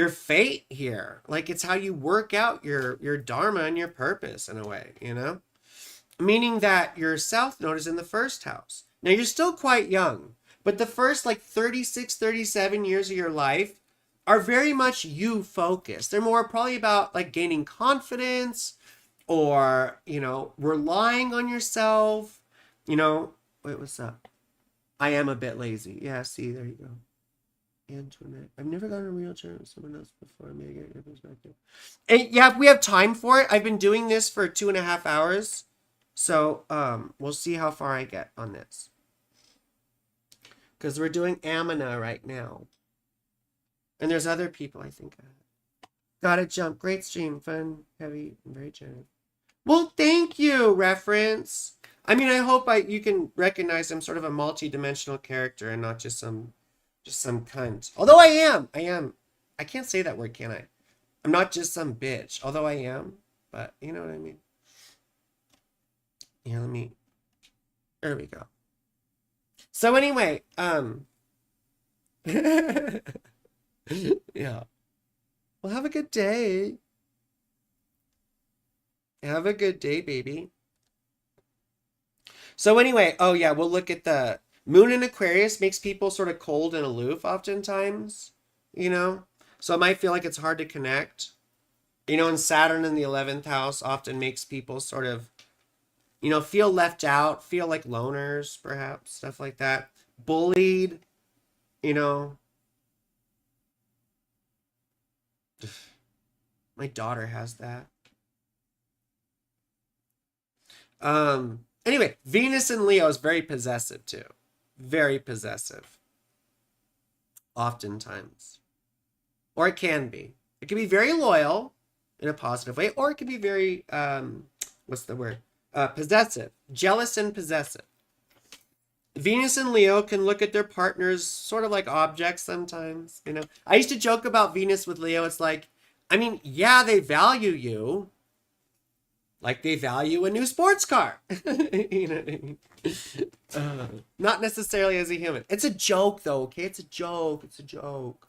fate here. Like, it's how you work out your dharma and your purpose in a way. Meaning that your South Node is in the 1st house. Now, you're still quite young, but the first, 36, 37 years of your life are very much you focused. They're more probably about, gaining confidence or, relying on yourself. Wait, what's up? I am a bit lazy. Yeah, see, there you go. Antoinette. I've never gotten a real chat with someone else before. Maybe get your perspective. And yeah, if we have time for it, I've been doing this for 2.5 hours. So we'll see how far I get on this. Because we're doing Amina right now. And there's other people I think. Gotta jump. Great stream. Fun, heavy, and very generous. Well, thank you, reference. I mean, I hope you can recognize I'm sort of a multi-dimensional character and not just some cunt. Although I am. I can't say that word, can I? I'm not just some bitch. Although I am. But you know what I mean? Yeah, there we go. So anyway, yeah. Well, have a good day. Have a good day, baby. So anyway, oh yeah, we'll look at the Moon in Aquarius makes people sort of cold and aloof oftentimes, So it might feel like it's hard to connect. And Saturn in the 11th house often makes people sort of, feel left out, feel like loners, perhaps, stuff like that. Bullied, My daughter has that. Anyway, Venus in Leo is very possessive too. Very possessive. Oftentimes. Or it can be. It can be very loyal in a positive way, or it can be very, what's the word? Possessive. Jealous and possessive. Venus and Leo can look at their partners sort of like objects sometimes. I used to joke about Venus with Leo. It's like, I mean, yeah, they value you. Like they value a new sports car. You know what I mean? Not necessarily as a human. It's a joke though, okay? It's a joke. It's a joke.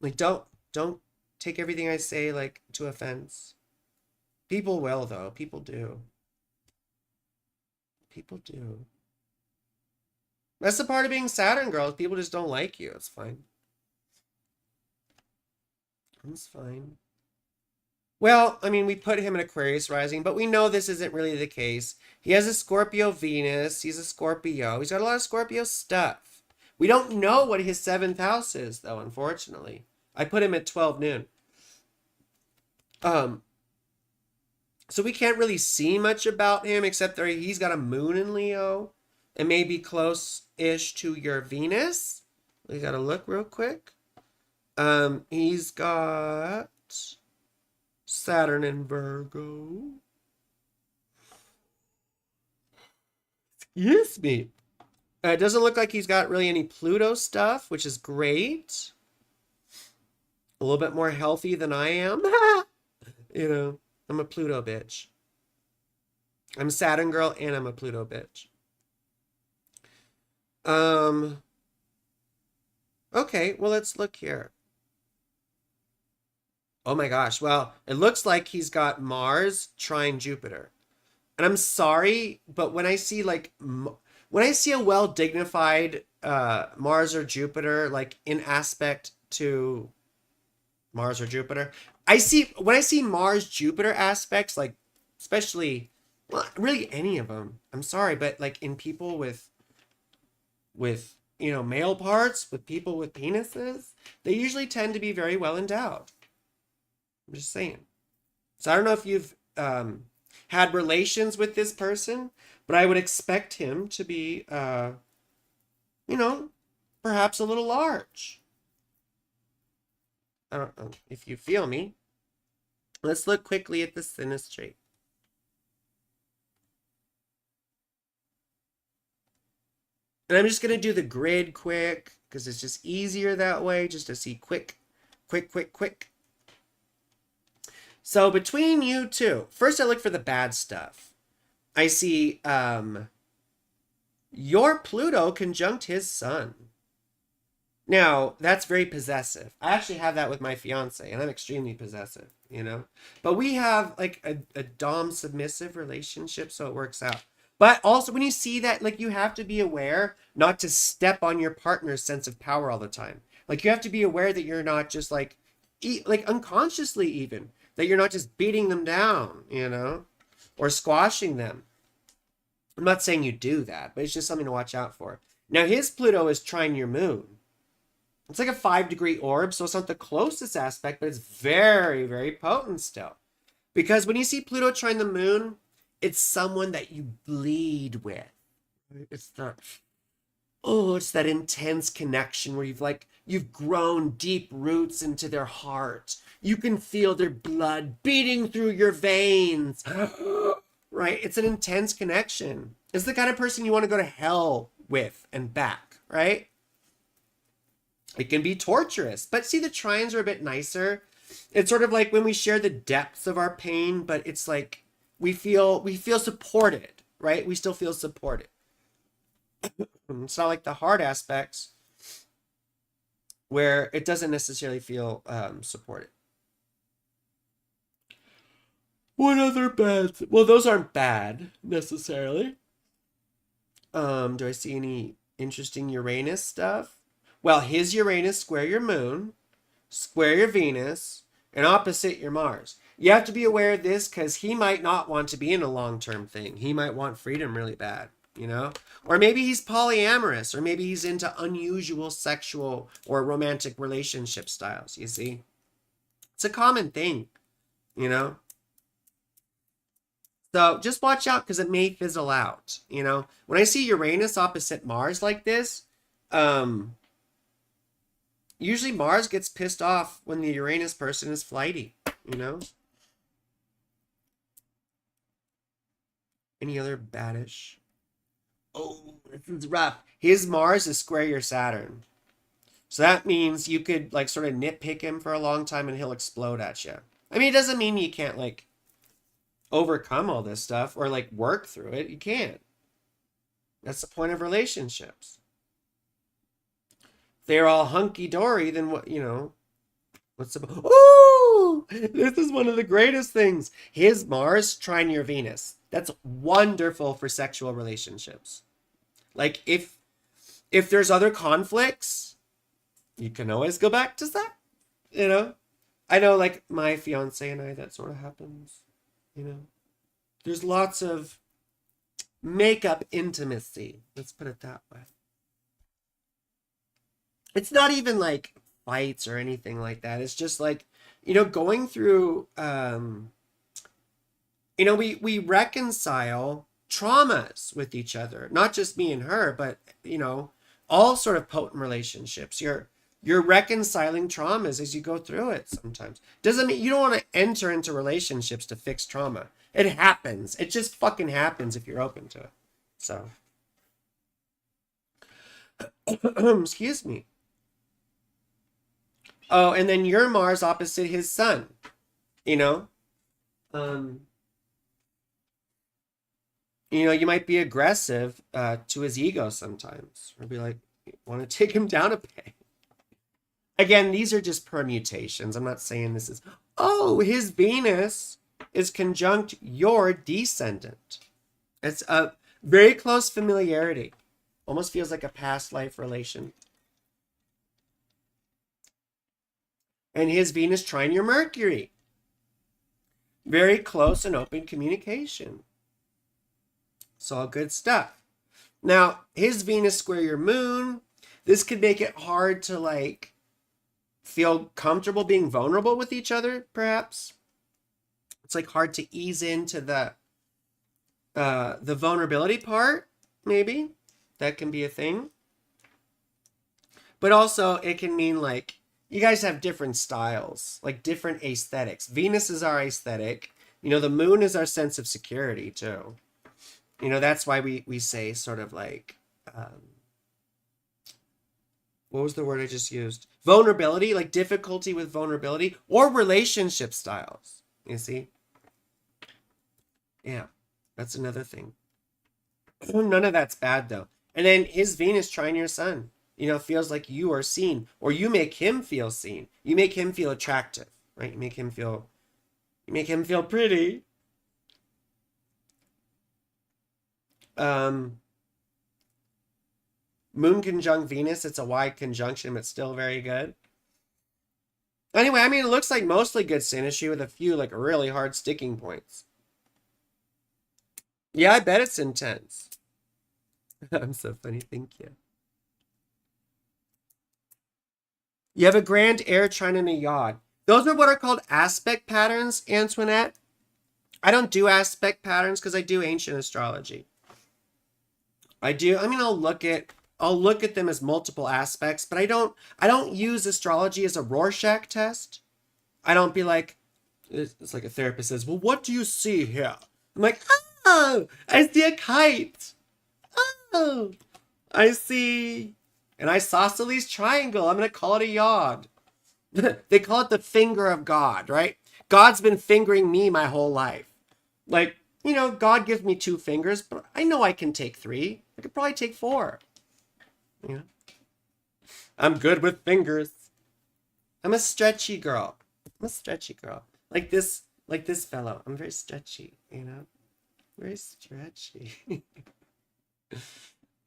Like don't take everything I say like to offense. People will though. People do. People do. That's the part of being Saturn, girls. People just don't like you. It's fine. It's fine. Well, I mean, we put him in Aquarius rising, but we know this isn't really the case. He has a Scorpio Venus. He's a Scorpio. He's got a lot of Scorpio stuff. We don't know what his seventh house is, though, unfortunately. I put him at 12 noon. Um, so we can't really see much about him except that he's got a moon in Leo and maybe close-ish to your Venus. We gotta look real quick. He's got Saturn in Virgo. Excuse me. It doesn't look like he's got really any Pluto stuff, which is great. A little bit more healthy than I am. You know, I'm a Pluto bitch. I'm a Saturn girl and I'm a Pluto bitch. Okay, well, let's look here. Oh my gosh. Well, it looks like he's got Mars trine Jupiter. And I'm sorry, but when I see when I see a well dignified Mars or Jupiter like in aspect to Mars or Jupiter, when I see Mars Jupiter aspects, like especially, well, really any of them. I'm sorry, but like in people with male parts, with people with penises, they usually tend to be very well endowed. I'm just saying. So I don't know if you've had relations with this person, but I would expect him to be, perhaps a little large. I don't know if you feel me. Let's look quickly at the synastry. And I'm just going to do the grid quick because it's just easier that way, just to see quick. So between you two, first I look for the bad stuff. I see your Pluto conjunct his sun. Now, that's very possessive. I actually have that with my fiance, and I'm extremely possessive, But we have like a dom submissive relationship, so it works out. But also when you see that, like, you have to be aware not to step on your partner's sense of power all the time. Like, you have to be aware that you're not just like unconsciously even, that you're not just beating them down, or squashing them. I'm not saying you do that, but it's just something to watch out for. Now, his Pluto is trine your moon. It's like a 5-degree orb, so it's not the closest aspect, but it's very, very potent still. Because when you see Pluto trine the moon, it's someone that you bleed with. It's that intense connection where you've grown deep roots into their heart. You can feel their blood beating through your veins. Right? It's an intense connection. It's the kind of person you want to go to hell with and back, right? It can be torturous, but see, the trines are a bit nicer. It's sort of like when we share the depths of our pain, but it's like we feel supported, right? We still feel supported. It's not like the hard aspects where it doesn't necessarily feel supported. What other bad? Well, those aren't bad necessarily. Do I see any interesting Uranus stuff? Well, his Uranus square your moon, square your Venus, and opposite your Mars. You have to be aware of this because he might not want to be in a long-term thing. He might want freedom really bad, Or maybe he's polyamorous, or maybe he's into unusual sexual or romantic relationship styles, you see? It's a common thing, So just watch out because it may fizzle out, When I see Uranus opposite Mars like this, usually Mars gets pissed off when the Uranus person is flighty, Any other baddish? Oh, this is rough. His Mars is square your Saturn. So that means you could sort of nitpick him for a long time and he'll explode at you. I mean, it doesn't mean you can't overcome all this stuff or work through it. You can't. That's the point of relationships. If they're all hunky-dory, then what, what's the... Oh! This is one of the greatest things. His Mars trine your Venus. That's wonderful for sexual relationships. If there's other conflicts, you can always go back to that, I know, like, my fiance and I, that sort of happens. You know, there's lots of makeup intimacy. Let's put it that way. It's not even like fights or anything like that. It's just like, going through, we reconcile traumas with each other, not just me and her, but, all sort of potent relationships. You're reconciling traumas as you go through it sometimes. Doesn't mean you don't want to enter into relationships to fix trauma. It happens. It just fucking happens if you're open to it. So, excuse me. Oh, and then your Mars opposite his sun, you know? Um, you might be aggressive to his ego sometimes, or be like, want to take him down a peg. Again, these are just permutations. I'm not saying this is, oh, his Venus is conjunct your descendant. It's a very close familiarity. Almost feels like a past life relation. And his Venus trine your Mercury. Very close and open communication. It's all good stuff. Now, his Venus square your moon. This could make it hard to like feel comfortable being vulnerable with each other, perhaps. It's like hard to ease into the vulnerability part, maybe. That can be a thing. But also it can mean like you guys have different styles, like different aesthetics. Venus is our aesthetic. The moon is our sense of security too. That's why we say sort of like, what was the word I just used? Vulnerability, like difficulty with vulnerability, or relationship styles. You see? Yeah, that's another thing. None of that's bad though. And then his Venus trine your sun, feels like you are seen, or you make him feel seen. You make him feel attractive, right? You make him feel pretty. Moon conjunct Venus, it's a wide conjunction, but still very good. Anyway, I mean, it looks like mostly good synastry with a few like really hard sticking points. Yeah, I bet it's intense. I'm so funny, thank you. You have a grand air trine and a yod. Those are what are called aspect patterns, Antoinette. I don't do aspect patterns because I do ancient astrology. I'll look at them as multiple aspects, but I don't use astrology as a Rorschach test. I don't be like, it's like a therapist says, well, what do you see here? I'm like, oh, I see a kite. Oh, I see an isosceles triangle. I'm going to call it a yod. They call it the finger of God, right? God's been fingering me my whole life. Like, God gives me 2 fingers, but I know I can take 3. I could probably take 4. I'm good with fingers. I'm a stretchy girl. Like this fellow. I'm very stretchy, Very stretchy.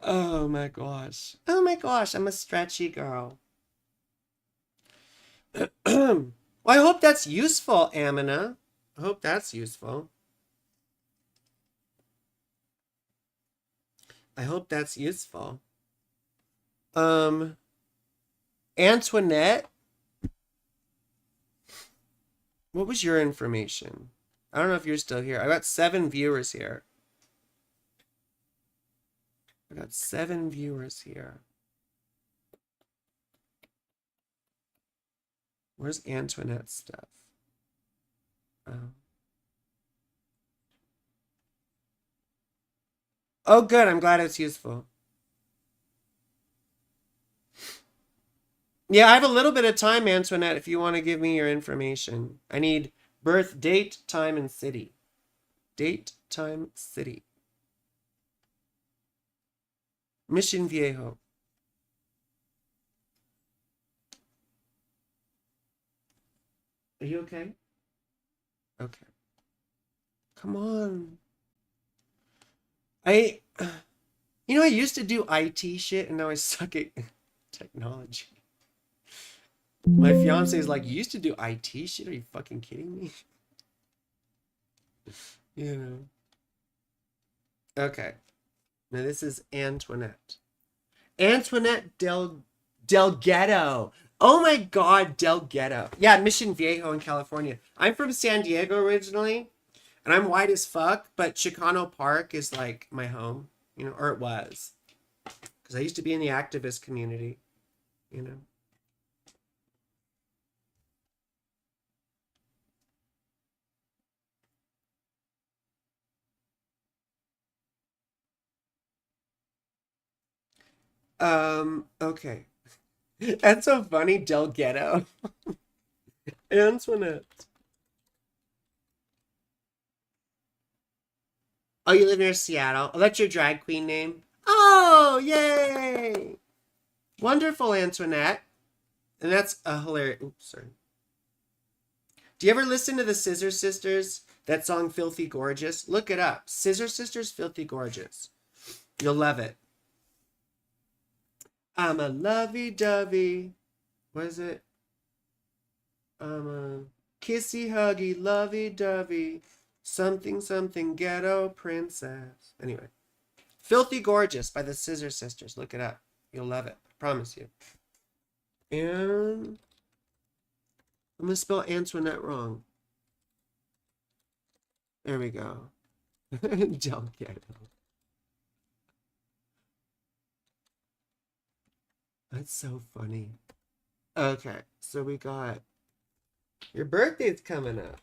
Oh my gosh. I'm a stretchy girl. Well, I hope that's useful, Amina. I hope that's useful. Antoinette, what was your information? I don't know if you're still here. I got 7 viewers here. Where's Antoinette's stuff? Oh, good. I'm glad it's useful. Yeah, I have a little bit of time, Antoinette, if you want to give me your information. I need birth date, time, and city. Date, time, city. Mission Viejo. Are you okay? Okay. Come on. I used to do IT shit and now I suck at technology. My fiance is like, you used to do IT shit? Are you fucking kidding me? You know. Okay. Now this is Antoinette. Antoinette Del Ghetto. Oh my god, Del Ghetto. Yeah, Mission Viejo in California. I'm from San Diego originally, and I'm white as fuck, but Chicano Park is like my home, you know, or it was. Because I used to be in the activist community, you know. Okay. That's so funny, Del Ghetto. Antoinette. Oh, you live near Seattle? Oh, that's your drag queen name? Oh, yay! Wonderful, Antoinette. And that's a hilarious. Oops, sorry. Do you ever listen to the Scissor Sisters? That song, Filthy Gorgeous? Look it up. Scissor Sisters, Filthy Gorgeous. You'll love it. I'm a lovey dovey. What is it? I'm a kissy huggy lovey dovey. Something something ghetto princess. Anyway. Filthy Gorgeous by the Scissor Sisters. Look it up. You'll love it. I promise you. And I'm going to spell Antoinette wrong. There we go. Del Ghetto. That's so funny. Okay, so we got your birthday's coming up.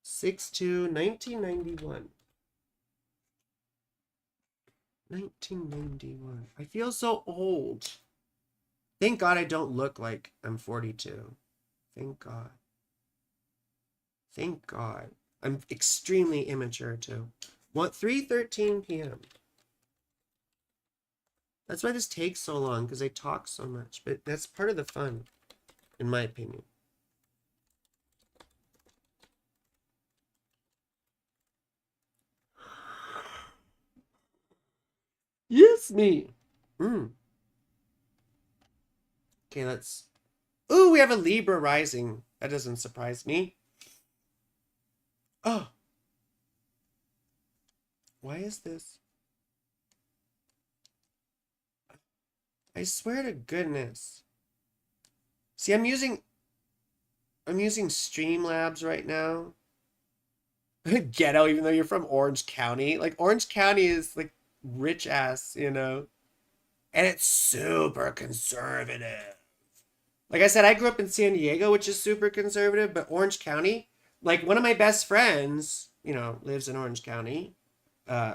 6/2/1991. 1991. I feel so old. Thank God I don't look like I'm 42. Thank God. Thank God. I'm extremely immature too. What 3:13 p.m. That's why this takes so long, because I talk so much. But that's part of the fun, in my opinion. Yes, me. Okay, let's. Ooh, we have a Libra rising. That doesn't surprise me. Oh. Why is this? I swear to goodness. See, I'm using Streamlabs right now. Ghetto, even though you're from Orange County. Like, Orange County is, like, rich ass, you know? And it's super conservative. Like I said, I grew up in San Diego, which is super conservative, but Orange County, like, one of my best friends, you know, lives in Orange County.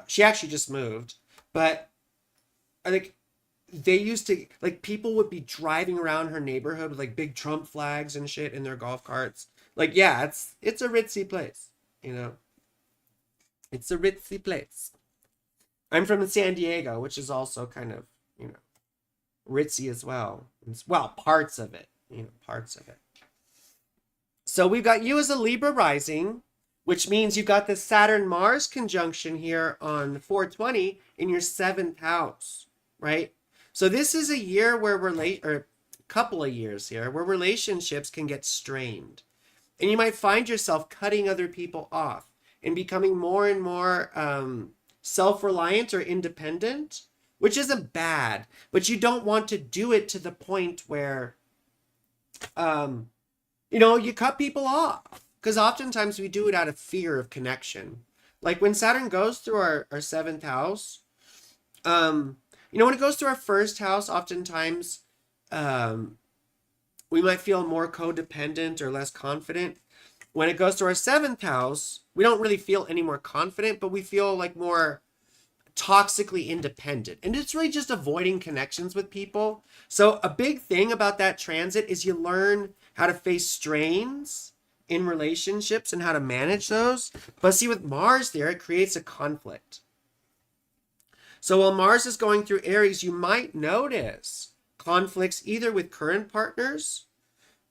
She actually just moved. But I think they used to, like, people would be driving around her neighborhood with, like, big Trump flags and shit in their golf carts. Like, yeah, it's a ritzy place, you know? It's a ritzy place. I'm from San Diego, which is also kind of, you know, ritzy as well. Well, parts of it, you know, parts of it. So we've got you as a Libra rising, which means you've got the Saturn-Mars conjunction here on 420 in your 7th house, right? So this is a year where or a couple of years here where relationships can get strained. And you might find yourself cutting other people off and becoming more and more self-reliant or independent, which isn't bad, but you don't want to do it to the point where, you know, you cut people off. Because oftentimes we do it out of fear of connection. Like when Saturn goes through our 7th house, you know, when it goes through our 1st house, oftentimes we might feel more codependent or less confident. When it goes to our 7th house, we don't really feel any more confident, but we feel like more toxically independent. And it's really just avoiding connections with people. So a big thing about that transit is you learn how to face strains in relationships and how to manage those. But see, with Mars there, it creates a conflict. So while Mars is going through Aries, you might notice conflicts either with current partners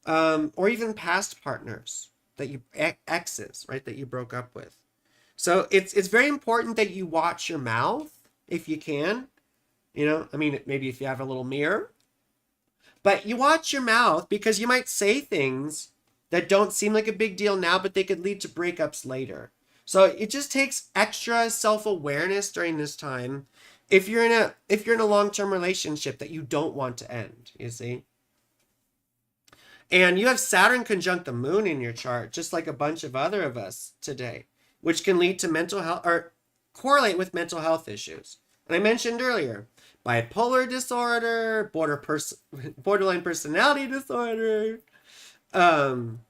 or even past partners that you exes, right, that you broke up with. So it's very important that you watch your mouth if you can. You know, I mean, maybe if you have a little mirror. But you watch your mouth because you might say things that don't seem like a big deal now, but they could lead to breakups later. So it just takes extra self-awareness during this time if you're in a long-term relationship that you don't want to end, you see? And you have Saturn conjunct the moon in your chart, just like a bunch of other of us today, which can lead to mental health or correlate with mental health issues. And I mentioned earlier, bipolar disorder, borderline personality disorder, um,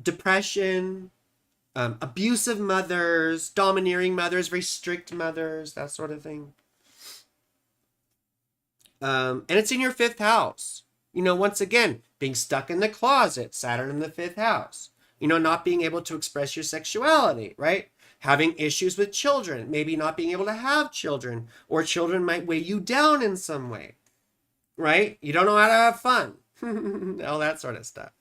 depression, abusive mothers, domineering mothers, very strict mothers, that sort of thing. And it's in your fifth house. Once again, being stuck in the closet, Saturn in the fifth house. Not being able to express your sexuality, right? Having issues with children, maybe not being able to have children, or children might weigh you down in some way, right? You don't know how to have fun, all that sort of stuff,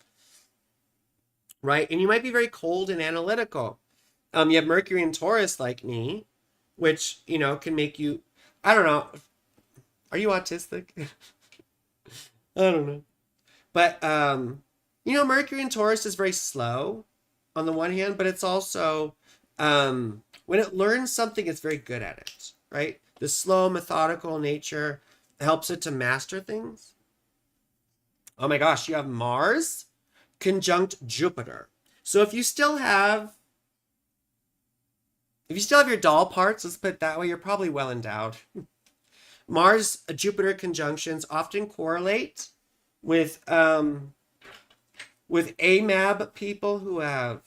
right? And you might be very cold and analytical. You have Mercury in Taurus like me, which, can make you, I don't know, are you autistic? I don't know. But Mercury in Taurus is very slow on the one hand, but it's also when it learns something, it's very good at it, right? The slow, methodical nature helps it to master things. Oh my gosh, you have Mars conjunct Jupiter. So if you still have your doll parts, let's put it that way, you're probably well endowed. Mars Jupiter conjunctions often correlate with AMAB people who have,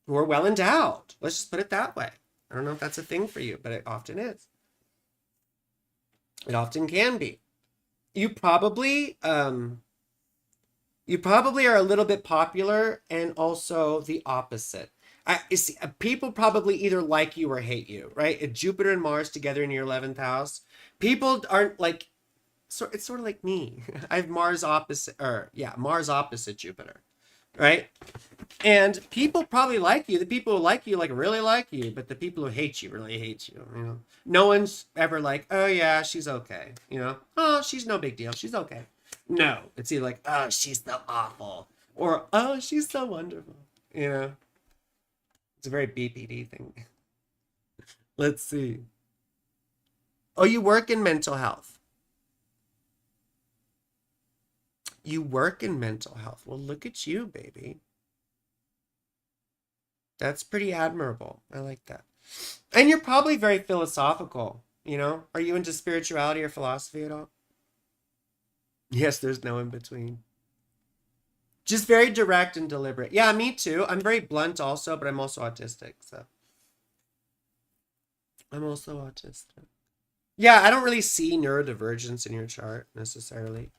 who are well endowed. Let's just put it that way. I don't know if that's a thing for you, but it often is. It often can be. You probably are a little bit popular and also the opposite. People probably either like you or hate you, right? Jupiter and Mars together in your 11th house. People aren't like, so it's sort of like me. I have Mars opposite Jupiter, right? And people probably like you. The people who like you really like you, but the people who hate you really hate you. No one's ever like, oh yeah, she's okay. Oh, she's no big deal. She's okay. No, it's either like, oh, she's so awful, or oh, she's so wonderful. It's a very BPD thing. Let's see. Oh, you work in mental health. You work in mental health. Well, look at you, baby. That's pretty admirable. I like that. And you're probably very philosophical, Are you into spirituality or philosophy at all? Yes, there's no in between. Just very direct and deliberate. Yeah, me too. I'm very blunt also, but I'm also autistic, so. I'm also autistic. Yeah, I don't really see neurodivergence in your chart necessarily.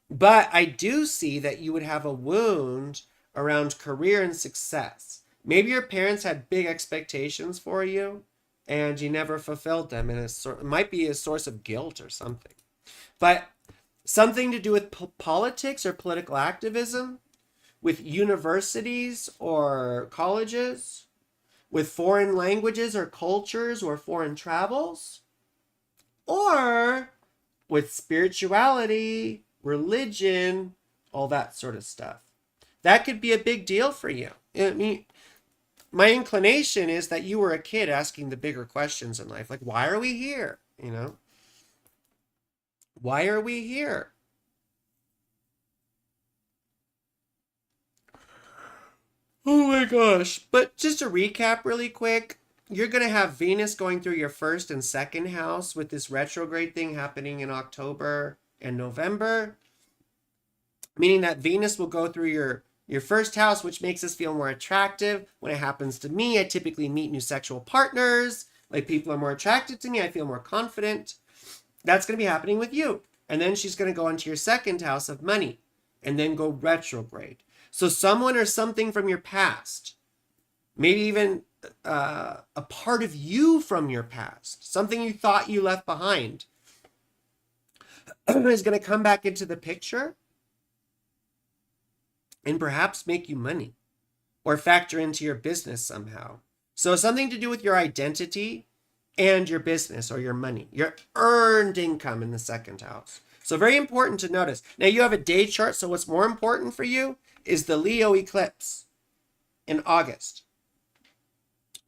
But I do see that you would have a wound around career and success. Maybe your parents had big expectations for you and you never fulfilled them, and it might be a source of guilt or something. But something to do with politics or political activism, with universities or colleges, with foreign languages or cultures or foreign travels, or with spirituality, religion, all that sort of stuff. That could be a big deal for you. I mean, my inclination is that you were a kid asking the bigger questions in life, like, why are we here? Why are we here? Oh my gosh. But just to recap really quick, you're going to have Venus going through your first and second house with this retrograde thing happening in October and November, meaning that Venus will go through your first house, which makes us feel more attractive. When it happens to me, I typically meet new sexual partners. Like, people are more attracted to me. I feel more confident. That's going to be happening with you. And then she's going to go into your second house of money and then go retrograde. So someone or something from your past, maybe even a part of you from your past, something you thought you left behind, is going to come back into the picture and perhaps make you money or factor into your business somehow. So something to do with your identity and your business or your money, your earned income in the second house. So very important to notice. Now you have a day chart, so what's more important for you is the Leo eclipse in August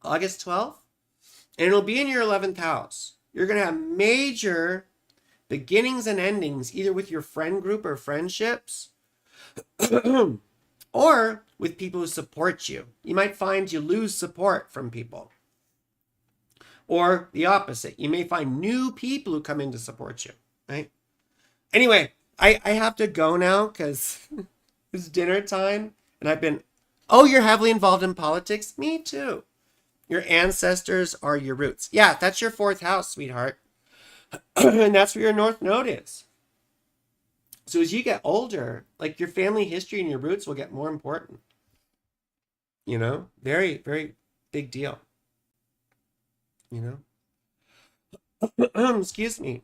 12th, and it'll be in your 11th house. You're going to have major beginnings and endings, either with your friend group or friendships, or with people who support you. You might find you lose support from people. Or the opposite. You may find new people who come in to support you, right? Anyway, I have to go now because it's dinner time. And I've been, oh, you're heavily involved in politics? Me too. Your ancestors are your roots. Yeah, that's your 4th house, sweetheart. And that's where your North Node is. So as you get older, like your family history and your roots will get more important. You know, very, very big deal. You know? Excuse me.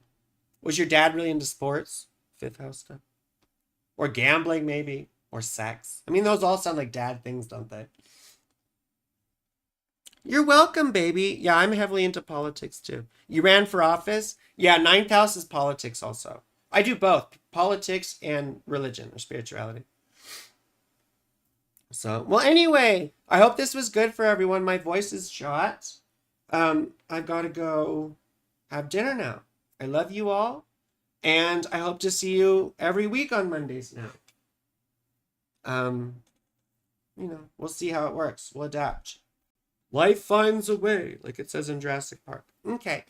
Was your dad really into sports? 5th house stuff? Or gambling, maybe? Or sex? I mean, those all sound like dad things, don't they? You're welcome, baby. Yeah, I'm heavily into politics too. You ran for office? Yeah, 9th house is politics also. I do both, politics and religion or spirituality. So, well, anyway, I hope this was good for everyone. My voice is shot. I've got to go have dinner now. I love you all, and I hope to see you every week on Mondays now. You know, we'll see how it works. We'll adapt. Life finds a way, like it says in Jurassic Park. Okay.